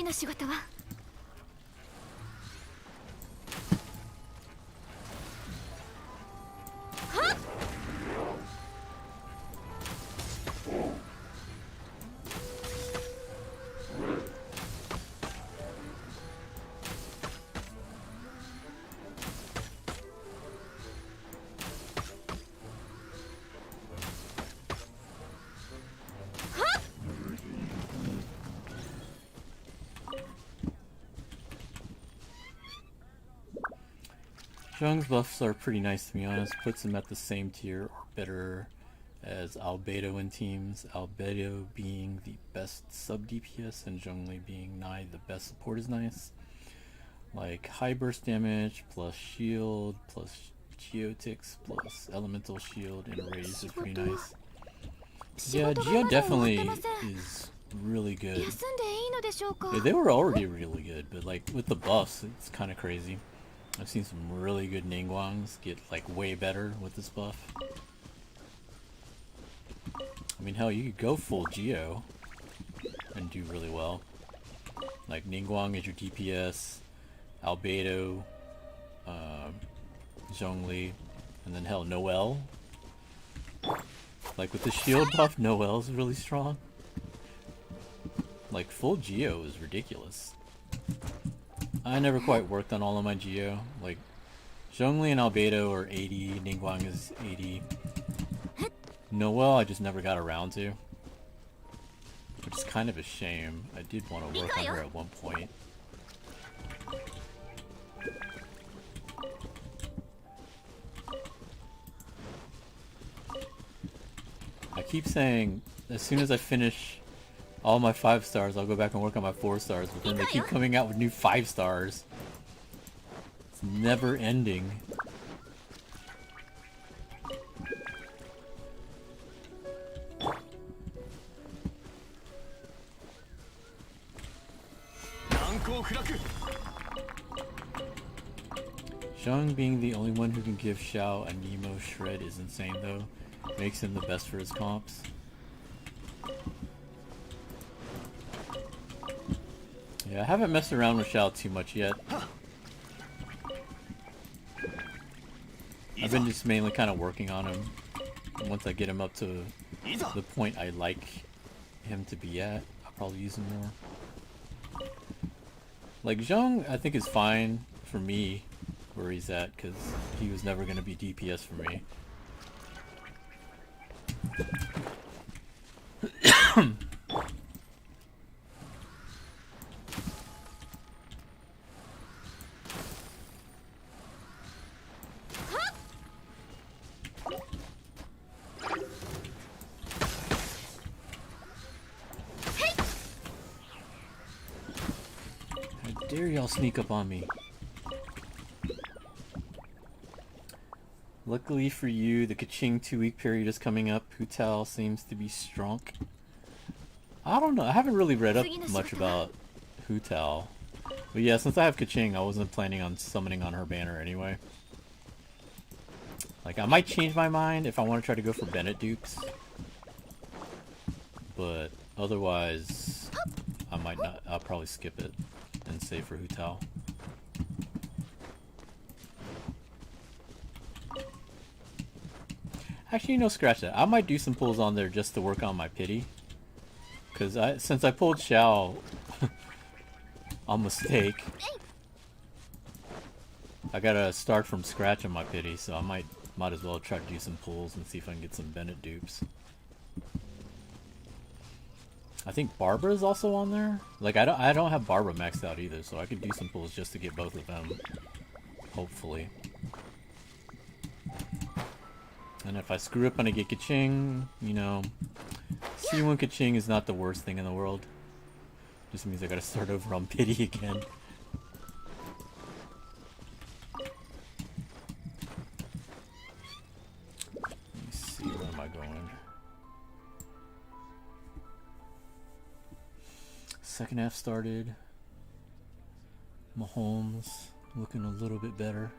の仕事は？Zhong's buffs are pretty nice, to be honest. Puts him at the same tier or better as Albedo in teams. Albedo being the best sub DPS and Zhongli being nigh the best support is nice. Like high burst damage plus shield plus geotics plus elemental shield and raise is pretty nice. Yeah, Geo definitely is really good. Yeah, they were already really good, but like with the buffs, it's kind of crazy. I've seen some really good Ningguangs get like way better with this buff. I mean, hell, you could go full Geo and do really well. Like Ningguang is your DPS, Albedo, Zhongli, and then hell, Noelle. Like with the shield buff, Noelle's really strong. Like full Geo is ridiculous. I never quite worked on all of my Geo. Like, Zhongli and Albedo are 80, Ningguang is 80. Noelle I just never got around to. Which is kind of a shame. I did want to work on her at one point. I keep saying, as soon as I finish all my 5 stars, I'll go back and work on my 4 stars, but then they keep coming out with new 5 stars. It's never ending. Zhang being the only one who can give Xiao a Nemo shred is insane though. Makes him the best for his comps. Yeah, I haven't messed around with Xiao too much yet. I've been just mainly kind of working on him. And once I get him up to the point I like him to be at, I'll probably use him more. Like, Zhang, I think is fine for me where he's at, because he was never going to be DPS for me. How dare y'all sneak up on me? Luckily for you, the Kaching 2-week period is coming up. Hu Tao seems to be strong. I don't know. I haven't really read up much about Hu Tao. But yeah, since I have Kaching, I wasn't planning on summoning on her banner anyway. Like, I might change my mind if I want to try to go for Bennett dupes. But otherwise, I might not. I'll probably skip it and save for Hu Tao. Actually, no, scratch that. I might do some pulls on there just to work on my pity. Because since I pulled Xiao on mistake, I gotta start from scratch on my pity, so I might as well try to do some pulls and see if I can get some Bennett dupes. I think Barbara is also on there. Like, I don't have Barbara maxed out either, so I could do some pulls just to get both of them. Hopefully. And if I screw up and I get Kaching, you know, C1 Kaching is not the worst thing in the world. Just means I gotta start over on pity again. Let me see, where am I going? Second half started. Mahomes looking a little bit better.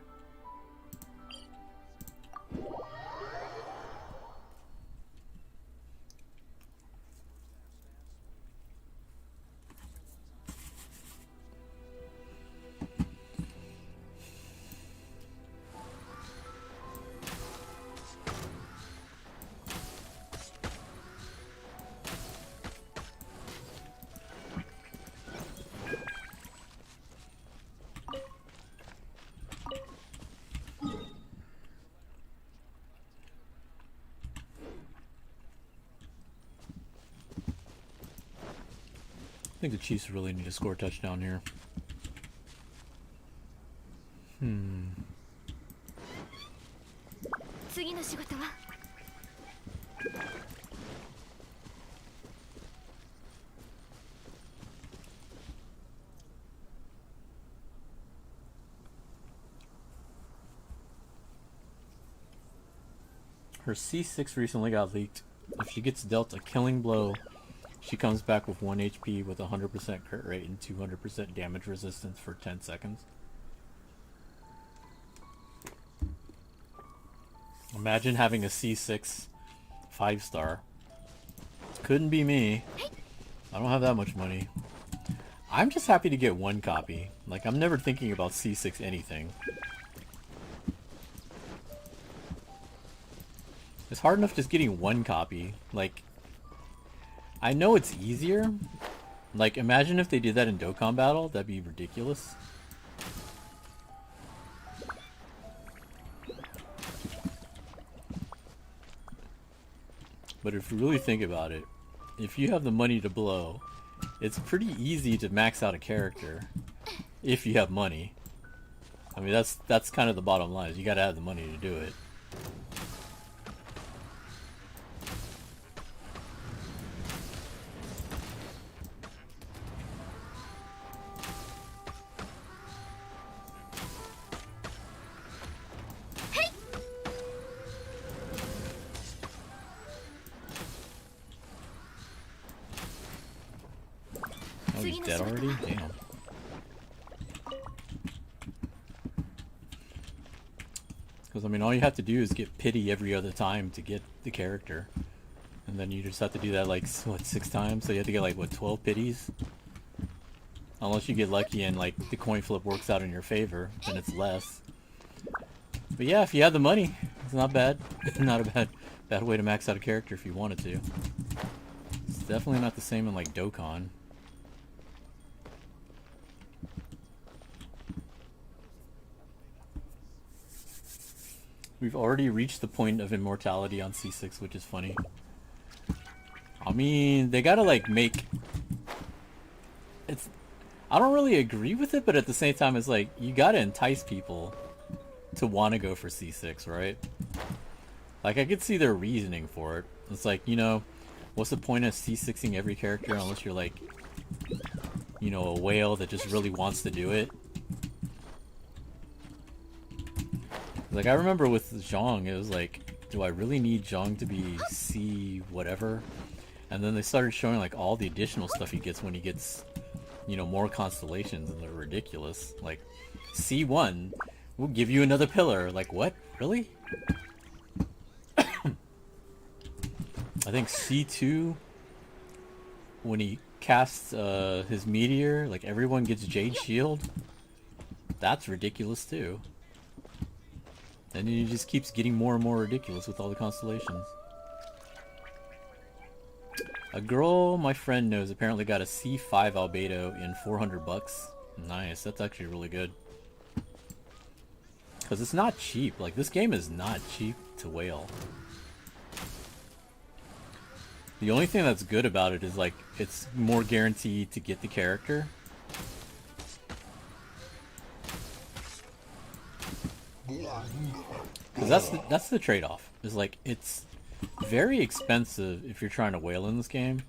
think the Chiefs really need to score a touchdown here. Hmm. 次の仕事は Her C6 recently got leaked. If she gets dealt a killing blow, she comes back with 1 HP with 100% crit rate and 200% damage resistance for 10 seconds. Imagine having a C6 5-star. Couldn't be me. I don't have that much money. I'm just happy to get one copy. Like, I'm never thinking about C6 anything. It's hard enough just getting one copy. Like, I know it's easier. Like, imagine if they did that in Dokkan Battle. That'd be ridiculous. But if you really think about it, if you have the money to blow, it's pretty easy to max out a character. If you have money. I mean, that's kind of the bottom line, is you gotta have the money to do it. Oh, he's dead already? Damn. Because, I mean, all you have to do is get pity every other time to get the character. And then you just have to do that, like, what, 6 times? So you have to get, like, what, 12 pities? Unless you get lucky and, like, the coin flip works out in your favor, then it's less. But yeah, if you have the money, it's not bad. Not a bad way to max out a character if you wanted to. It's definitely not the same in, like, Dokkan. We've already reached the point of immortality on C6, which is funny. I mean, they gotta, like, make... It's... I don't really agree with it, but at the same time, it's like, you gotta entice people to want to go for C6, right? Like, I could see their reasoning for it. It's like, you know, what's the point of C6ing every character unless you're, like, you know, a whale that just really wants to do it? Like, I remember with Zhong, it was like, do I really need Zhong to be C whatever? And then they started showing, like, all the additional stuff he gets when he gets, you know, more constellations, and they're ridiculous. Like, C1 will give you another pillar. Like, what? Really? I think C2, when he casts his meteor, like, everyone gets Jade Shield. That's ridiculous, too. And then it just keeps getting more and more ridiculous with all the constellations. A girl my friend knows apparently got a C5 albedo in 400 bucks. Nice, that's actually really good. Because it's not cheap. Like, this game is not cheap to whale. The only thing that's good about it is, like, it's more guaranteed to get the character. Because that's the trade-off. Is like, it's very expensive if you're trying to whale in this game,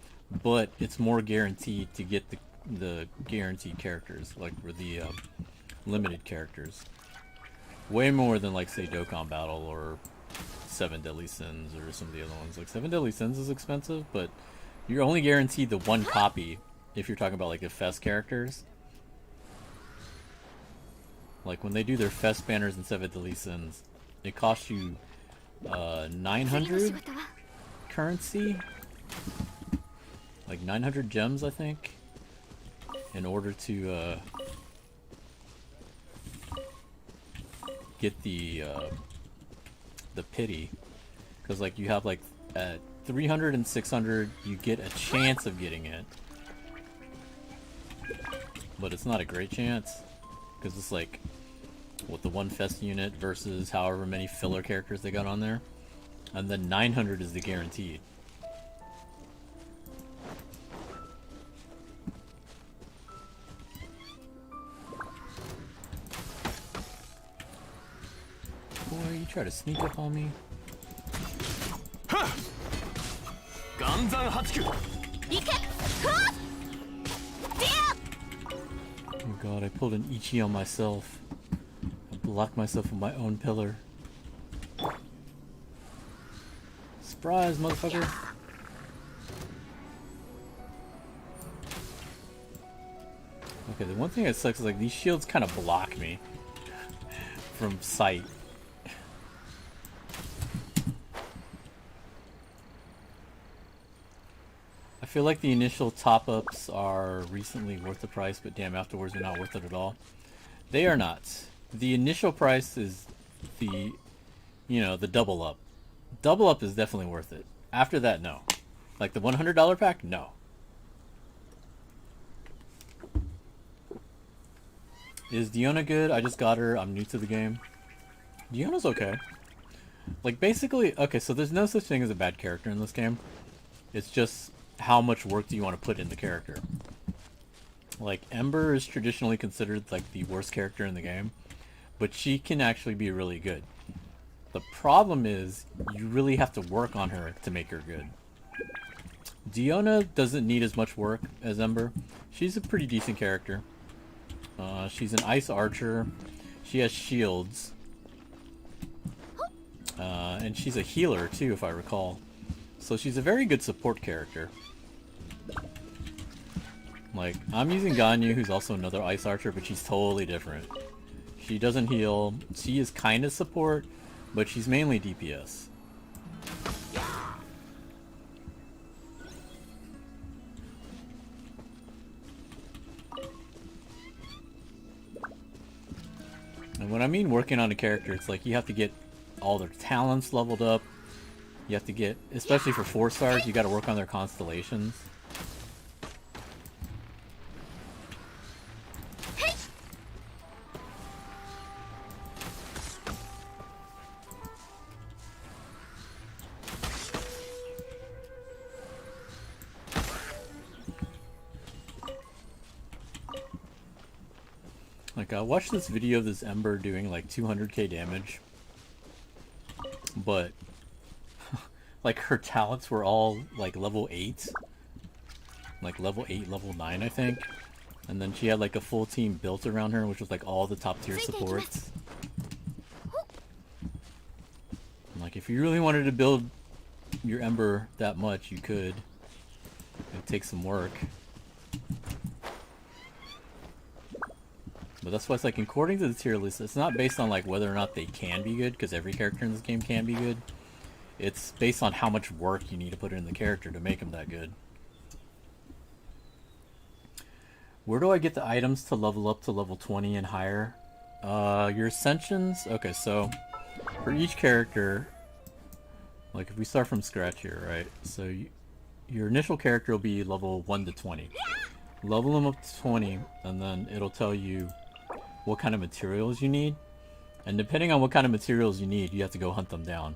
but it's more guaranteed to get the guaranteed characters, like, or the limited characters. Way more than, like, say, Dokkan Battle or 7 Deadly Sins or some of the other ones. Like, 7 Deadly Sins is expensive, but you're only guaranteed the one copy if you're talking about, like, the Fest characters. Like, when they do their Fest banners in 7 Deadly Sins, it costs you 900 currency? Like 900 gems, I think, in order to get the pity. Because, like, you have, like, at 300 and 600, you get a chance of getting it. But it's not a great chance. Because it's like, with the one Fest unit versus however many filler characters they got on there. And then 900 is the guaranteed. try to sneak up on me? 岩山八九 行け。Oh god, I pulled an Ichi on myself. I blocked myself with my own pillar. Surprise, motherfucker! Okay, the one thing that sucks is like these shields kind of block me from sight. I feel like the initial top-ups are recently worth the price, but damn, afterwards they're not worth it at all. They are not. The initial price is the, you know, the double up. Double up is definitely worth it. After that, no. Like the $100 pack, no. Is Diona good? I just got her. I'm new to the game. Diona's okay. Like basically, okay, so there's no such thing as a bad character in this game. It's just how much work do you want to put in the character. Like Ember is traditionally considered like the worst character in the game, but she can actually be really good. The problem is you really have to work on her to make her good. Diona doesn't need as much work as Ember. She's a pretty decent character. She's an ice archer. She has shields. And she's a healer too, if I recall. So she's a very good support character. Like, I'm using Ganyu, who's also another ice archer, but she's totally different. She doesn't heal. She is kind of support, but she's mainly DPS. And when I mean working on a character, it's like you have to get all their talents leveled up. You have to get, especially for 4 stars, you got to work on their constellations. Like, I watched this video of this Ember doing like 200k damage, but like her talents were all like level 8, like level 8, level 9 I think, and then she had like a full team built around her, which was like all the top tier supports. And, like, if you really wanted to build your Ember that much, you could. It takes some work. But that's why it's like, according to the tier list, it's not based on like whether or not they can be good, because every character in this game can be good. It's based on how much work you need to put in the character to make them that good. Where do I get the items to level up to level 20 and higher? Your ascensions? Okay, so for each character, like if we start from scratch here, right? So your initial character will be level 1 to 20. Level them up to 20, and then it'll tell you what kind of materials you need. And depending on what kind of materials you need, you have to go hunt them down.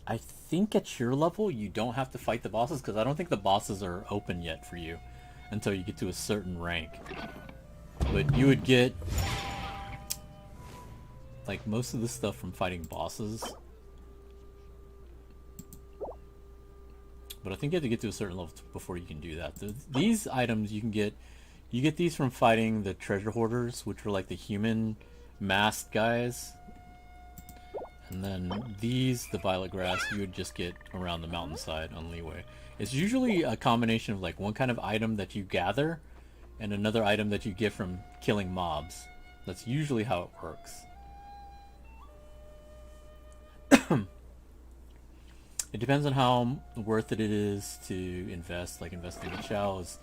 I think at your level you don't have to fight the bosses, because I don't think the bosses are open yet for you until you get to a certain rank. But you would get like most of the stuff from fighting bosses. But I think you have to get to a certain level before you can do that. These items you get these from fighting the treasure hoarders, which were like the human masked guys. And then these, the violet grass, you would just get around the mountainside on Leeway. It's usually a combination of like one kind of item that you gather and another item that you get from killing mobs. That's usually how it works. It depends on how worth it is to invest. Like investing in Shao is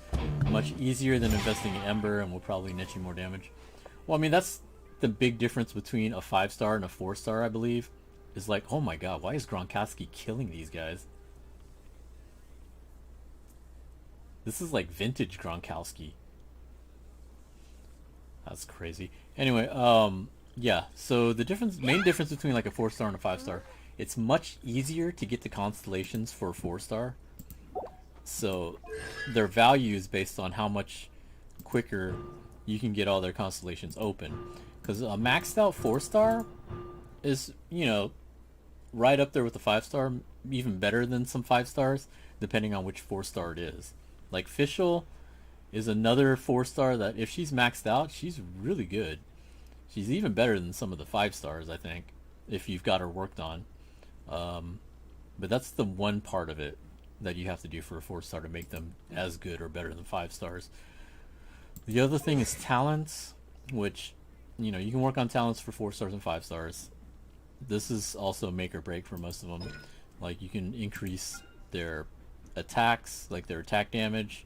much easier than investing in Ember and will probably net you more damage. Well, I mean, that's the big difference between a 5-star and a 4-star, I believe. Is like, oh my god, why is Gronkowski killing these guys? This is like vintage Gronkowski. That's crazy. Anyway, yeah, so the main difference between like a 4-star and a 5-star, it's much easier to get the constellations for a 4-star. So their value is based on how much quicker you can get all their constellations open. Because a maxed out 4-star is, you know, right up there with the 5-star, even better than some 5-stars, depending on which 4-star it is. Like Fischl is another 4-star that if she's maxed out, she's really good. She's even better than some of the 5-stars, I think, if you've got her worked on. But that's the one part of it that you have to do for a 4-star to make them as good or better than 5-stars. The other thing is talents, which, you know, you can work on talents for 4-stars and 5-stars. This is also make or break for most of them. Like, you can increase their attacks, like their attack damage,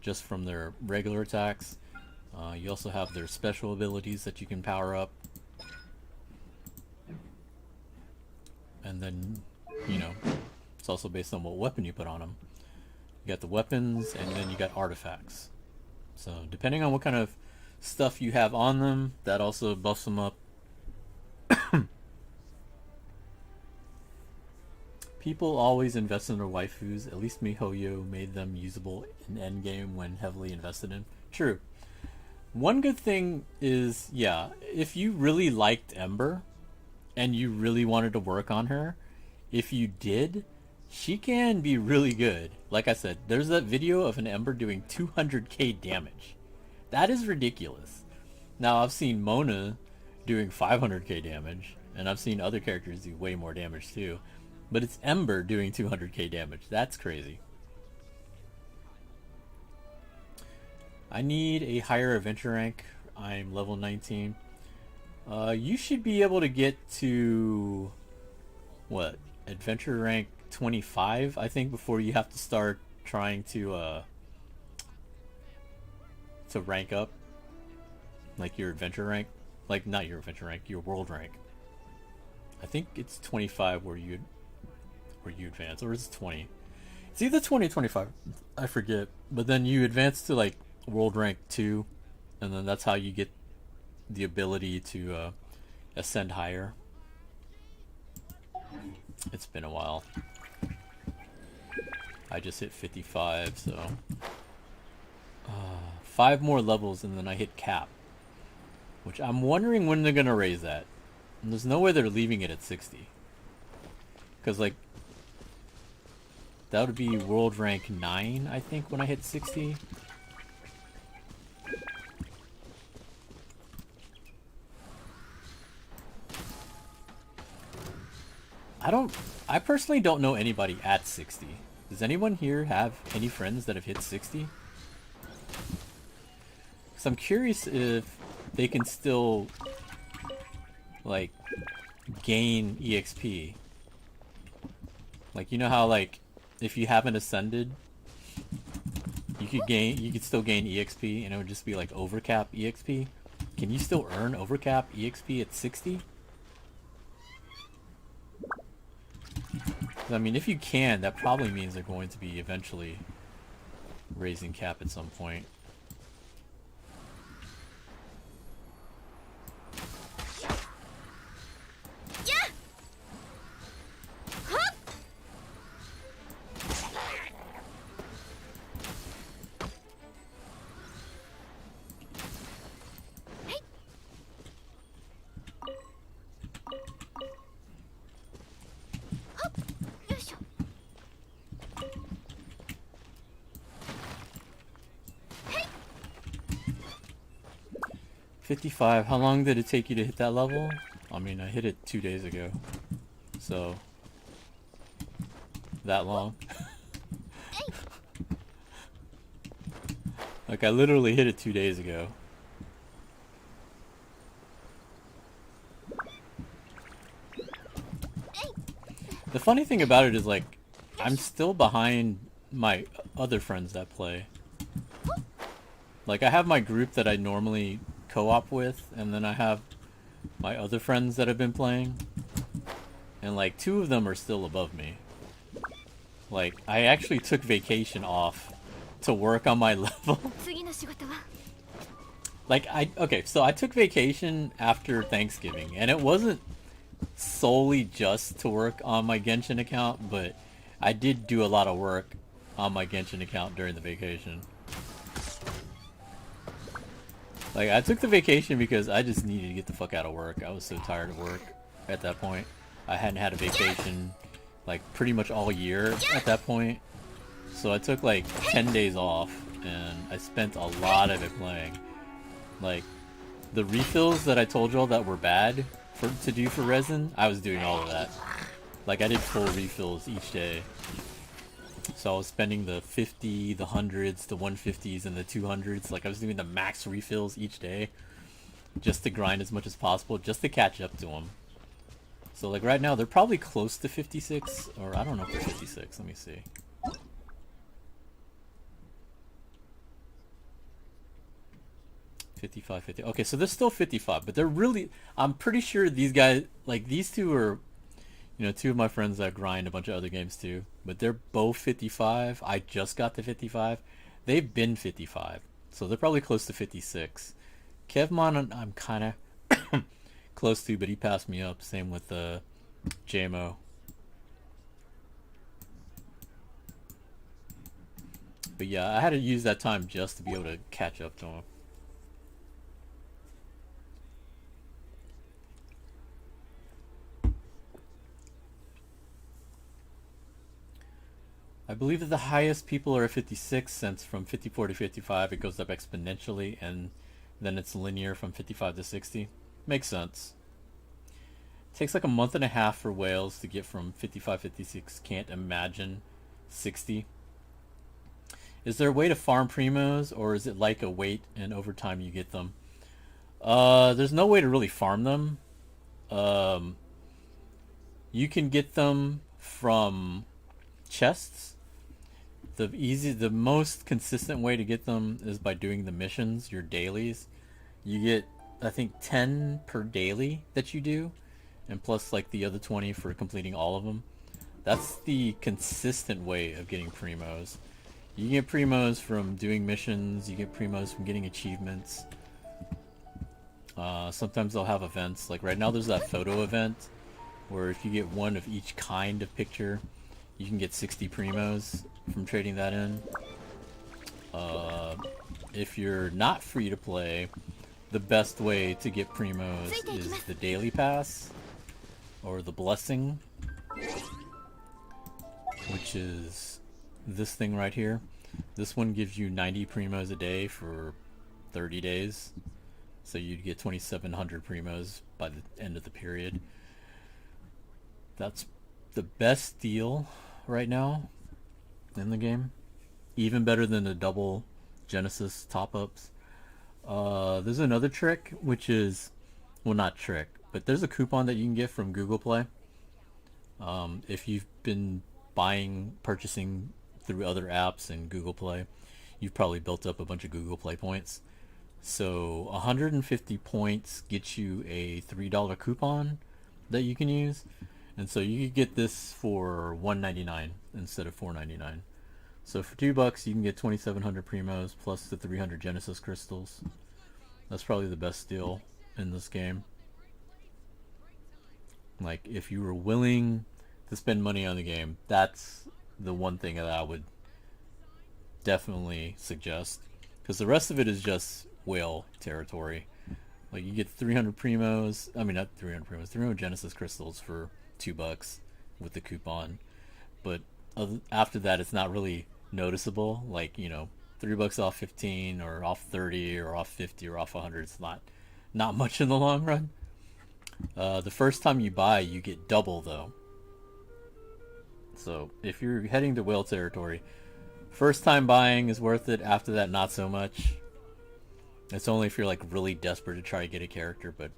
just from their regular attacks. You also have their special abilities that you can power up. And then, you know, it's also based on what weapon you put on them. You got the weapons, and then you got artifacts. So depending on what kind of stuff you have on them, that also buffs them up. People always invest in their waifus. At least MiHoYo made them usable in endgame when heavily invested in. True. One good thing is, yeah, if you really liked Ember and you really wanted to work on her, if you did, she can be really good. Like I said, there's that video of an Ember doing 200k damage. That is ridiculous. Now, I've seen Mona doing 500k damage, and I've seen other characters do way more damage too. But it's Ember doing 200k damage. That's crazy. I need a higher adventure rank. I'm level 19. You should be able to get to, what, adventure rank 25, I think, before you have to start trying to rank up. Like your adventure rank. Like, not your adventure rank, your world rank. I think it's 25 where you advance, or is it 20? It's either 20 or 25. I forget. But then you advance to like world rank 2, and then that's how you get the ability to ascend higher. It's been a while. I just hit 55, so 5 more levels and then I hit cap, which I'm wondering when they're gonna raise that. And there's no way they're leaving it at 60, because like that would be world rank 9, I think, when I hit 60. I personally don't know anybody at 60. Does anyone here have any friends that have hit 60? Because I'm curious if they can still, like, gain EXP. Like, you know how, like, if you haven't ascended, you could still gain EXP, and it would just be like overcap EXP. Can you still earn overcap EXP at 60? I mean, if you can, that probably means they're going to be eventually raising cap at some point. Yeah! Huh? Hey. 55. How long did it take you to hit that level? I mean, I hit it 2 days ago. So, that long. Like, I literally hit it 2 days ago. The funny thing about it is, like, I'm still behind my other friends that play. Like, I have my group that I normally co-op with, and then I have my other friends that have been playing, and like 2 of them are still above me. Like, I actually took vacation off to work on my level. Like, okay, so I took vacation after Thanksgiving, and it wasn't solely just to work on my Genshin account, but I did do a lot of work on my Genshin account during the vacation. Like, I took the vacation because I just needed to get the fuck out of work. I was so tired of work at that point. I hadn't had a vacation, like, pretty much all year at that point. So I took, like, 10 days off, and I spent a lot of it playing. Like, the refills that I told y'all that were bad to do for resin, I was doing all of that. Like, I did full refills each day. So I was spending the 50, the 100s, the 150s, and the 200s. Like, I was doing the max refills each day just to grind as much as possible, just to catch up to them. So, like, right now, they're probably close to 56, or I don't know if they're 56. Let me see. $55.50. Okay, so they're still 55, but they're really... I'm pretty sure these guys... Like, these two are... You know, two of my friends that grind a bunch of other games too. But they're both 55. I just got to 55. They've been 55. So they're probably close to 56. Kevmon, I'm kind of close to, but he passed me up. Same with JMO. But yeah, I had to use that time just to be able to catch up to him. I believe that the highest people are at 56, since from 54 to 55 it goes up exponentially, and then it's linear from 55 to 60. Makes sense. It takes like a month and a half for whales to get from 55, 56. Can't imagine 60. Is there a way to farm primos, or is it like a wait and over time you get them? There's no way to really farm them. You can get them from chests. The most consistent way to get them is by doing the missions, your dailies. You get, I think, 10 per daily that you do, and plus like the other 20 for completing all of them. That's the consistent way of getting primos. You get primos from doing missions, you get primos from getting achievements. Sometimes they'll have events, like right now there's that photo event where if you get one of each kind of picture, you can get 60 primos from trading that in. If you're not free to play, the best way to get primos is the daily pass, or the blessing, which is this thing right here. This one gives you 90 primos a day for 30 days. So you'd get 2,700 primos by the end of the period. That's the best deal right now in the game. Even better than the double Genesis top-ups. There's another trick, which is... Well, not trick, but there's a coupon that you can get from Google Play. If you've been purchasing through other apps and Google Play, you've probably built up a bunch of Google Play points. So 150 points gets you a $3 coupon that you can use, and so you could get this for $1.99 instead of $4.99. So for $2 you can get 2,700 primos plus the 300 Genesis crystals. That's probably the best deal in this game. Like, if you were willing to spend money on the game, that's the one thing that I would definitely suggest, because the rest of it is just whale territory. Like, you get 300 primos, I mean not 300 primos, 300 Genesis crystals for $2 with the coupon, but after that it's not really noticeable. Like, you know, $3 off 15 or off 30 or off 50 or off 100, it's not much in the long run. The first time you buy, you get double though. So if you're heading to whale territory, first time buying is worth it. After that, not so much. It's only if you're like really desperate to try to get a character. But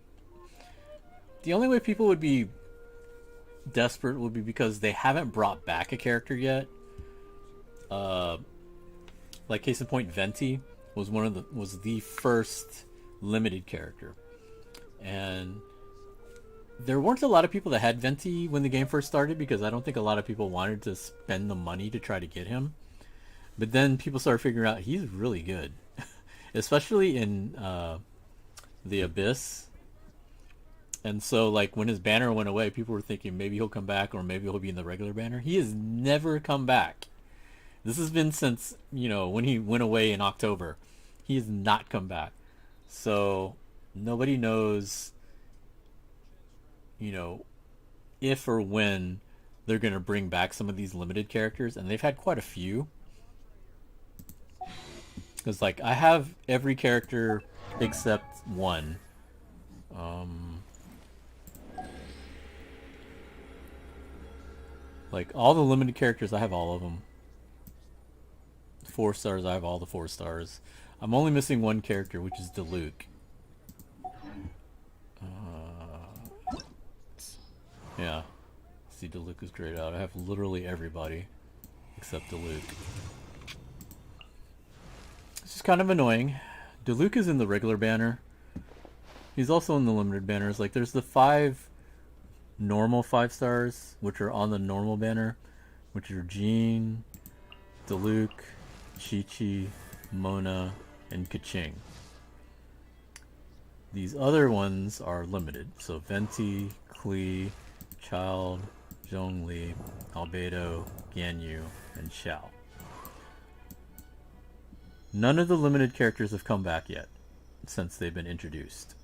the only way people would be desperate would be because they haven't brought back a character yet. Like, case in point, Venti was was the first limited character, and there weren't a lot of people that had Venti when the game first started, because I don't think a lot of people wanted to spend the money to try to get him. But then people started figuring out he's really good, especially in the Abyss. And so, like, when his banner went away, people were thinking maybe he'll come back, or maybe he'll be in the regular banner. He has never come back. This has been since, you know, when he went away in October. He has not come back. So nobody knows, you know, if or when they're going to bring back some of these limited characters, and they've had quite a few. Because, like, I have every character except one. Like, all the limited characters, I have all of them. 4 stars, I have all the 4 stars. I'm only missing one character, which is Diluc. Yeah. See, Diluc is grayed out. I have literally everybody except Diluc. It's just kind of annoying. Diluc is in the regular banner. He's also in the limited banners. Like, there's the 5 normal 5 stars, which are on the normal banner, which are Jean, Diluc, Chi-Chi, Mona, and Kaching. These other ones are limited. So Venti, Klee, Child, Zhongli, Albedo, Ganyu, and Xiao. None of the limited characters have come back yet since they've been introduced.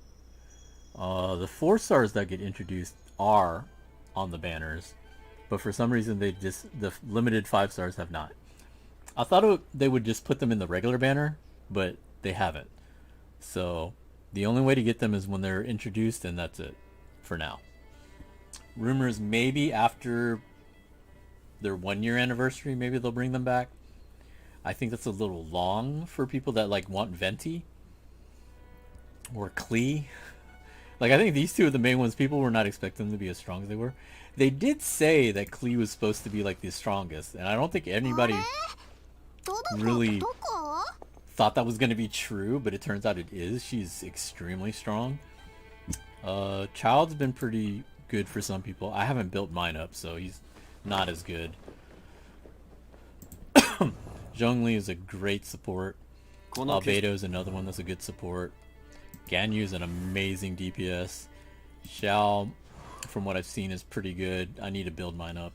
The 4 stars that get introduced are on the banners, but for some reason the limited 5 stars have not. I thought they would just put them in the regular banner, but they haven't. So the only way to get them is when they're introduced, and that's it for now. Rumors maybe after their 1-year anniversary, maybe they'll bring them back. I think that's a little long for people that like want Venti or Klee. Like, I think these two are the main ones. People were not expecting them to be as strong as they were. They did say that Klee was supposed to be like the strongest, and I don't think anybody really thought that was going to be true, but it turns out it is. She's extremely strong. Child's been pretty good for some people. I haven't built mine up, so he's not as good. Zhongli is a great support. Albedo is another one that's a good support. Ganyu is an amazing DPS. Xiao, from what I've seen, is pretty good. I need to build mine up.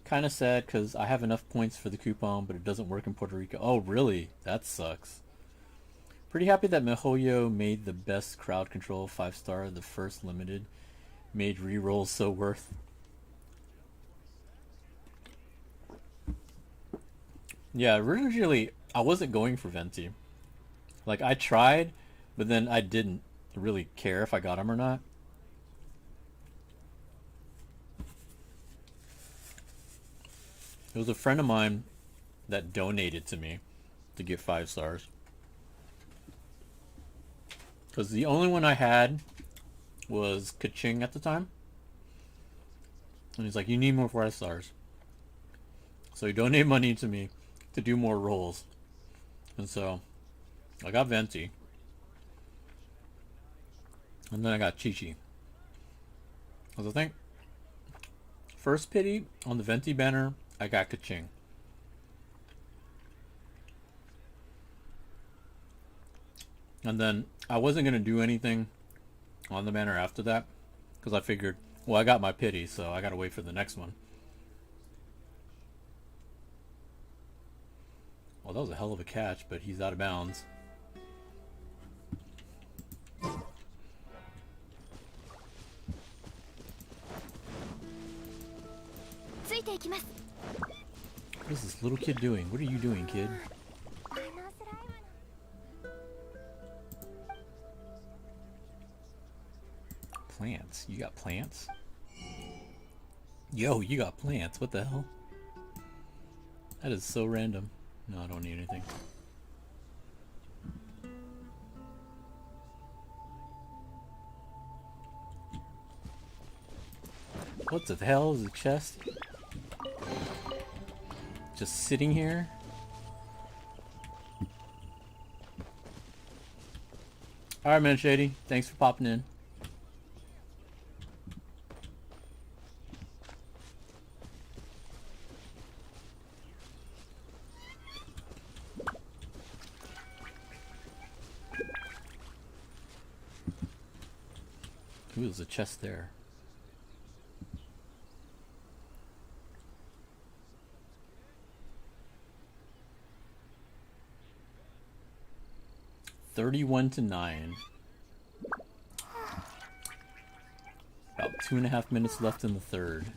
Kind of sad because I have enough points for the coupon, but it doesn't work in Puerto Rico. Oh, really? That sucks. Pretty happy that MiHoYo made the best crowd control 5-star, the first limited. Made rerolls so worth. Yeah, originally I wasn't going for Venti. Like, I tried, but then I didn't really care if I got him or not. It was a friend of mine that donated to me to get 5 stars. Because the only one I had was Kaching at the time. And he's like, you need more 5 stars. So he donated money to me to do more rolls. And so I got Venti. And then I got Chi-Chi. Because I think first pity on the Venti banner, I got Kaching. And then I wasn't going to do anything on the banner after that, because I figured, well, I got my pity, so I got to wait for the next one. Well, that was a hell of a catch, but he's out of bounds. What is this little kid doing? What are you doing, kid? Plants? You got plants? Yo, you got plants. What the hell? That is so random. No, I don't need anything. What the hell is a chest? Just sitting here? Alright, man, Shady. Thanks for popping in. Ooh, there's a chest there. 31-9. About 2.5 minutes left in the third.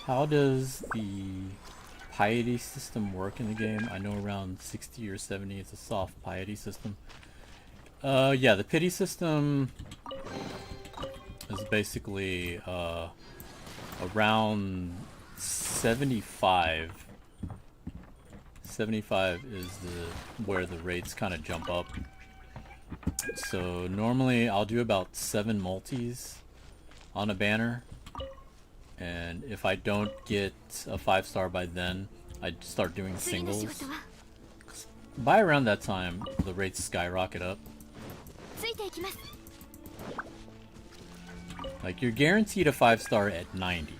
How does the piety system work in the game? I know around 60 or 70 it's a soft piety system. Yeah, the pity system is basically around 75. 75 is where the rates kind of jump up. So normally I'll do about 7 multis on a banner. And if I don't get a 5-star by then, I start doing singles. By around that time, the rates skyrocket up. Like, you're guaranteed a 5-star at 90.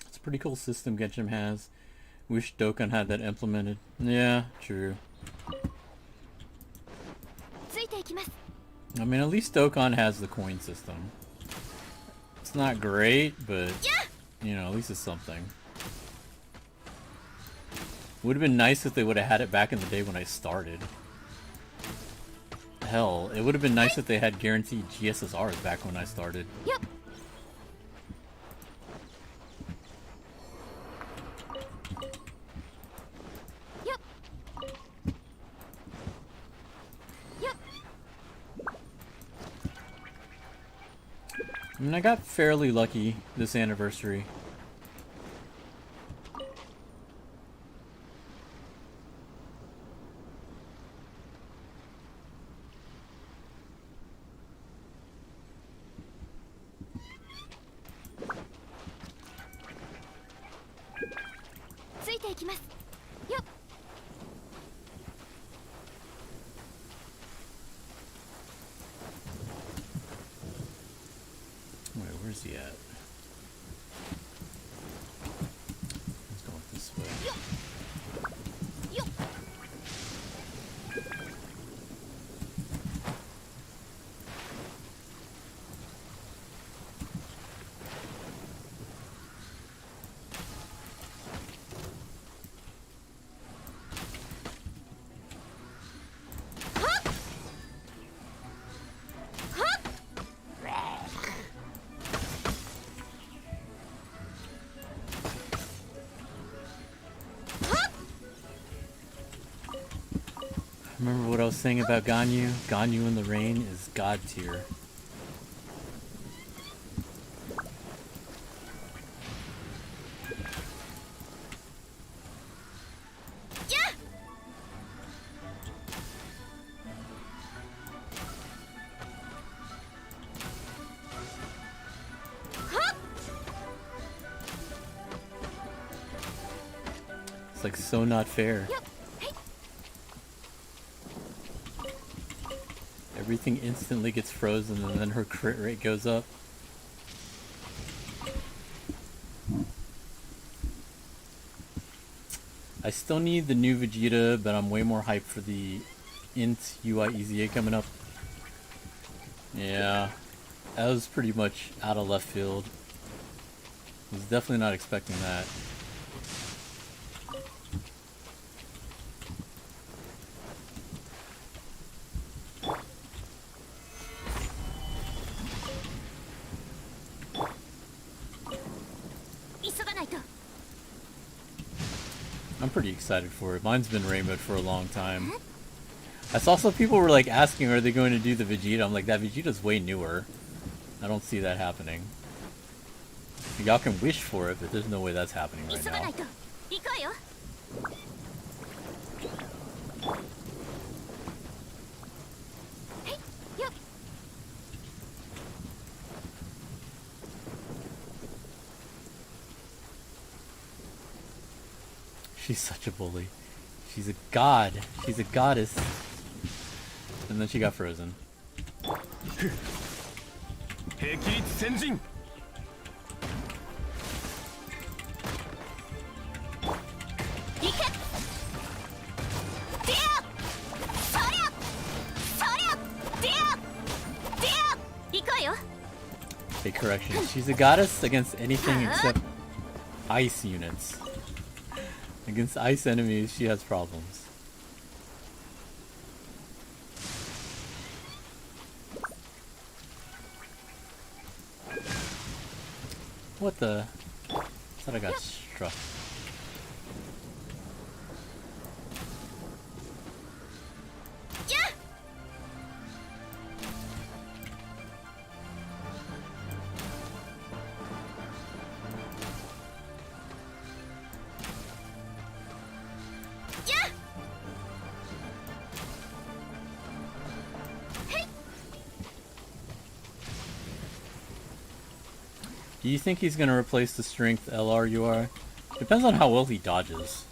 It's a pretty cool system Genshin has. Wish Dokkan had that implemented. Yeah, true. I mean, at least Dokkan has the coin system. It's not great, but, you know, at least it's something. Would have been nice if they would have had it back in the day when I started. Hell, it would have been nice if they had guaranteed GSSRs back when I started. Yep. I mean, I got fairly lucky this anniversary. Wait, where's he at? He's going this way. Remember what I was saying about Ganyu? Ganyu in the rain is god tier. Yeah! Huh? It's like so not fair. Yep. Hey. Everything instantly gets frozen and then her crit rate goes up. I still need the new Vegeta, but I'm way more hyped for the Int UI EZA coming up. Yeah, that was pretty much out of left field. Was definitely not expecting that. I'm pretty excited for it. Mine's been rainbowed for a long time. I saw some people were like asking, are they going to do the Vegeta? I'm like, that Vegeta's way newer. I don't see that happening. Y'all can wish for it, but there's no way that's happening right now. She's such a bully. She's a god. She's a goddess. And then she got frozen. Hey, correction. She's a goddess against anything except ice units. Against ice enemies, she has problems. What the? I thought I got struck. Do you think he's gonna replace the strength LRUR? Depends on how well he dodges.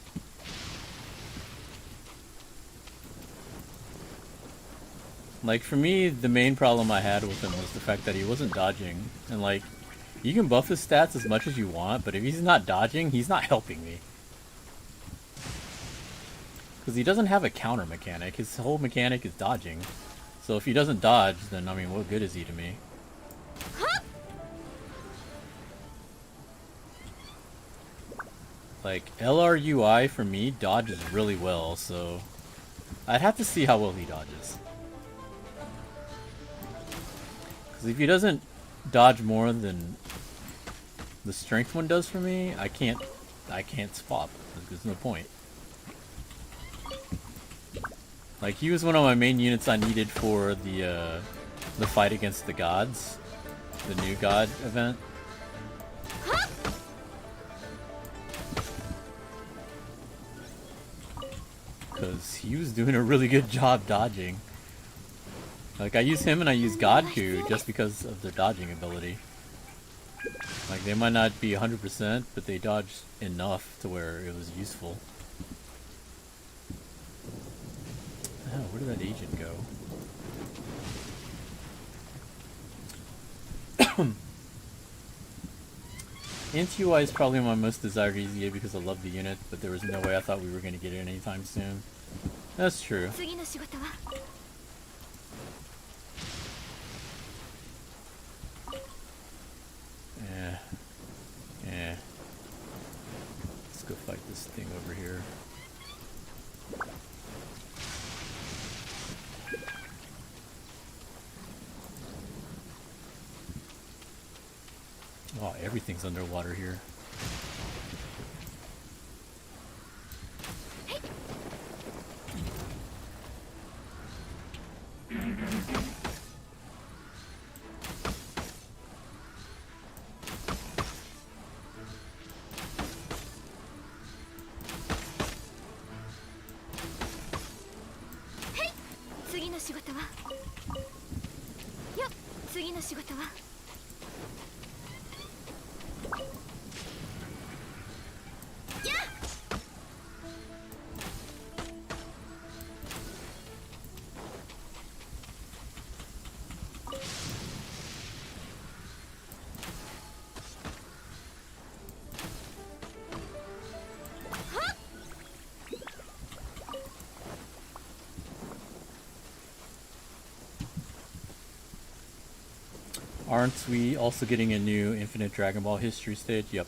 Like, for me, the main problem I had with him was the fact that he wasn't dodging. And like, you can buff his stats as much as you want, but if he's not dodging, he's not helping me. Because he doesn't have a counter mechanic. His whole mechanic is dodging. So if he doesn't dodge, then I mean, what good is he to me? Like, LRUI for me dodges really well, so I'd have to see how well he dodges. Because if he doesn't dodge more than the strength one does for me, I can't swap. There's no point. Like, he was one of my main units I needed for the fight against the gods, the new god event. Because he was doing a really good job dodging. Like, I use him and I use Godku just because of their dodging ability. Like, they might not be 100%, but they dodged enough to where it was useful. Oh, where did that agent go? Int-UI is probably my most desired EZA because I love the unit, but there was no way I thought we were going to get it anytime soon. That's true. Yeah. Let's go fight this thing over here. Oh, everything's underwater here. 次の仕事はやっAren't we also getting a new Infinite Dragon Ball History stage? Yep.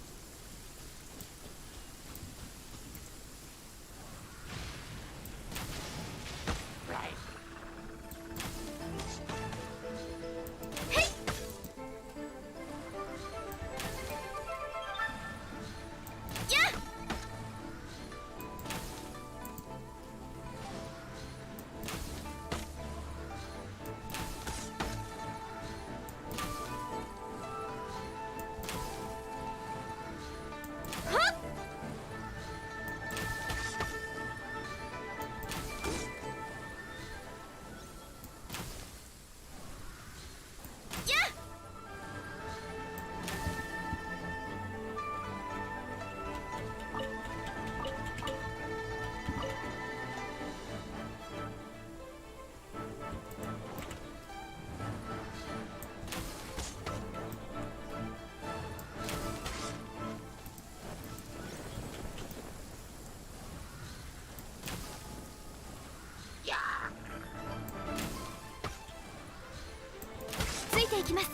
ついていきます。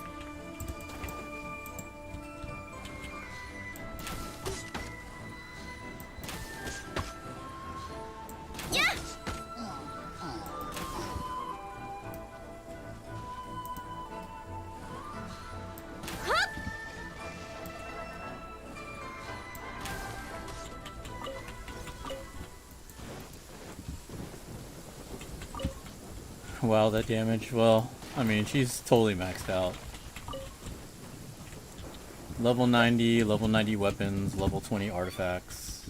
やっWow, that damage. Well, I mean, she's totally maxed out. Level 90, level 90 weapons, level 20 artifacts.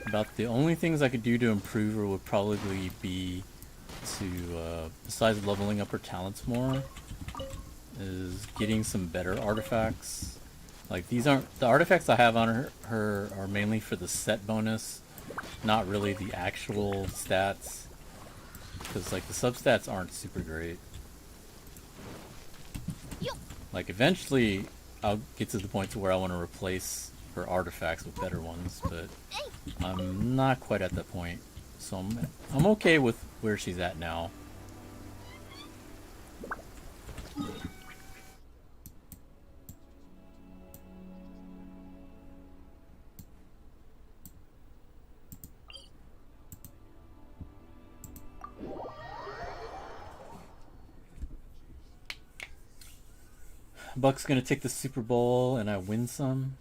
About the only things I could do to improve her would probably be to, besides leveling up her talents more, is getting some better artifacts. Like, these aren't... The artifacts I have on her are mainly for the set bonus, not really the actual stats. Because, like, the substats aren't super great. Like, eventually, I'll get to the point to where I want to replace her artifacts with better ones, but I'm not quite at that point. So I'm okay with where she's at now. Buck's gonna take the Super Bowl and I win some.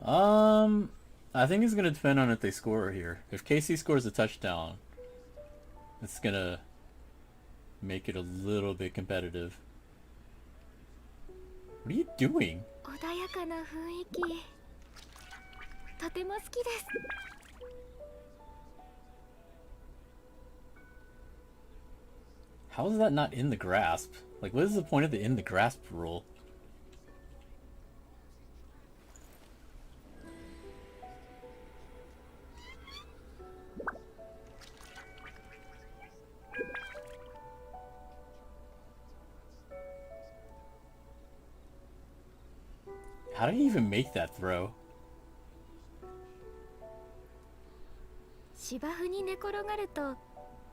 I think it's gonna depend on if they score here. If KC scores a touchdown, it's gonna make it a little bit competitive. What are you doing? 穏やかな雰囲気とても好きです。 How is that not in the grasp? Like, what is the point of the in the grasp rule? How did he even make that throw? 芝生に寝転がると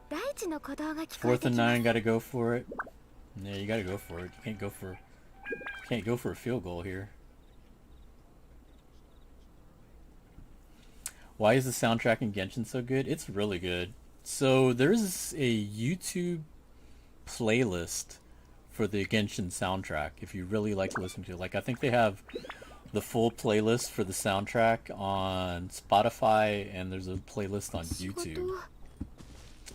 大地の鼓動が聞こえ Fourth て and きます 9, gotta go for it. Yeah, you gotta go for it. You can't go for a field goal here. Why is the soundtrack in Genshin so good? It's really good. So there's a YouTube playlist for the Genshin soundtrack if you really like to listen to it. Like, I think they have the full playlist for the soundtrack on Spotify, and there's a playlist on YouTube.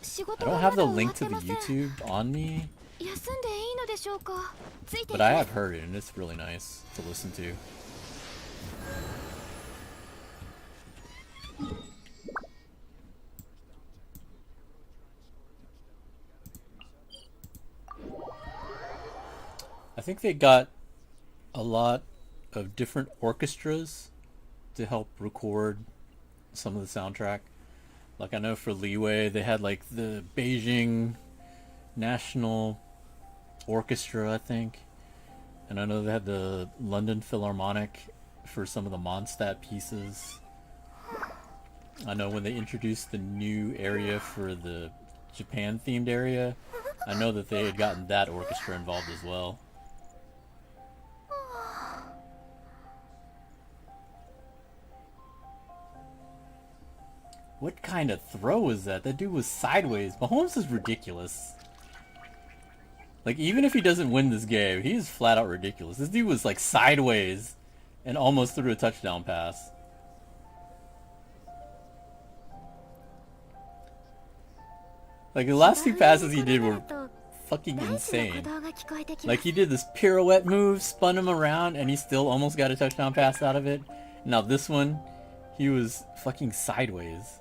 I don't have the link to the YouTube on me, 休んでいいのでしょうか。ついていき but ま I す have heard it, and it's really nice to listen to. think they got a lot of different orchestras to help record some of the soundtrack. Like I know for Leeway they had like the Beijing National Orchestra, I think. And I know they had the London Philharmonic for some of the Mondstadt pieces. I know when they introduced the new area for the Japan themed area, I know that they had gotten that orchestra involved as well. What kind of throw was that? That dude was sideways. Mahomes is ridiculous. Like, even if he doesn't win this game, he is flat out ridiculous. This dude was like sideways and almost threw a touchdown pass. Like, the last two passes he did were fucking insane. Like, he did this pirouette move, spun him around, and he still almost got a touchdown pass out of it. Now this one, he was fucking sideways.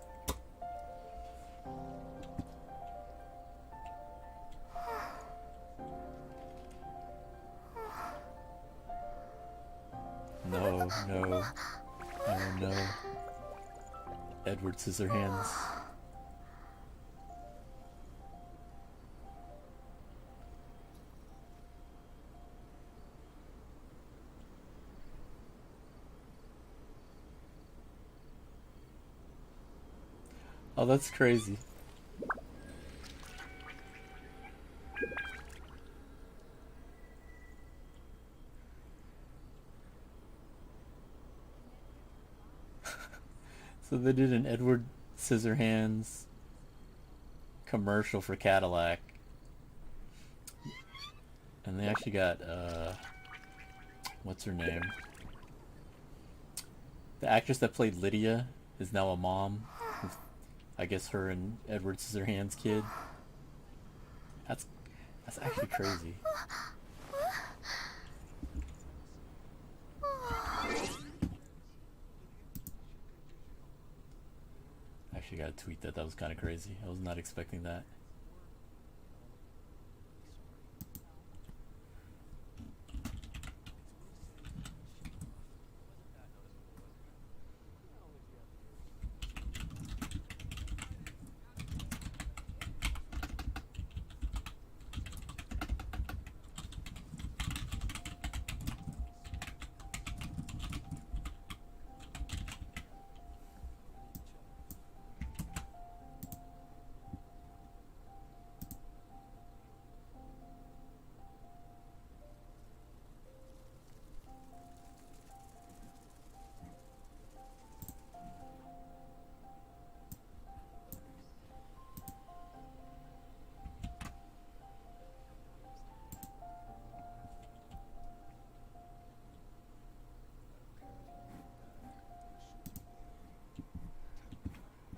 No, no. Oh no. Edward Scissorhands. Oh, that's crazy. So they did an Edward Scissorhands commercial for Cadillac. And they actually got, what's her name? The actress that played Lydia is now a mom. I guess her and Edward Scissorhands' kid. That's actually crazy. Actually got to tweet that. That was kind of crazy. I was not expecting that.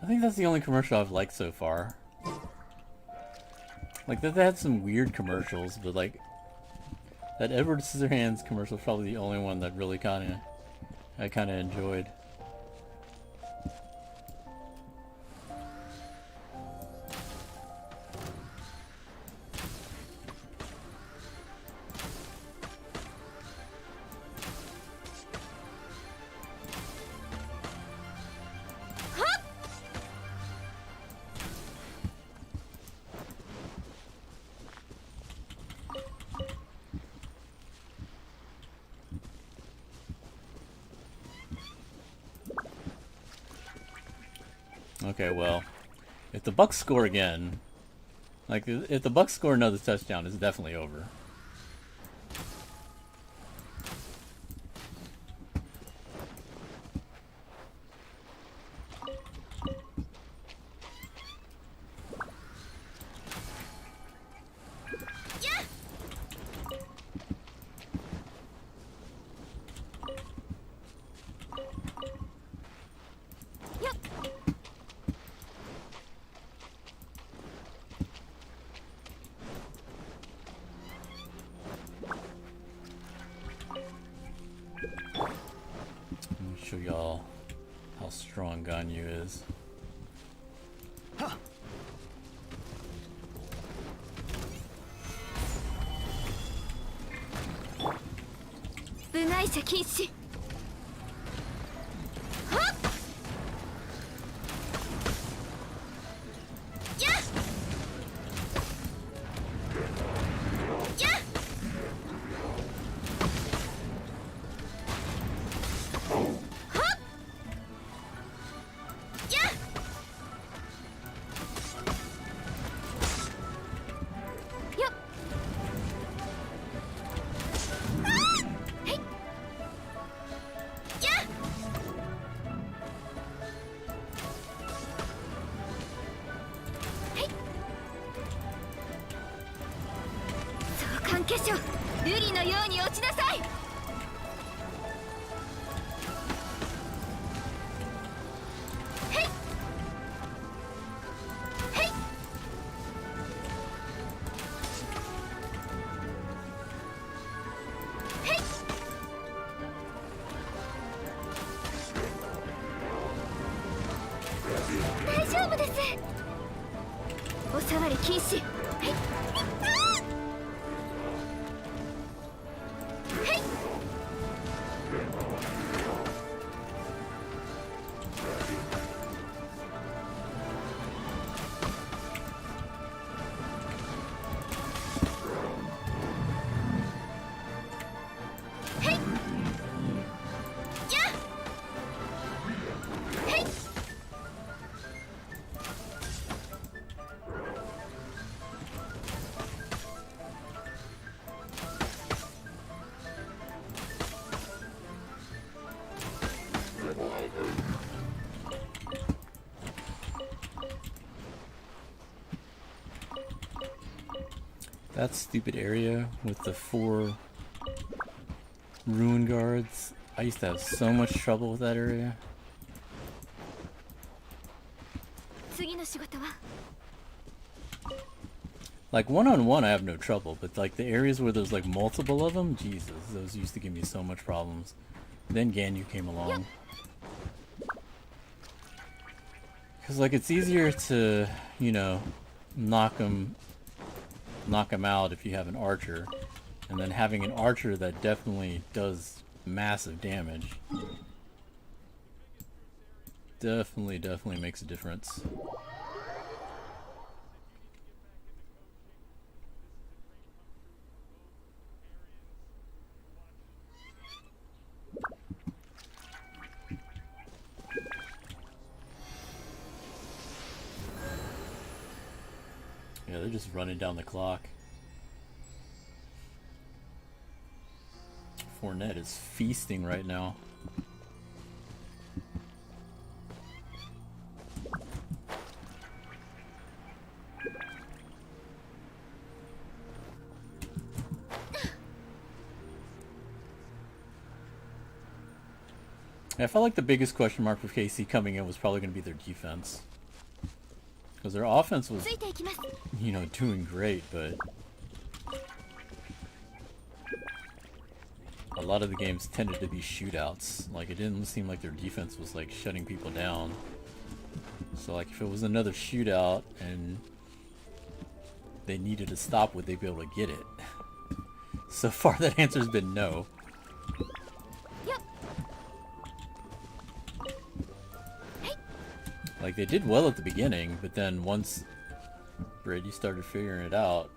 I think that's the only commercial I've liked so far. Like, they had some weird commercials, but like, that Edward Scissorhands commercial is probably the only one that really I kind of enjoyed. Okay, well, if the Bucks score again, like, if the Bucks score another touchdown, it's definitely over. Show y'all how strong Ganyu is. 内射禁止。はっやっやっはっやっよっはいやっ相関化粧瑠璃のように落ちなさい。へいへいへい大丈夫です。お触り禁止。はいはいはいやっはいThat stupid area with the 4 ruin guards. I used to have so much trouble with that area. 次の仕事は Like one-on-one I have no trouble, but like the areas where there's like multiple of them, Jesus, those used to give me so much problems. Then Ganyu came along. Cause like it's easier to, you know, knock them out if you have an archer, and then having an archer that definitely does massive damage definitely makes a difference. Yeah, they're just running down the clock. Fournette is feasting right now. I felt like the biggest question mark for KC coming in was probably going to be their defense. Because their offense was, you know, doing great, but a lot of the games tended to be shootouts. Like, it didn't seem like their defense was, like, shutting people down. So, like, if it was another shootout and they needed to stop, would they be able to get it? So far, that answer's been no. Like, they did well at the beginning, but then once Brady started figuring it out,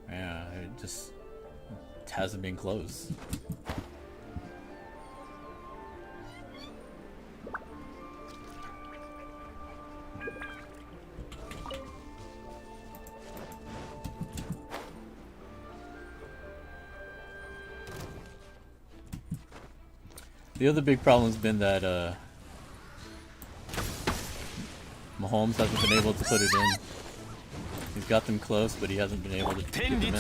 yeah, it hasn't been close. The other big problem has been that, Mahomes hasn't been able to put it in. He's got them close, but he hasn't been able to get them in.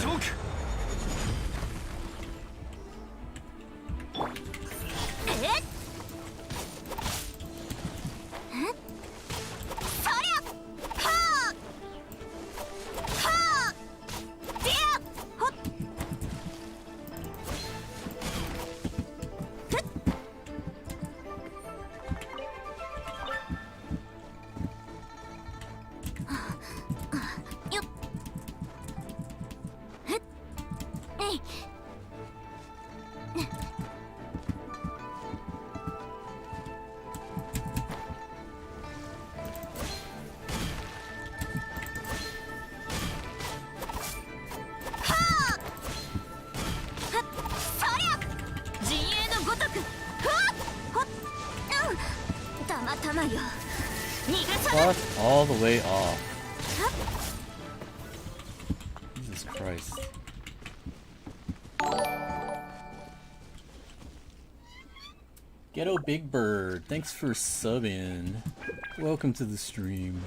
all the way off. Jesus Christ. Ghetto Big Bird, thanks for subbing. Welcome to the stream.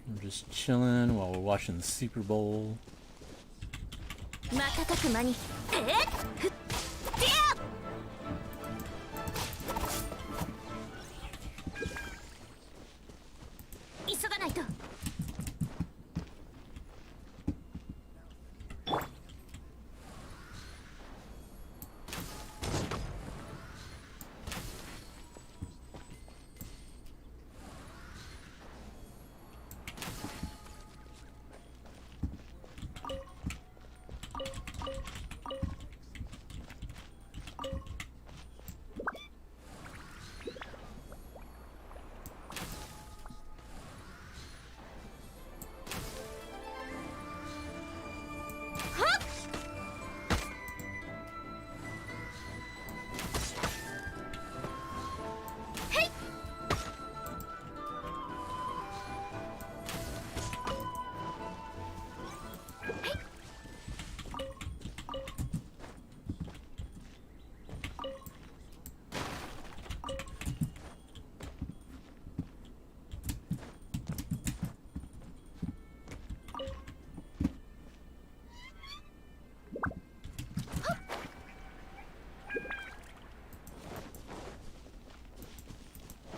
We're just chilling while we're watching the Super Bowl. 瞬く間にふっ急がないと。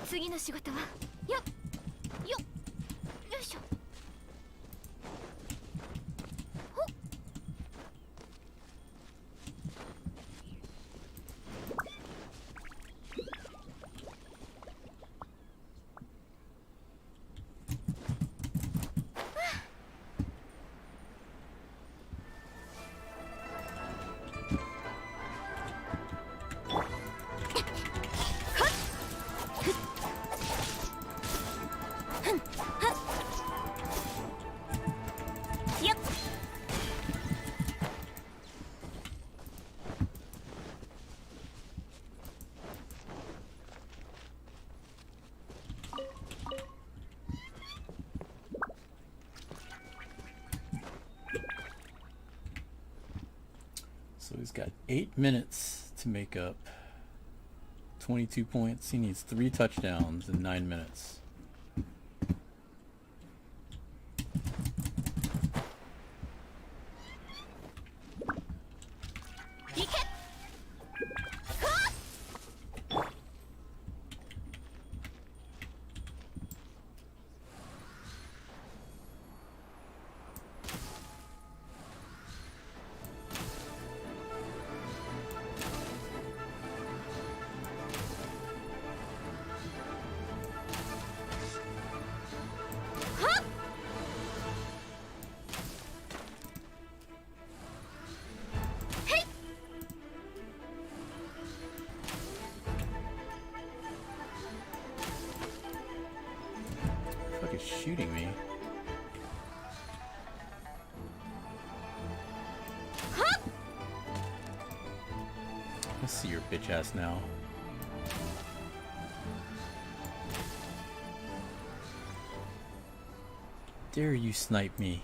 次の仕事はよっよいしょ。So he's got 8 minutes to make up 22 points. He needs 3 touchdowns in 9 minutes. Fuck is shooting me. I see your bitch ass now. Dare you snipe me?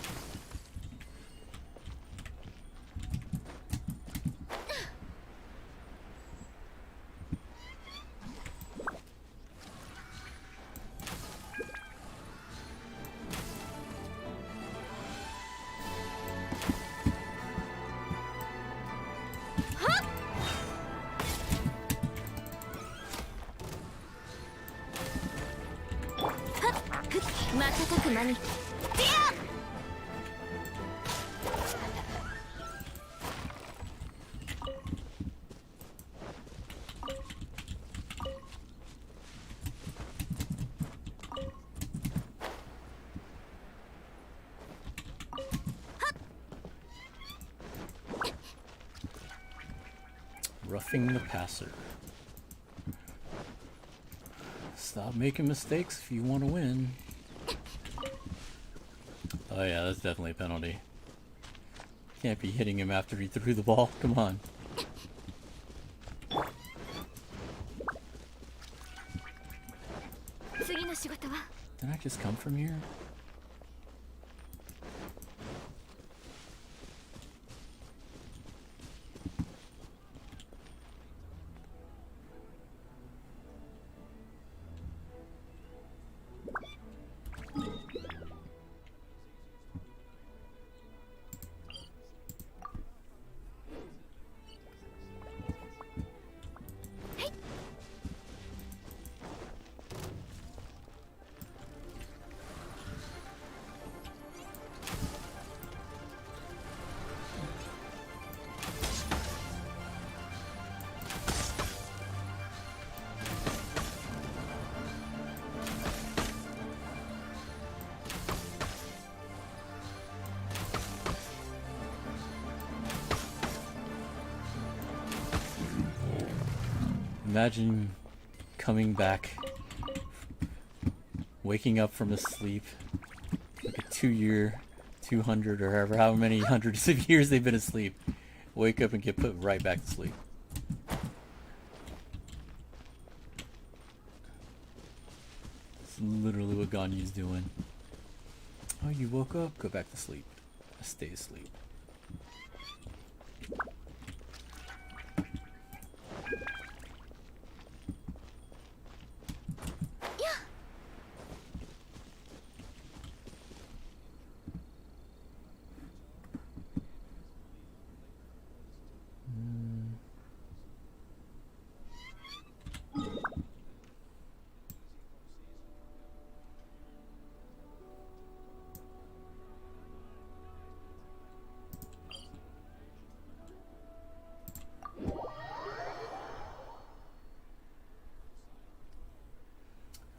Roughing the passer. Stop making mistakes if you want to win. Oh yeah, that's definitely a penalty. Can't be hitting him after he threw the ball. Come on. 次の仕事は Did I just come from here? Imagine coming back, waking up from a sleep, like a 2-year, 200 or however many hundreds of years they've been asleep. Wake up and get put right back to sleep. It's literally what Ganyu's doing. Oh, you woke up? Go back to sleep. Stay asleep.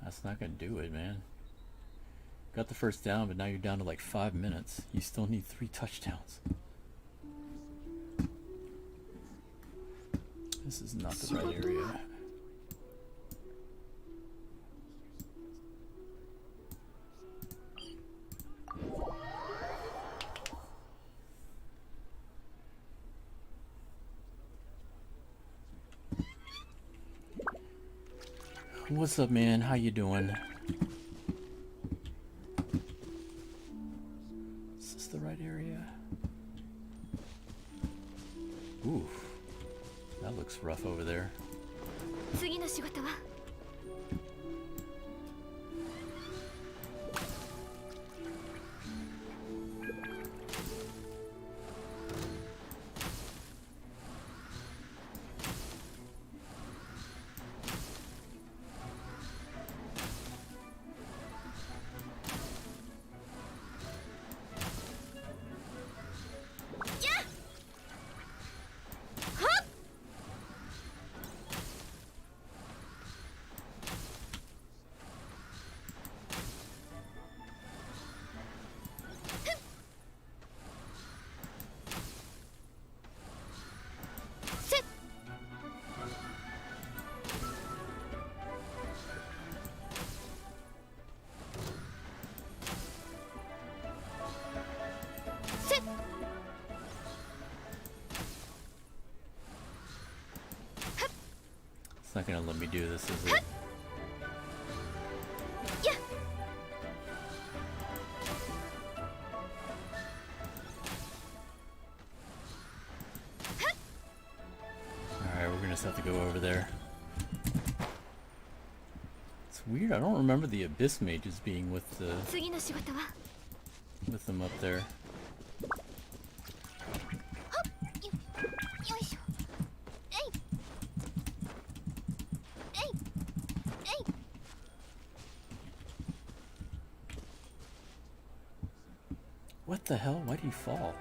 That's not gonna do it, man. Got the first down, but now you're down to like 5 minutes. You still need 3 touchdowns. This is not the right area. What's up, man? How you doing? Is this the right area? Ooh, that looks rough over there. 次の仕事は It's not gonna let me do this, is it? Alright, we're gonna just have to go over there. It's weird, I don't remember the Abyss Mages being with the 次の仕事は with them up there. よいしょえいえいえい What the hell? Why did he fall?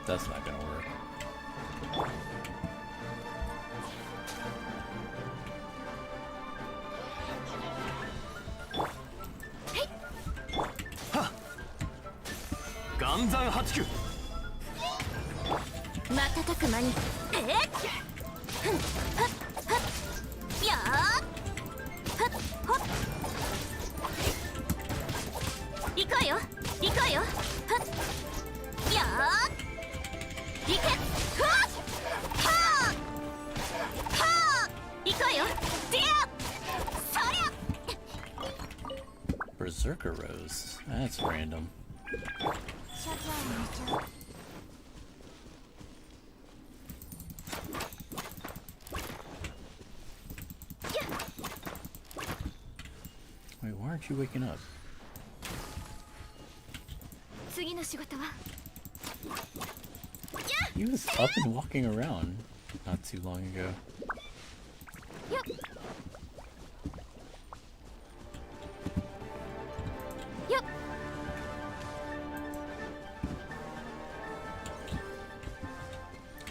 That's not gonna work. Ganzan Hachiku. 瞬く間にえっふんはっはっやーはっほっ行くわよ行くわよはっやー行けふわっはーはー行くわよディアそりゃ Berserker Rose. That's random. 諸行無常 Wait, why aren't you waking up? 次の仕事は He was up and walking around not too long ago. よっ よっ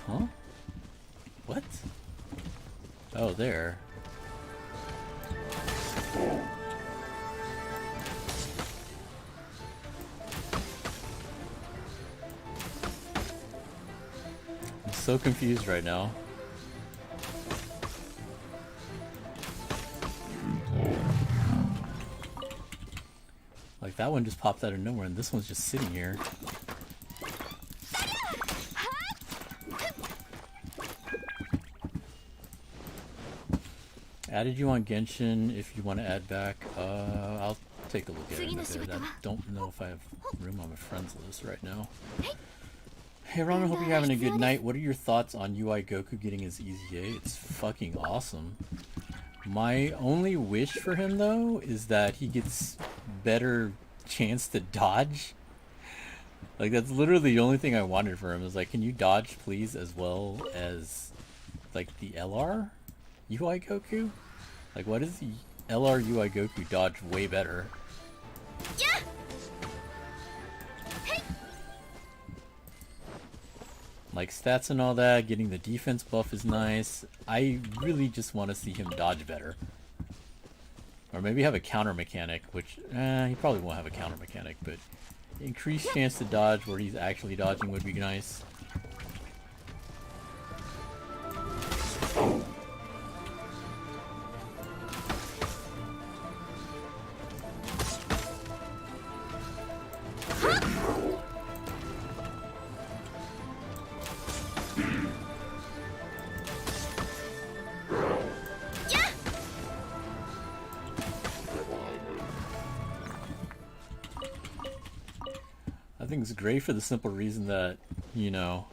Huh? What? Oh, there. I'm so confused right now. Like, that one just popped out of nowhere, and this one's just sitting here. Added you on Genshin if you want to add back. I'll take a look at it in a bit. I don't know if I have room on my friends list right now. Hey Ramen, hope you're having a good night. What are your thoughts on UI Goku getting his EZA? It's fucking awesome. My only wish for him though is that he gets better chance to dodge. Like, that's literally the only thing I wanted for him is like, can you dodge please as well as like the LR UI Goku? Like, what is the LR UI Goku dodge way better? Yeah. Like, stats and all that, getting the defense buff is nice. I really just want to see him dodge better. Or maybe have a counter mechanic, which, he probably won't have a counter mechanic, but increased chance to dodge where he's actually dodging would be nice. I think it's great for the simple reason that, you know,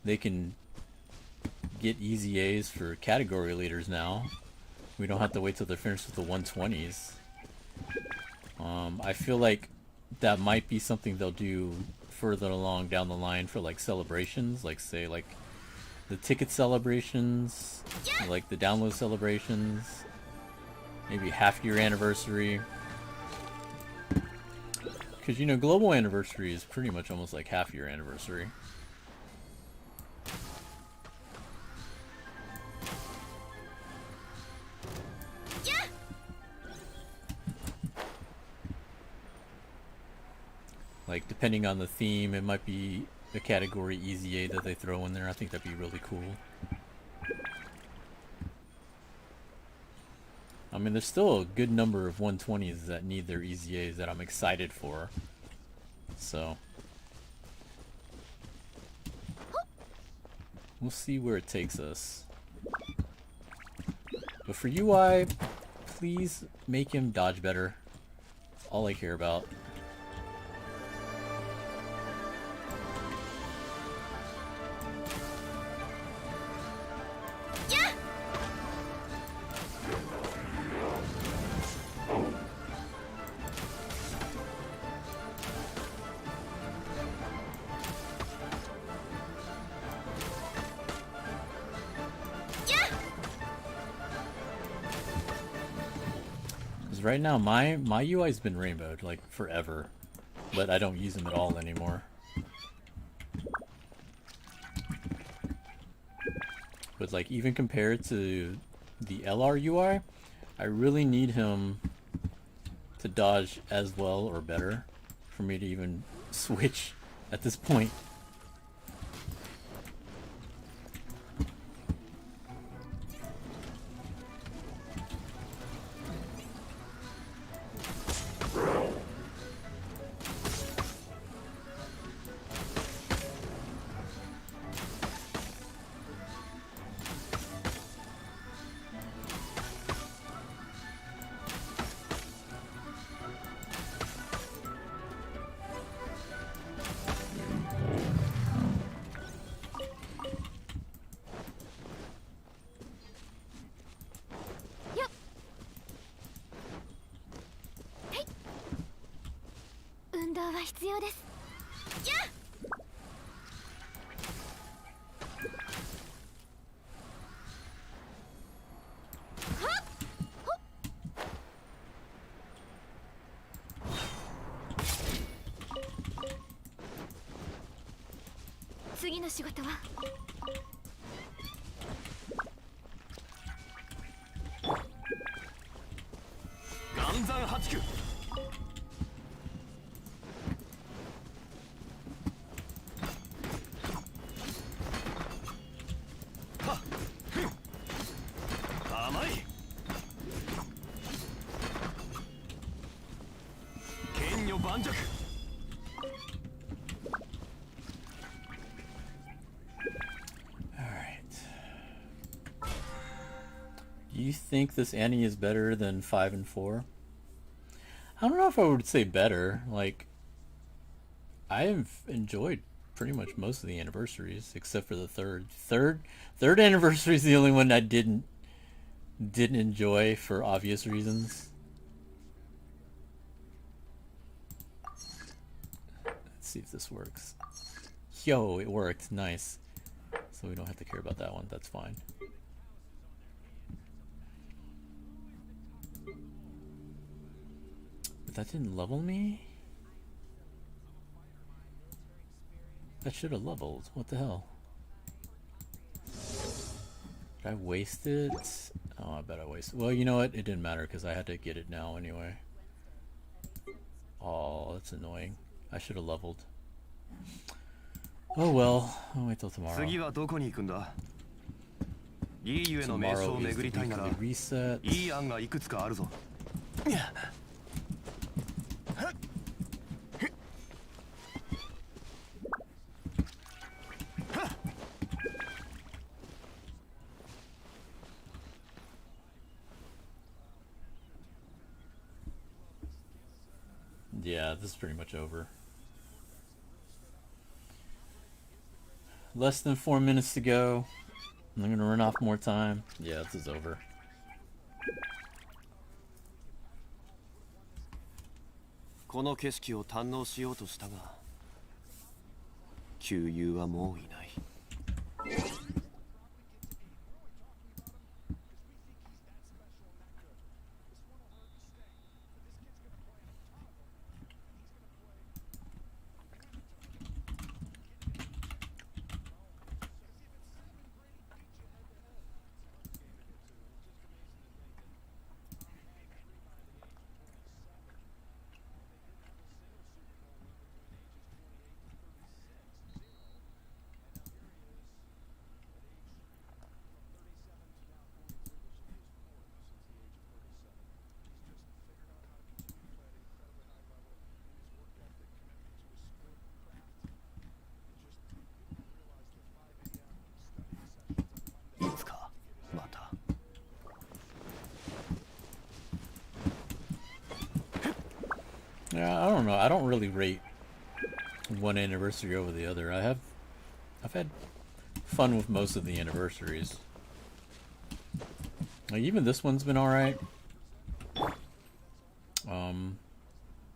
they can get easy A's for category leaders now. We don't have to wait till they're finished with the 120s. I feel like that might be something they'll do further along down the line for like celebrations, like say like the ticket celebrations, like the download celebrations, maybe half-year anniversary. Because, you know, global anniversary is pretty much almost like half-year anniversary. Like, depending on the theme, it might be a category Easy A that they throw in there. I think that'd be really cool. I mean, there's still a good number of 120s that need their Easy A's that I'm excited for. So, we'll see where it takes us. But for UI, please make him dodge better. That's all I care about. Right now, my UI's been rainbowed, like, forever. but I don't use them at all anymore. But like even compared to the LR UI, I really need him to dodge as well or better for me to even switch at this point.次の仕事は岩山八九甘い剣女盤石 Do you think this Annie is better than 5 and 4? I don't know if I would say better. Like, I've enjoyed pretty much most of the anniversaries except for the third. Third anniversary is the only one I didn't enjoy for obvious reasons. Let's see if this works. Yo, it worked. Nice. So we don't have to care about that one. That's fine. That didn't level me? That should have leveled. What the hell? Did I waste it? Oh, I bet I wasted it. Well, you know what? It didn't matter because I had to get it now anyway. Oh, that's annoying. I should have leveled. Oh well. I'll wait till tomorrow. Tomorrow is the weekly reset. Yeah, this is pretty much over. Less than 4 minutes to go. I'm gonna run off more time. Yeah, this is over. Yeah, I don't know. I don't really rate one anniversary over the other. I've had fun with most of the anniversaries. Like, even this one's been alright.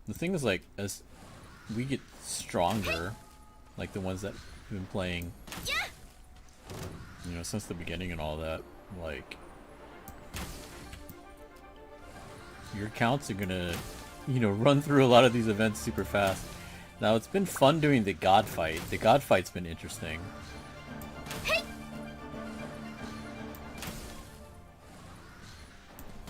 The thing is, like, as we get stronger, like the ones that have been playing, you know, since the beginning and all that, like, your accounts are gonna, you know, run through a lot of these events super fast. Now it's been fun doing the god fight. The god fight's been interesting.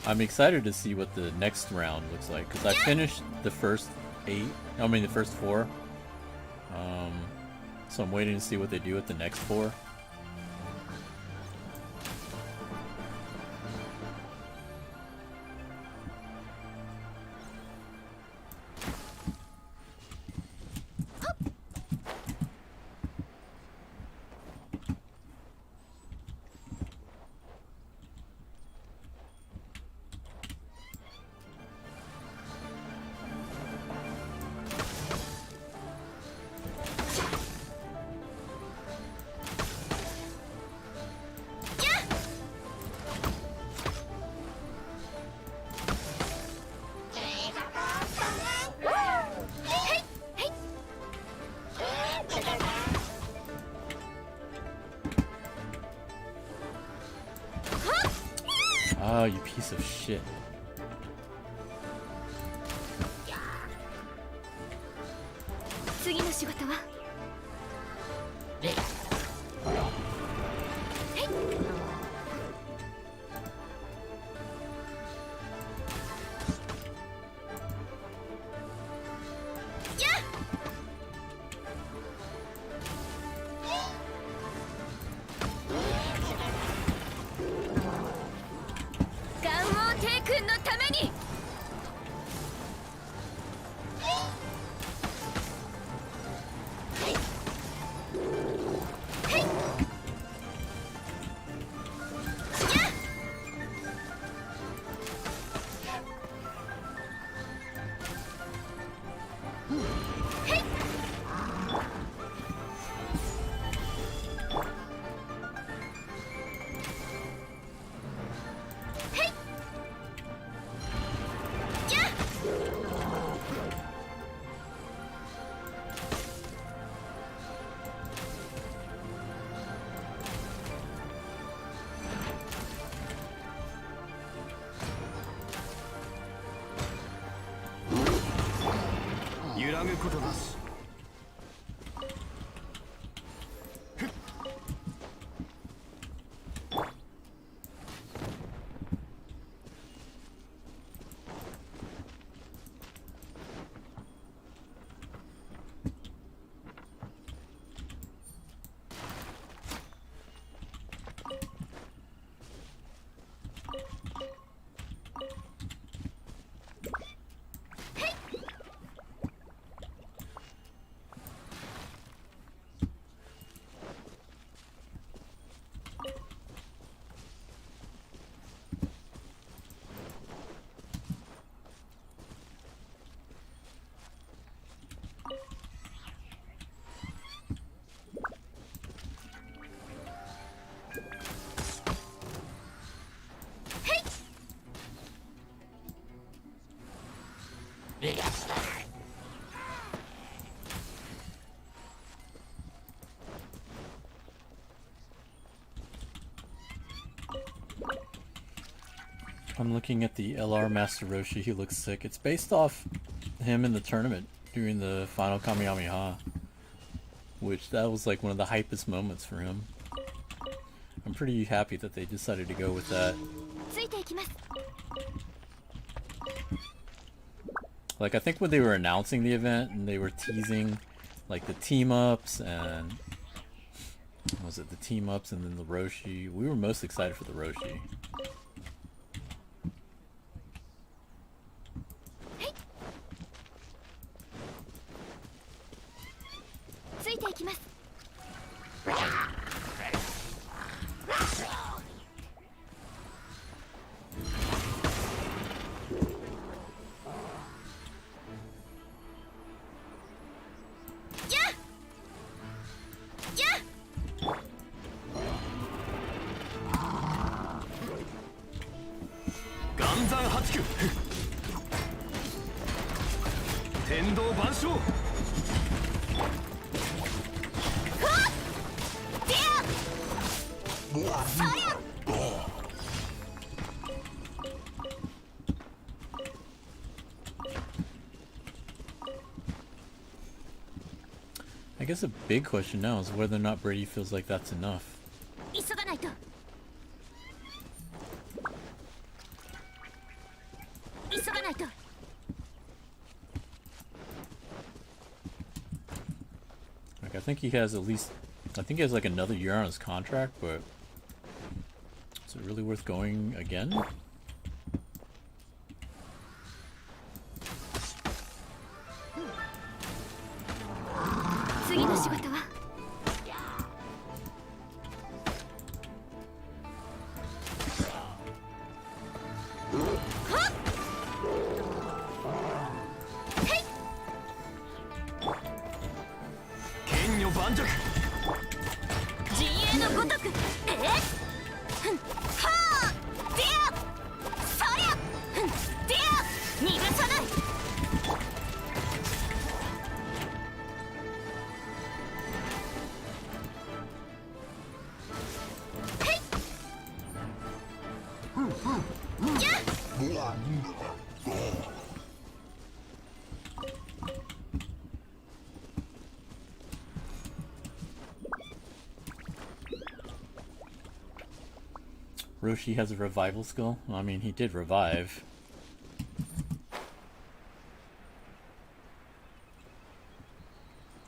I'm excited to see what the next round looks like because I finished the first 8. I mean the first 4. So I'm waiting to see what they do with the next 4. Oh, you piece of shit. I'm looking at the LR Master Roshi. He looks sick. It's based off him in the tournament during the final Kamehameha, which that was like one of the hypest moments for him. I'm pretty happy that they decided to go with that. Like, I think when they were announcing the event and they were teasing like the team ups and what was it, the team ups and then the Roshi, we were most excited for the Roshi. I guess a big question now is whether or not Brady feels like that's enough. 急がないと。急がないと。 Like, I think he has at least, I think he has like another year on his contract, but is it really worth going again? 次の仕事は。 剣女盤石。陣営のごとく。えっ。ふん。はあ。ディア。そりゃ。ふん。ディア。逃がさない。 Roshi has a revival skill? I mean, he did revive.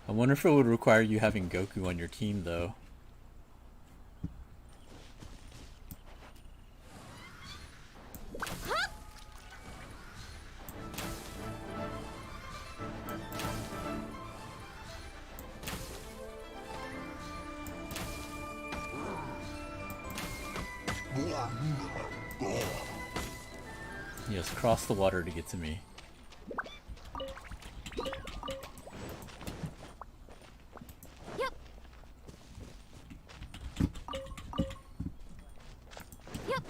I wonder if it would require you having Goku on your team, though. Yes, cross the water to get to me. Yep. Yep.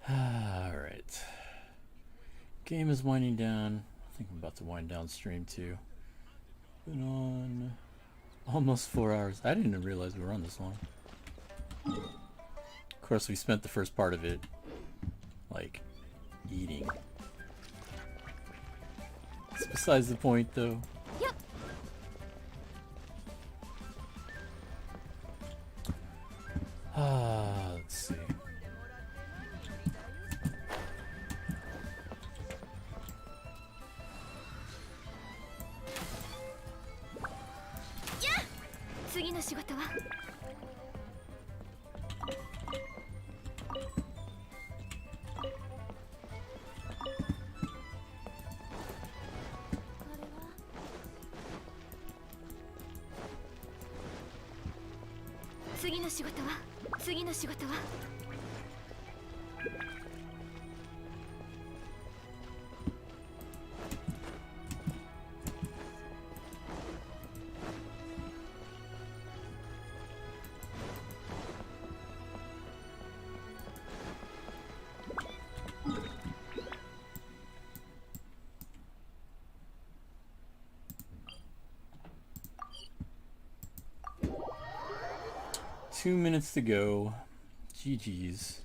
Alright. Game is winding down. I think I'm about to wind down stream too. Been on almost 4 hours. I didn't even realize we were on this long. Of course, we spent the first part of it, like, eating. It's besides the point, though. Yep. Let's see. Yeah. 次の仕事は。 次の仕事は。次の仕事は。 2 minutes to go. GG's.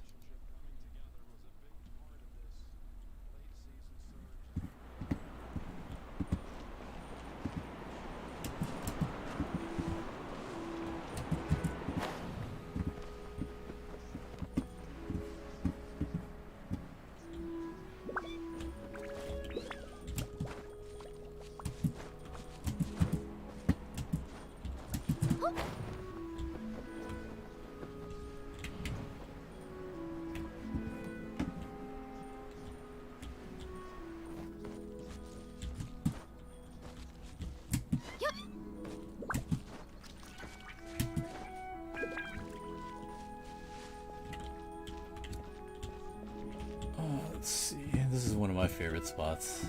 Let's see. This is one of my favorite spots.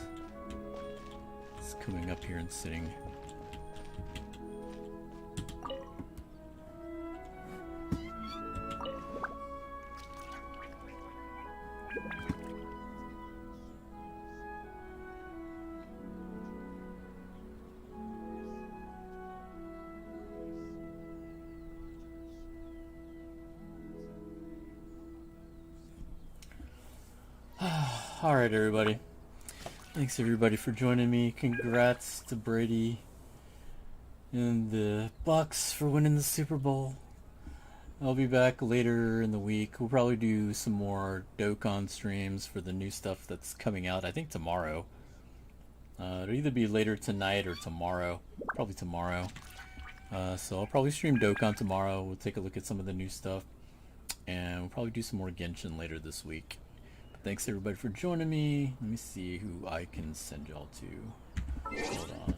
It's coming up here and sitting. Alright, everybody. Thanks, everybody, for joining me. Congrats to Brady and the Bucks for winning the Super Bowl. I'll be back later in the week. We'll probably do some more Dokkan streams for the new stuff that's coming out, I think tomorrow. It'll either be later tonight or tomorrow. Probably tomorrow. So I'll probably stream Dokkan tomorrow. We'll take a look at some of the new stuff. And we'll probably do some more Genshin later this week. Thanks everybody for joining me. Let me see who I can send y'all to. Hold on.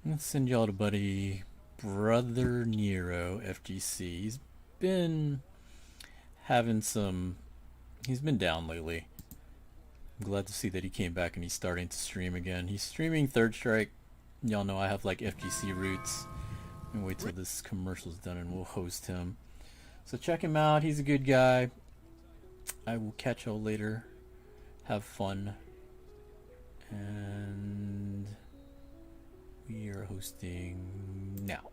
I'm gonna send y'all to buddy Brother Nero FGC. He's been having he's been down lately. I'm glad to see that he came back and he's starting to stream again. He's streaming Third Strike. Y'all know I have like FGC roots. And wait till this commercial's done and we'll host him. So check him out. He's a good guy. I will catch y'all later. Have fun. And we are hosting now.